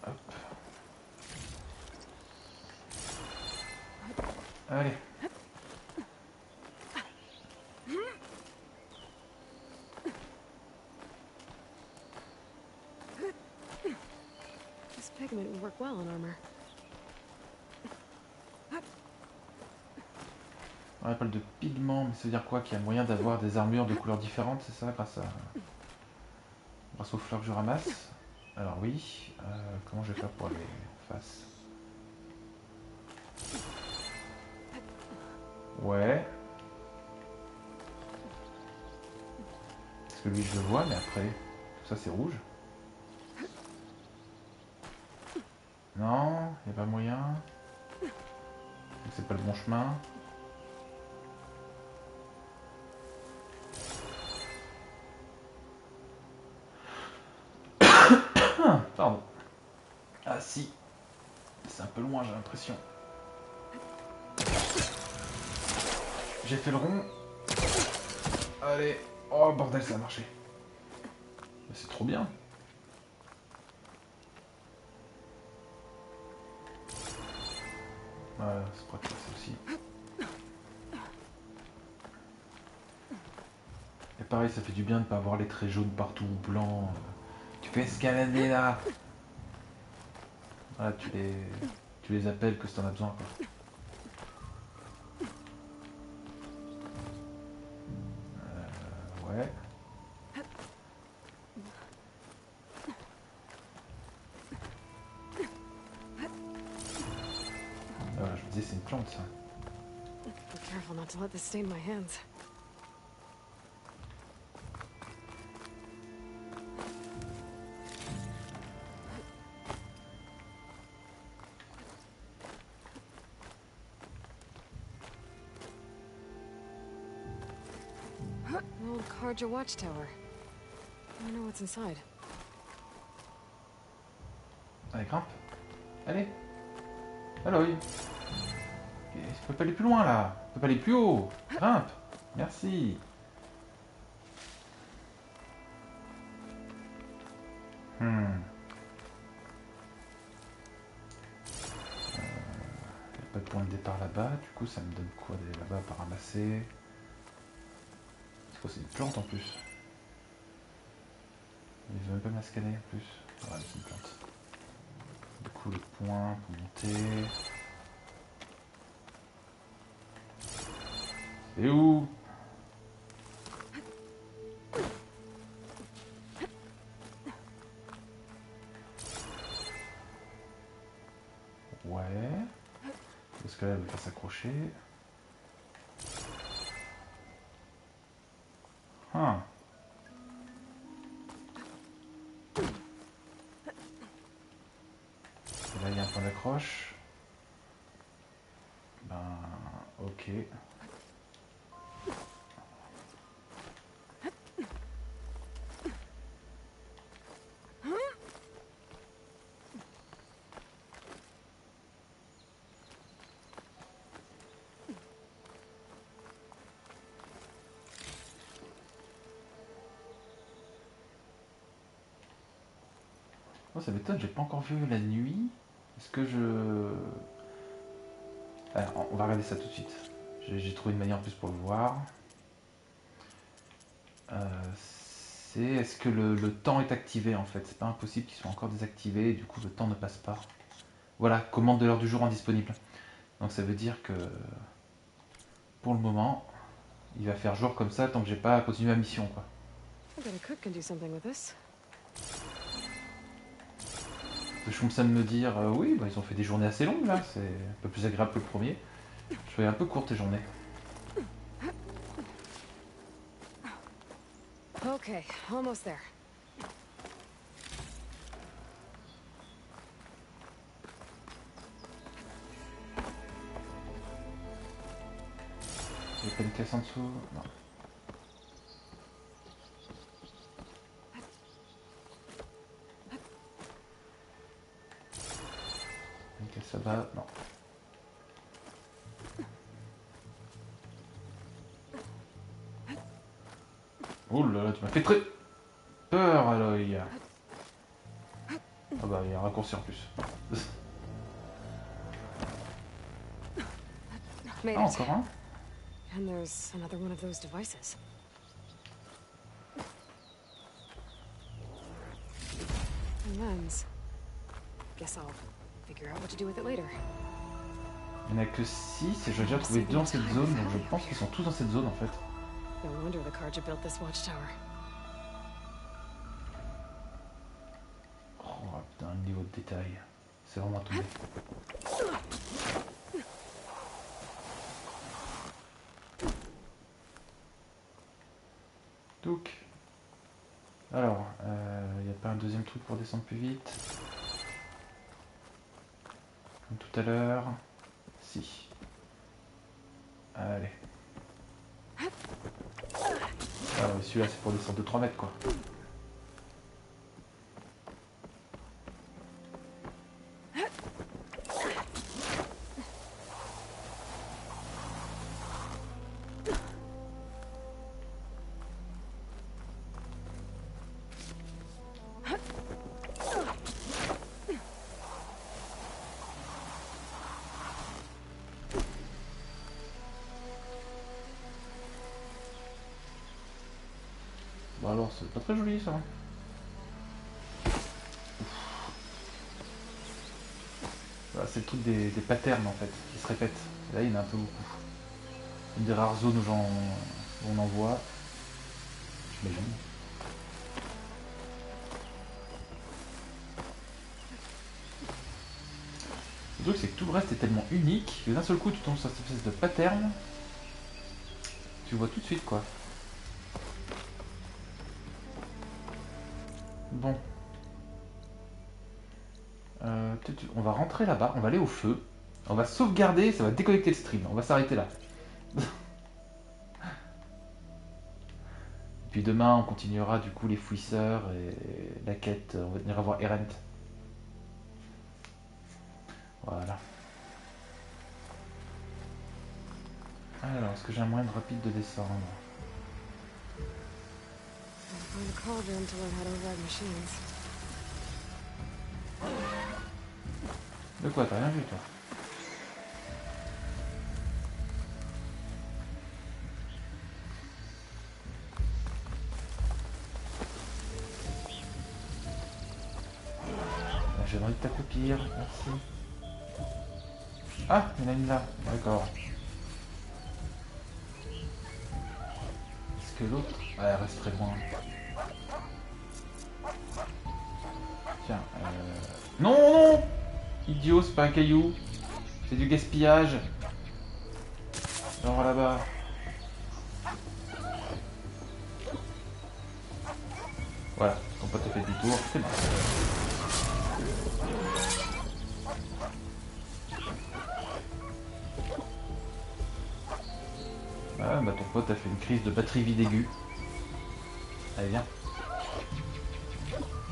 Hop. Allez. This pigment would work well in armor. On parle de pigments, mais ça veut dire quoi? Qu'il y a moyen d'avoir des armures de couleurs différentes, c'est ça, grâce aux fleurs que je ramasse? Alors oui, comment je vais faire pour aller en face? Ouais. Parce que lui je le vois, mais après, tout ça c'est rouge. Non, il n'y a pas moyen. C'est pas le bon chemin. Pardon. Ah si. C'est un peu loin, j'ai l'impression. J'ai fait le rond. Allez. Oh bordel, ça a marché. C'est trop bien. Voilà, c'est pratique ça aussi. Et pareil, ça fait du bien de ne pas avoir les traits jaunes partout ou blancs. Tu peux escalader là. Voilà, tu les appelles que si t'en as besoin, quoi. Ouais. Voilà, je me disais, c'est une plante, ça. Be careful not to let this stain my hands. An old Karja watchtower. I wonder what's inside. Allez, grimpe. Allez. Alors oui. Tu peux pas aller plus loin là. Tu peux pas aller plus haut. Grimpe. Merci. Y a pas de point de départ là-bas. Du coup, ça me donne quoi d'aller là-bas pour ramasser? C'est quoi? C'est une plante en plus. Il veut même pas m'escalader en plus. Ouais, c'est une plante. Du coup, le point pour monter. C'est où? Ouais. Parce que là, elle veut pas s'accrocher. Ah. Et là, il y a un point d'accroche. Ben, ok. Oh, ça m'étonne, j'ai pas encore vu la nuit. Est-ce que je... Alors, on va regarder ça tout de suite. J'ai trouvé une manière en plus pour le voir. C'est est-ce que le temps est activé en fait. C'est pas impossible qu'il soit encore désactivé, et du coup le temps ne passe pas. Voilà, commande de l'heure du jour indisponible. Donc ça veut dire que pour le moment, il va faire jour comme ça tant que j'ai pas continué ma mission quoi. Je suis de me dire, oui, bah, ils ont fait des journées assez longues là, c'est un peu plus agréable que le premier. Je fais un peu courte les journées. Okay, almost there. Il n'y a pas une caisse en dessous? Non. Une caisse là-bas? Non. Oh là là, tu m'as fait très peur, Aloy. Ah bah, il y a un raccourci en plus. Ah, encore un? And there's another one of those devices. A lens. Guess I'll figure out what to do with it later. Il n'y en a que 6 et j'ai déjà trouvé 2 dans cette zone, donc je pense qu'ils sont tous dans cette zone en fait. No wonder the Karja built this watchtower. Oh putain, le niveau de détail. C'est vraiment tout. Donc. Alors, il n'y a pas un deuxième truc pour descendre plus vite. Comme tout à l'heure. Si. Allez. Ah ouais, celui-là c'est pour descendre de 3 mètres quoi. Bon alors c'est pas très joli ça. Voilà, c'est le truc des patterns en fait, qui se répètent. Et là il y en a un peu beaucoup. Une des rares zones où on en voit. J'imagine. Le truc c'est que tout le reste est tellement unique que d'un seul coup tu tombes sur cette espèce de pattern. Tu vois tout de suite quoi. Bon. Peut-être on va rentrer là-bas, on va aller au feu. On va sauvegarder, ça va déconnecter le stream. On va s'arrêter là. Puis demain, on continuera du coup les fouisseurs et la quête. On va venir voir Erent. Voilà. Alors, est-ce que j'ai un moyen rapide de descendre? Find a cauldron to learn how to override machines. De quoi? T'as rien vu toi? J'ai envie de t'accroupir, merci. Ah, il y en a une là, d'accord. Est-ce que l'autre... Ah, elle reste très loin. Tiens, Non, non! Idiot, c'est pas un caillou. C'est du gaspillage. Genre là-bas. Voilà, ton pote a fait du tour, c'est bon. Ah, bah ton pote a fait une crise de batterie vide aiguë. Allez, viens.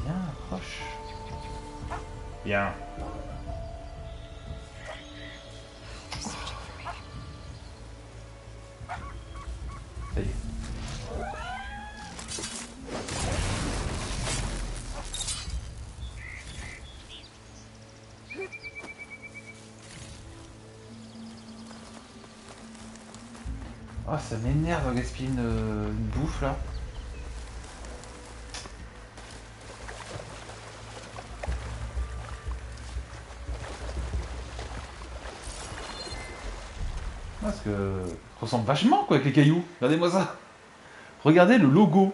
Viens, approche. Viens. Ça y est. Oh, ça m'énerve de gaspiller une bouffe là. Parce que ça ressemble vachement quoi avec les cailloux. Regardez-moi ça. Regardez le logo.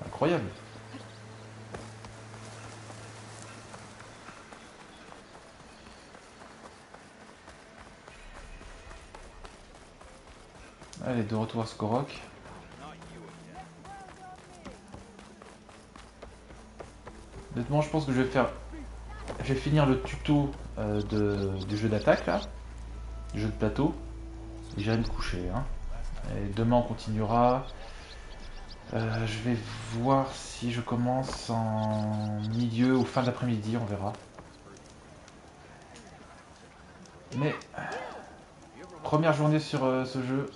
Incroyable. Allez, de retour à Skorok. Honnêtement, je pense que je vais finir le tuto du jeu d'attaque là, du jeu de plateau. Et j'irai me coucher. Hein. Et demain on continuera. Je vais voir si je commence en milieu ou fin d'après-midi, on verra. Mais première journée sur ce jeu,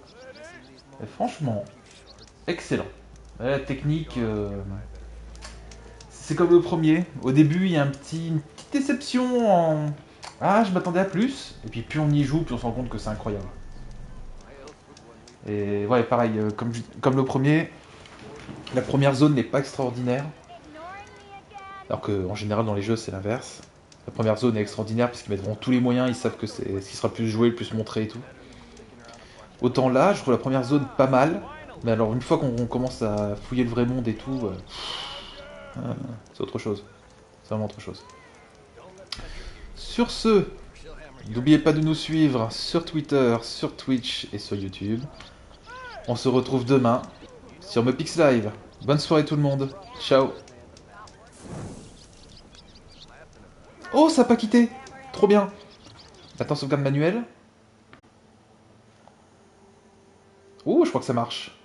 et franchement, excellent. La technique, c'est comme le premier. Au début, il y a une petite déception en... Ah, je m'attendais à plus. Et puis plus on y joue, plus on se rend compte que c'est incroyable. Et ouais, pareil, comme le premier, la première zone n'est pas extraordinaire. Alors qu'en général, dans les jeux, c'est l'inverse. La première zone est extraordinaire parce qu'ils mettront tous les moyens, ils savent que c'est ce qui sera le plus joué, le plus montré et tout. Autant là, je trouve la première zone pas mal. Mais alors, une fois qu'on commence à fouiller le vrai monde et tout, c'est autre chose. C'est vraiment autre chose. Sur ce, n'oubliez pas de nous suivre sur Twitter, sur Twitch et sur YouTube. On se retrouve demain sur Mepix Live. Bonne soirée tout le monde. Ciao. Oh, ça n'a pas quitté. Trop bien. Attends, sauvegarde manuelle. Oh, je crois que ça marche.